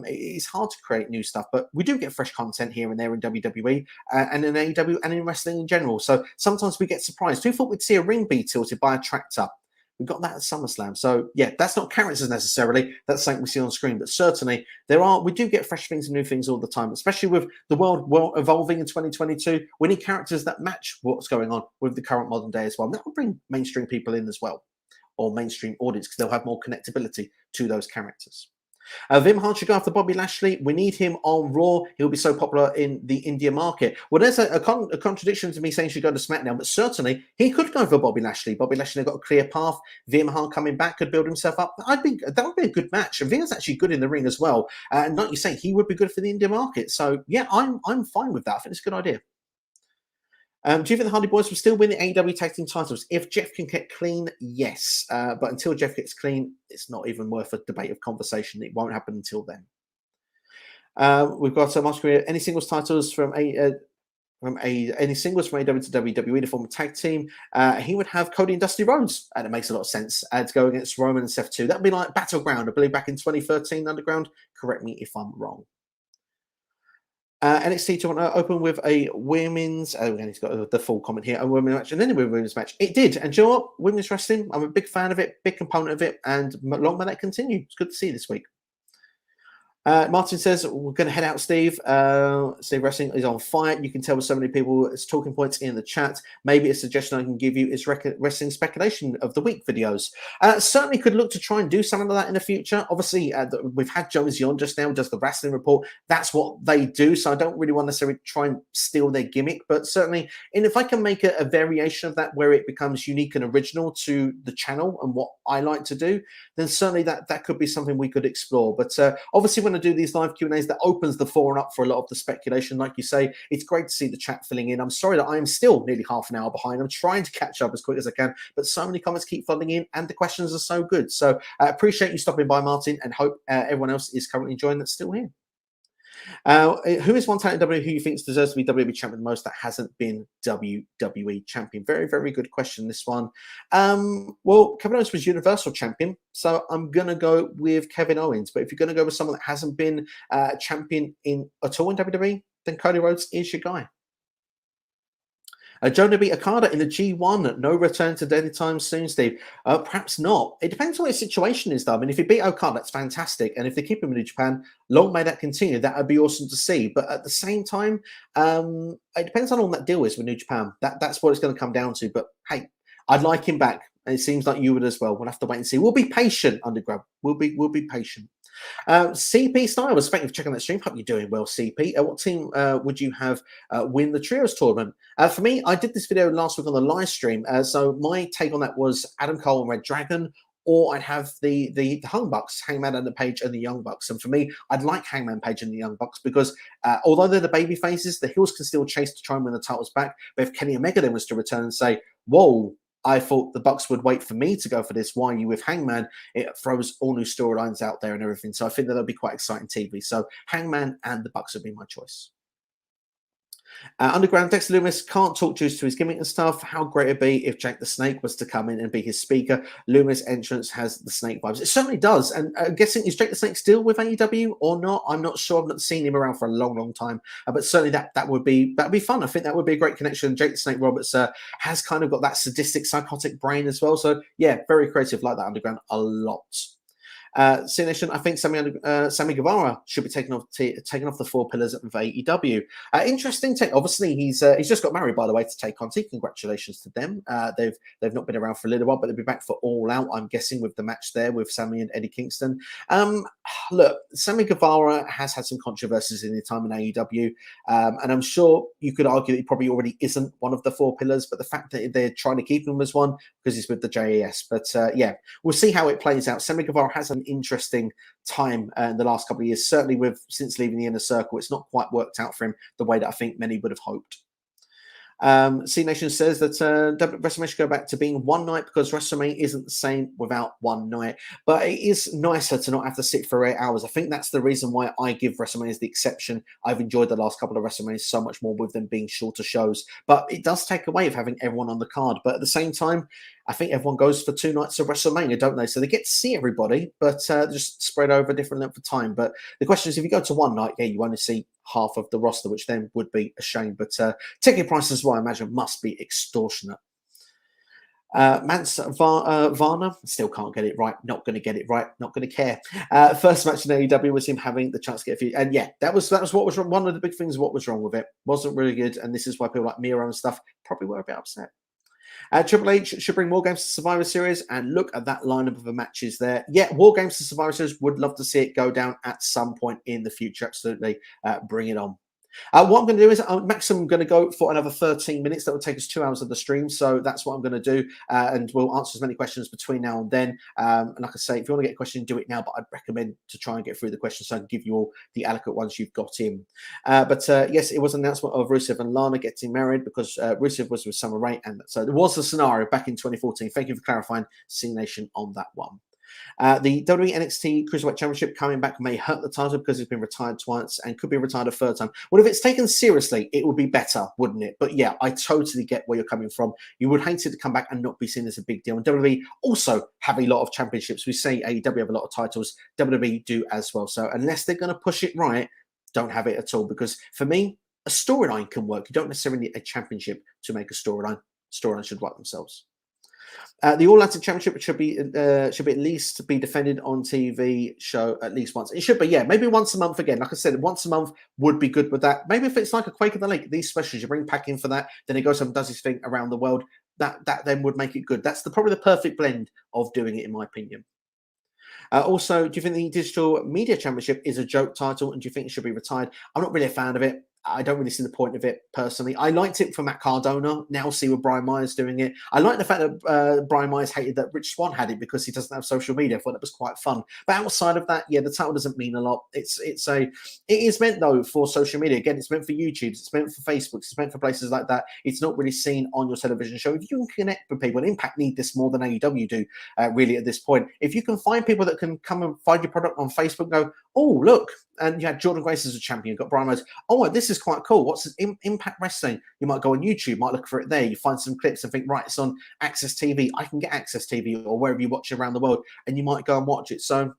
It's hard to create new stuff, but we do get fresh content here and there in WWE and in AEW and in wrestling in general. So sometimes we get surprised. Who thought we'd see a ring be tilted by a tractor? We got that at SummerSlam. So yeah, that's not characters necessarily. That's something we see on screen. But certainly we do get fresh things and new things all the time, especially with the world evolving in 2022. We need characters that match what's going on with the current modern day as well. And that will bring mainstream people in as well, or mainstream audience, because they'll have more connectability to those characters. Vim Hart should go after Bobby Lashley. We need him on Raw. He'll be so popular in the India market. Well, there's a contradiction to me saying he should go to SmackDown, but certainly he could go for Bobby Lashley. Bobby Lashley got a clear path. Vim Hart coming back could build himself up. That would be a good match. And Vim's actually good in the ring as well. And like you say, he would be good for the India market. So yeah, I'm fine with that. I think it's a good idea. Do you think the Hardy Boys will still win the AEW Tag Team titles? If Jeff can get clean, yes. But until Jeff gets clean, it's not even worth a debate of conversation. It won't happen until then. We've got any singles titles from any singles from AEW to WWE to form a tag team. He would have Cody and Dusty Rhodes, and it makes a lot of sense to go against Roman and Seth too. That'd be like Battleground, I believe, back in 2013 Underground. Correct me if I'm wrong. NXT to open with a women's. Again, he's got the full comment here. A women's match, and then a women's match. It did, and you know what? Women's wrestling. I'm a big fan of it, big component of it, and long may that continue. It's good to see this week. Martin says, we're going to head out, Steve. Steve Wrestling is on fire. You can tell with so many people, it's talking points in the chat. Maybe a suggestion I can give you is wrestling speculation of the week videos. Certainly could look to try and do something like that in the future. Obviously, we've had Jonesy on just now, does the wrestling report. That's what they do. So I don't really want to necessarily try and steal their gimmick, but certainly, and if I can make a variation of that where it becomes unique and original to the channel and what I like to do, then certainly that could be something we could explore. But obviously, when I do these live Q&As, that opens the forum up for a lot of the speculation. Like you say, it's great to see the chat filling in. I'm sorry that I am still nearly half an hour behind. I'm trying to catch up as quick as I can, but so many comments keep flooding in and the questions are so good. So I appreciate you stopping by, Martin, and hope everyone else is currently enjoying that's still here. Who is one talent in WWE who you think deserves to be WWE champion the most that hasn't been WWE champion? Very, very good question, this one. Well, Kevin Owens was Universal champion, so I'm going to go with Kevin Owens. But if you're going to go with someone that hasn't been champion at all in WWE, then Cody Rhodes is your guy. Jonah beat Okada in the G1. No return to anytime soon, Steve. Perhaps not. It depends on what the situation is, though. I mean, if he beat Okada, that's fantastic. And if they keep him in New Japan, long may that continue. That would be awesome to see. But at the same time, it depends on what that deal is with New Japan. That's what it's going to come down to. But hey, I'd like him back. And it seems like you would as well. We'll have to wait and see. We'll be patient, Undergrad. We'll be patient. CP Styles, thank you for checking that stream. Hope you're doing well, CP. What team would you have win the Trios tournament? For me, I did this video last week on the live stream. So my take on that was Adam Cole and Red Dragon, or I'd have the Young Bucks, Hangman and the Page and the Young Bucks. And for me, I'd like Hangman Page and the Young Bucks because although they're the baby faces, the heels can still chase to try and win the titles back. But if Kenny Omega then was to return and say, whoa, I thought the Bucks would wait for me to go for this. Why are you with Hangman? It throws all new storylines out there and everything. So I think that'll be quite exciting TV. So Hangman and the Bucks would be my choice. Underground, Dexter Lumis can't talk juice to his gimmick and stuff. How great it'd be if Jake the Snake was to come in and be his speaker. Lumis' entrance has the Snake vibes. It certainly does. And guessing, is Jake the Snake still with AEW or not? I'm not sure. I've not seen him around for a long, long time. But certainly that'd be fun. I think that would be a great connection. Jake the Snake Roberts has kind of got that sadistic, psychotic brain as well. So yeah, very creative like that, Underground, a lot. C Nation, I think Sammy Guevara should be taken off the four pillars of AEW. Interesting take. Obviously, he's just got married, by the way, to Tay Conti. Congratulations to them. They've not been around for a little while, but they'll be back for All Out, I'm guessing, with the match there with Sammy and Eddie Kingston. Look, Sammy Guevara has had some controversies in his time in AEW, and I'm sure you could argue that he probably already isn't one of the four pillars, but the fact that they're trying to keep him as one because he's with the JAS. But yeah, we'll see how it plays out. Sammy Guevara has an interesting time in the last couple of years, certainly since leaving the Inner Circle. It's not quite worked out for him the way that I think many would have hoped. C Nation says that WrestleMania should go back to being one night because WrestleMania isn't the same without one night. But it is nicer to not have to sit for 8 hours. I think that's the reason why I give WrestleMania the exception. I've enjoyed the last couple of WrestleManias so much more with them being shorter shows. But it does take away of having everyone on the card. But at the same time, I think everyone goes for 2 nights of WrestleMania, don't they? So they get to see everybody, but just spread over a different length of time. But the question is, if you go to one night, yeah, you only see half of the roster, which then would be a shame. But ticket prices, well, I imagine, must be extortionate. Mance Varna, still can't get it right, not going to get it right, not going to care. First match in AEW was him having the chance to get a few, and yeah, that was what was wrong. One of the big things, what was wrong with it, wasn't really good, and this is why people like Miro and stuff probably were a bit upset. Triple H should bring War Games to Survivor Series, and look at that lineup of the matches there. Yeah, War Games to Survivor Series, would love to see it go down at some point in the future. Absolutely, bring it on. What I'm going to do is maximum going to go for another 13 minutes. That will take us 2 hours of the stream. So that's what I'm going to do. And we'll answer as many questions between now and then. And like I say, if you want to get a question, do it now. But I'd recommend to try and get through the questions so I can give you all the adequate ones you've got in. But yes, it was an announcement of Rusev and Lana getting married because Rusev was with Summer Rae. And so there was a scenario back in 2014. Thank you for clarifying, C Nation, on that one. The WWE NXT Cruiserweight Championship coming back may hurt the title because it's been retired twice and could be retired a third time. Well, if it's taken seriously, it would be better, wouldn't it? But yeah, I totally get where you're coming from. You would hate it to come back and not be seen as a big deal. And WWE also have a lot of championships. We say AEW have a lot of titles. WWE do as well. So unless they're going to push it right, don't have it at all. Because for me, a storyline can work. You don't necessarily need a championship to make a storyline. Storylines should write themselves. The All Atlantic Championship should be at least be defended on TV show at least once. It should be, yeah, maybe once a month again. Like I said, once a month would be good with that. Maybe if it's like a Quake of the Lake, these specials, you bring Pac in for that, then he goes and does his thing around the world. That then would make it good. That's probably the perfect blend of doing it, in my opinion. Also, do you think the Digital Media Championship is a joke title and do you think it should be retired? I'm not really a fan of it. I don't really see the point of it personally. I liked it for Matt Cardona. Now see with Brian Myers doing it. I like the fact that Brian Myers hated that Rich Swann had it because he doesn't have social media. I thought that was quite fun. But outside of that, yeah, the title doesn't mean a lot. It is meant though for social media. Again, it's meant for YouTube. It's meant for Facebook. It's meant for places like that. It's not really seen on your television show. If you can connect with people, and Impact need this more than AEW do, really at this point. If you can find people that can come and find your product on Facebook, and go, oh look, and you had Jordan Grace as a champion. You've got Brian Myers. Oh, this is quite cool. What's this? Impact Wrestling? You might go on YouTube, might look for it there. You find some clips and think, right, it's on Access TV. I can get Access TV or wherever you watch it around the world, and you might go and watch it. So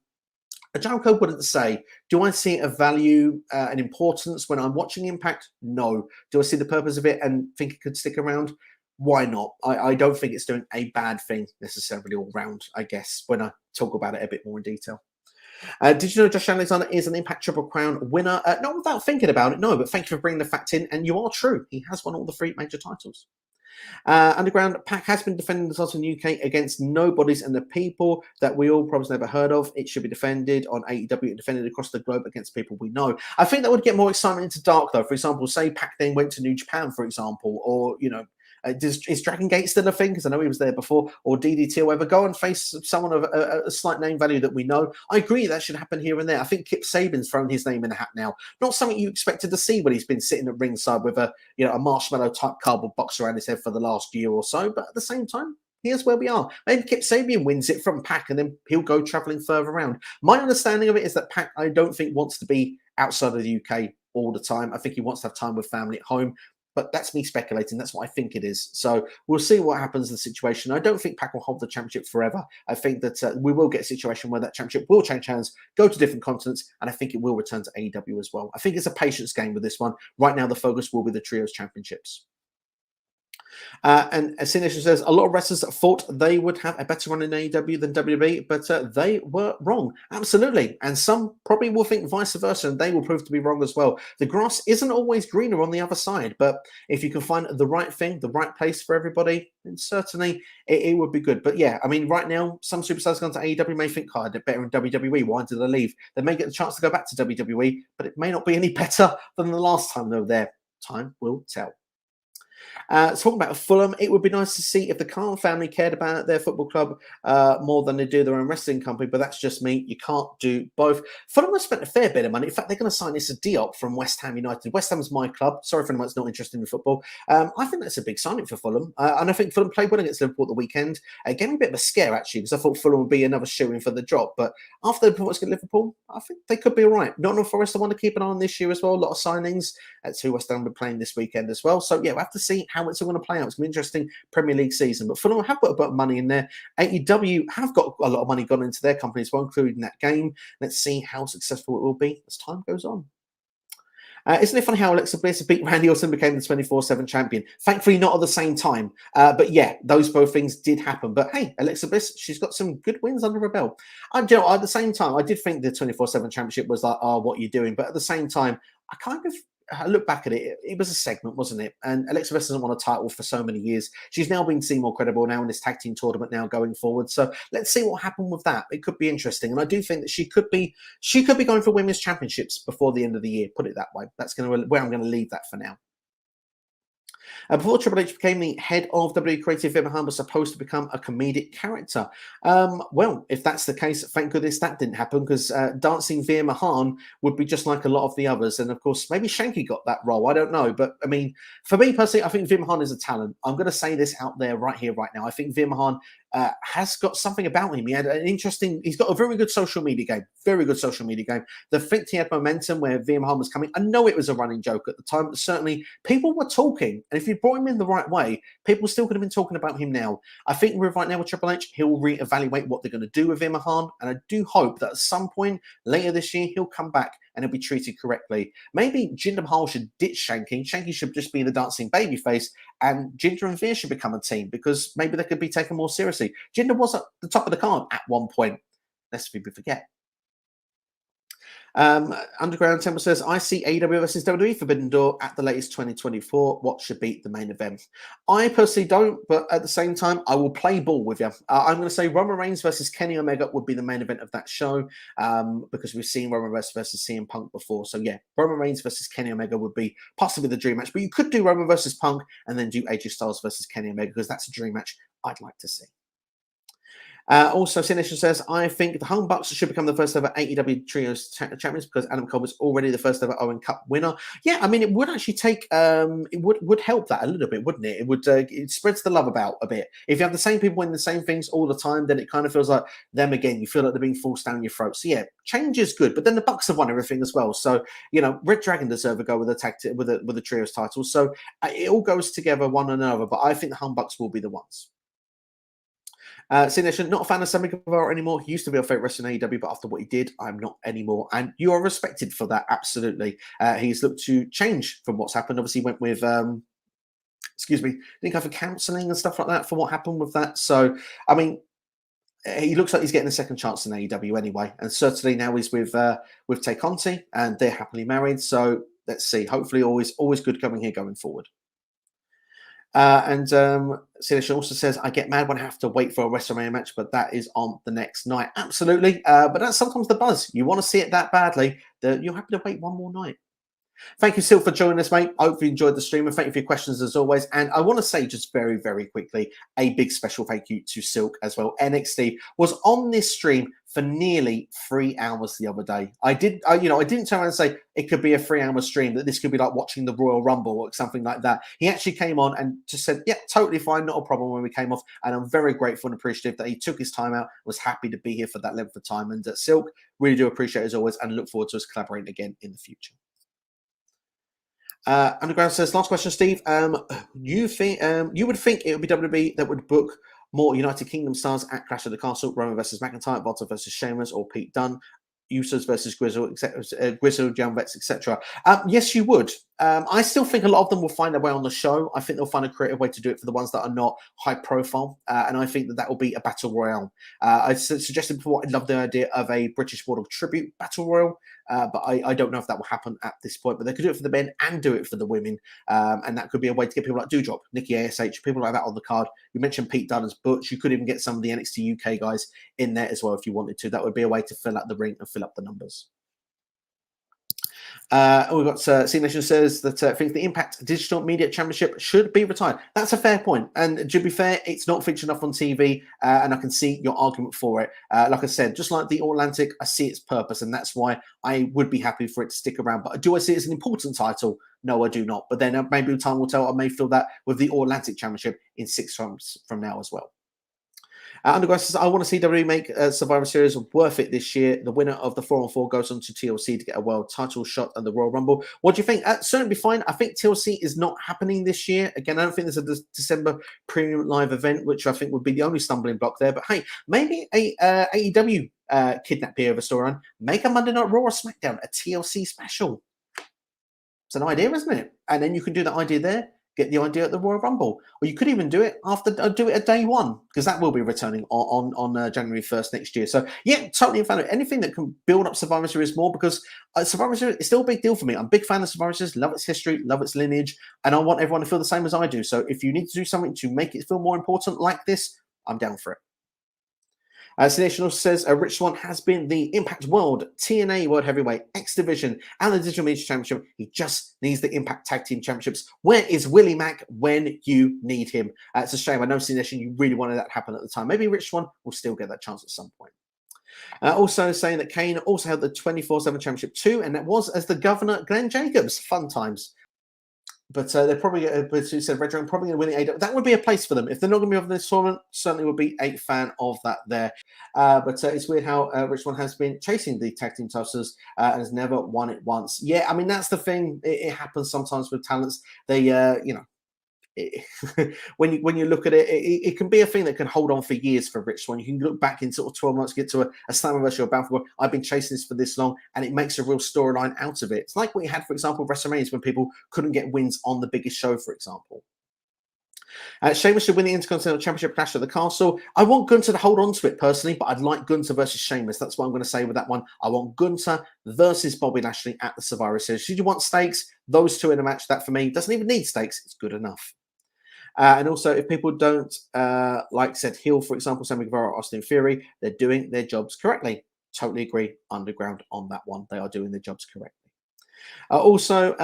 a Jericho wouldn't say, do I see a value and importance when I'm watching Impact? No. Do I see the purpose of it and think it could stick around? Why not? I don't think it's doing a bad thing necessarily all round, I guess, when I talk about it a bit more in detail. Did you know Josh Alexander is an Impact Triple Crown winner? Not without thinking about it, no, but thank you for bringing the fact in, and you are true. He has won all the 3 major titles. Underground, Pac has been defending the title in the UK against nobodies and the people that we all probably never heard of. It should be defended on AEW and defended across the globe against people we know. I think that would get more excitement into Dark, though. For example, say Pac then went to New Japan, for example, or, you know, is Dragon Gate still a thing? Because I know he was there before, or DDT or whatever. Go and face someone of a slight name value that we know. I agree that should happen here and there. I think Kip Sabian's thrown his name in the hat now. Not something you expected to see when he's been sitting at ringside with a marshmallow type cardboard box around his head for the last year or so. But at the same time, here's where we are. Maybe Kip Sabian wins it from Pac and then he'll go traveling further around. My understanding of it is that Pac, I don't think, wants to be outside of the UK all the time. I think he wants to have time with family at home. But that's me speculating. That's what I think it is. So we'll see what happens in the situation. I don't think Pac will hold the championship forever. I think that we will get a situation where that championship will change hands, go to different continents, and I think it will return to AEW as well. I think it's a patience game with this one. Right now, the focus will be the Trios Championships. And Sination says, a lot of wrestlers thought they would have a better run in AEW than WWE, but they were wrong. Absolutely. And some probably will think vice versa, and they will prove to be wrong as well. The grass isn't always greener on the other side, but if you can find the right thing, the right place for everybody, then certainly it would be good. But yeah, I mean, right now, some superstars going to AEW may think, they're better in WWE. Why did they leave? They may get the chance to go back to WWE, but it may not be any better than the last time they were there. Time will tell. Talking about Fulham, it would be nice to see if the Khan family cared about their football club more than they do their own wrestling company, but that's just me. You can't do both. Fulham have spent a fair bit of money. In fact, they're going to sign this Diop from West Ham United. West Ham's my club. Sorry for anyone that's not interested in football. I think that's a big signing for Fulham. And I think Fulham played well against Liverpool at the weekend. It gave me a bit of a scare, actually, because I thought Fulham would be another shoo-in for the drop. But after the performance against Liverpool, I think they could be all right. Nottingham Forest, I want to keep an eye on this year as well. A lot of signings. That's who West Ham will be playing this weekend as well. So, yeah, we'll have to see how it's all going to play out. It's going to be an interesting Premier League season. But Fulham have got a bit of money in there. AEW have got a lot of money gone into their company as well, including that game. Let's see how successful it will be as time goes on. Isn't it funny how Alexa Bliss beat Randy Orton and became the 24/7 champion? Thankfully, not at the same time. But yeah, those both things did happen. But hey, Alexa Bliss, she's got some good wins under her belt. At the same time, I did think the 24/7 championship was like, what are you doing? But at the same time, I kind of I look back at it, it was a segment, wasn't it? And Alexa Bliss hasn't won a title for so many years. She's now been seen more credible now in this tag team tournament now going forward. So let's see what happened with that. It could be interesting. And I do think that she could be going for women's championships before the end of the year, put it that way. That's where I'm going to leave that for now. Before Triple H became the head of WWE Creative, Veer Mahaan was supposed to become a comedic character. Well, if that's the case, thank goodness that didn't happen, because dancing Veer Mahaan would be just like a lot of the others. And of course, maybe Shanky got that role. I don't know. But I mean, for me personally, I think Veer Mahaan is a talent. I'm going to say this out there right here, right now. I think Veer Mahaan has got something about him. He's got a very good social media game. Very good social media game. The fact he had momentum where Veer Mahaan was coming. I know it was a running joke at the time, but certainly people were talking. And if you brought him in the right way, people still could have been talking about him now. I think right now with Triple H, he'll reevaluate what they're going to do with Veer Mahaan. And I do hope that at some point later this year, he'll come back and he'll be treated correctly. Maybe Jinder Mahal should ditch Shanky. Shanky should just be the dancing babyface, and Jinder and Veer should become a team, because maybe they could be taken more seriously. Jinder was at the top of the card at one point, lest we forget. Underground Temple says, I see AEW versus WWE Forbidden Door at the latest 2024. What should be the main event? I personally don't, but at the same time, I will play ball with you. I'm going to say Roman Reigns versus Kenny Omega would be the main event of that show, because we've seen Roman Reigns versus CM Punk before. So yeah, Roman Reigns versus Kenny Omega would be possibly the dream match, but you could do Roman versus Punk and then do AJ Styles versus Kenny Omega, because that's a dream match I'd like to see. Also, Sination says, I think the Home Bucks should become the first ever AEW Trios champions, because Adam Cole was already the first ever Owen Cup winner. Yeah, I mean, it would actually take, it would help that a little bit, wouldn't it? It would, it spreads the love about a bit. If you have the same people win the same things all the time, then it kind of feels like them again. You feel like they're being forced down your throat. So yeah, change is good, but then the Bucks have won everything as well. So, you know, Red Dragon deserve a go with the Trios title. So it all goes together one another, but I think the Home Bucks will be the ones. Sination, not a fan of Sammy Guevara anymore. He used to be a favourite wrestler in AEW, but after what he did, I'm not anymore. And you are respected for that, absolutely. He's looked to change from what's happened. Obviously, went with, didn't go for counselling and stuff like that for what happened with that. So, I mean, he looks like he's getting a second chance in AEW anyway. And certainly now he's with Tay Conti, and they're happily married. So let's see. Hopefully, always good coming here going forward. Sinesh also says, I get mad when I have to wait for a WrestleMania match, but that is on the next night. Absolutely. But that's sometimes the buzz. You want to see it that badly that you're happy to wait one more night. Thank you, Sil, for joining us, mate. I hope you enjoyed the stream, and thank you for your questions as always. And I want to say just very, very quickly, a big special thank you to Silk as well. NXT was on this stream for nearly 3 hours the other day. I didn't turn around and say it could be a 3-hour stream, that this could be like watching the Royal Rumble or something like that. He actually came on and just said, yeah, totally fine, not a problem when we came off. And I'm very grateful and appreciative that he took his time out, was happy to be here for that length of time. And Silk, really do appreciate it as always, and look forward to us collaborating again in the future. Underground says, last question, Steve. You would think it would be WWE that would book more United Kingdom stars at Clash of the Castle, Roman versus McIntyre, Walter versus Sheamus, or Pete Dunne, Usos versus Grizzle, Young Vets, etc. Yes, you would. I still think a lot of them will find their way on the show. I think they'll find a creative way to do it for the ones that are not high profile. And I think that will be a battle royale. I suggested before, I love the idea of a British Bulldog tribute battle royal. But I don't know if that will happen at this point. But they could do it for the men and do it for the women. And that could be a way to get people like Doudrop, Nikki ASH, people like that on the card. You mentioned Pete Dunne as Butch. You could even get some of the NXT UK guys in there as well if you wanted to. That would be a way to fill out the ring and fill up the numbers. We've got C Nation says that thinks the Impact Digital Media Championship should be retired. That's a fair point. And to be fair, it's not featured enough on TV, and I can see your argument for it. Like I said, just like the All-Atlantic, I see its purpose, and that's why I would be happy for it to stick around. But do I see it as an important title? No, I do not. But then maybe time will tell. I may feel that with the All-Atlantic Championship in 6 months from now as well. Underground says, I want to see WWE make Survivor Series worth it this year. The winner of the 4-on-4 goes on to TLC to get a world title shot at the Royal Rumble. What do you think? Certainly be fine. I think TLC is not happening this year. Again, I don't think there's a December premium live event, which I think would be the only stumbling block there. But hey, maybe a AEW kidnap here of a storyline. Make a Monday Night Raw or SmackDown a TLC special. It's an idea, isn't it? And then you can do that idea there get the idea at the Royal Rumble, or you could even do it do it at day one, because that will be returning on January 1st next year. So yeah, totally in fan of anything that can build up Survivor Series more, because Survivor Series is still a big deal for me. I'm a big fan of Survivor Series, love its history, love its lineage, and I want everyone to feel the same as I do. So if you need to do something to make it feel more important like this, I'm down for it. Sination also says Rich Swann has been the Impact World, TNA World Heavyweight, X Division, and the Digital Media Championship. He just needs the Impact Tag Team Championships. Where is Willie Mack when you need him? It's a shame. I know, Sination, you really wanted that to happen at the time. Maybe Rich Swann will still get that chance at some point. Also saying that Kane also held the 24/7 Championship too, and that was as the governor, Glenn Jacobs. Fun times. But they're probably, but who said Red Dragon probably going to win the AEW. That would be a place for them. If they're not going to be on this tournament, certainly would be a fan of that there. But it's weird how Rich Swann has been chasing the tag team titles and has never won it once. Yeah, I mean, that's the thing. It happens sometimes with talents. They, you know, when you look at it, it can be a thing that can hold on for years for Rich Swann. You can look back in sort of 12 months, get to a Slammiversary or Bound for Glory. I've been chasing this for this long, and it makes a real storyline out of it. It's like what you had, for example, WrestleMania, when people couldn't get wins on the biggest show, for example. Sheamus should win the Intercontinental Championship Clash at the Castle. I want Gunther to hold on to it personally, but I'd like Gunther versus Sheamus. That's what I'm going to say with that one. I want Gunther versus Bobby Lashley at the Survivor Series. Should you want stakes? Those two in a match, that for me doesn't even need stakes. It's good enough. And also, if people don't like said heel, for example, Sammy Guevara or Austin Theory, they're doing their jobs correctly. Totally agree. Underground on that one. They are doing their jobs correctly. Also,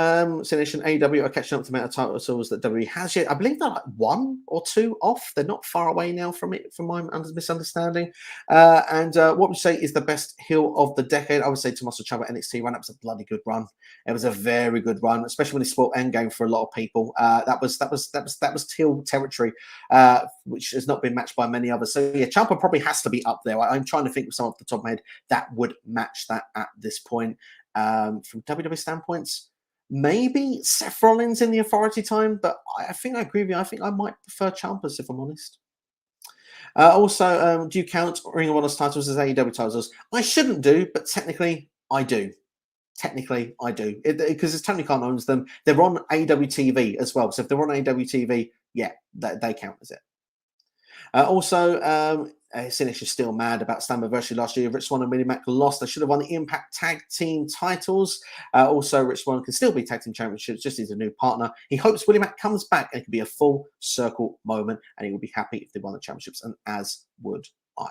Sination AEW are catching up to the amount of titles that WWE has yet. I believe they're like 1 or 2 off. They're not far away now from it, from my misunderstanding. And what would you say is the best heel of the decade? I would say Tommaso Ciampa NXT run. That was a bloody good run. It was a very good run, especially when he spoiled Endgame for a lot of people. That was heel territory, which has not been matched by many others. So yeah, Ciampa probably has to be up there. I'm trying to think of some off the top of my head that would match that at this point. From WWE standpoints, maybe Seth Rollins in the Authority time, but I think I agree with you. I think I might prefer Ciampa's, if I'm honest. Also, do you count Ring of Honor's titles as AEW titles? I shouldn't do, but technically I do. Technically I do, because Tony Khan owns them. They're on AEW TV as well, so if they're on AEW TV, yeah, they count as it. Also, Sinish is still mad about Slammiversary last year. Rich Swann and Willie Mack lost. They should have won the Impact Tag Team titles. Also, Rich Swann can still be Tag Team Championships, just needs a new partner. He hopes Willie Mack comes back and it can be a full circle moment, and he will be happy if they won the championships, and as would I.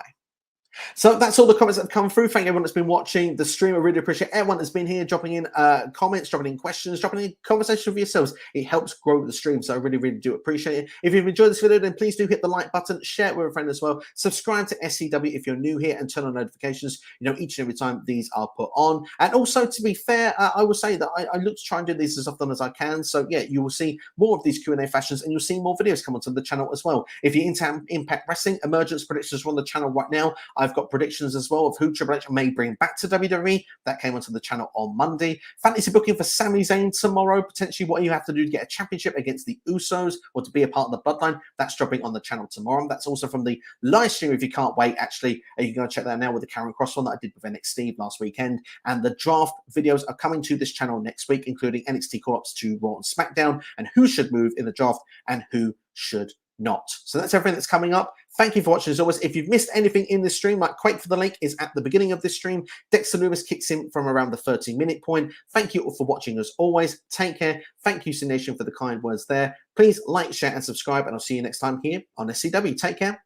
So that's all the comments that have come through. Thank everyone that's been watching the stream. I really appreciate everyone that's been here, dropping in comments, dropping in questions, dropping in conversation with yourselves. It helps grow the stream, so I really, really do appreciate it. If you've enjoyed this video, then please do hit the like button, share it with a friend as well. Subscribe to SCW if you're new here, and turn on notifications, you know, each and every time these are put on. And also, to be fair, I will say that I look to try and do these as often as I can. So yeah, you will see more of these Q&A fashions, and you'll see more videos come onto the channel as well. If you're into Impact Wrestling, Emergence predictions are on the channel right now. I've got predictions as well of who Triple H may bring back to WWE. That came onto the channel on Monday. Fantasy booking for Sami Zayn tomorrow. Potentially what you have to do to get a championship against the Usos or to be a part of the Bloodline. That's dropping on the channel tomorrow. That's also from the live stream if you can't wait. Actually, you can go check that out now with the Karen Cross one that I did with NXT last weekend. And the draft videos are coming to this channel next week, including NXT call-ups to Raw and SmackDown, and who should move in the draft and who should not. So that's everything that's coming up. Thank you for watching as always. If you've missed anything in this stream, like Quake for the link is at the beginning of this stream. Dexter Lumis kicks in from around the 30-minute point. Thank you all for watching as always. Take care. Thank you, Nation, for the kind words there. Please like, share, and subscribe, and I'll see you next time here on SCW. Take care.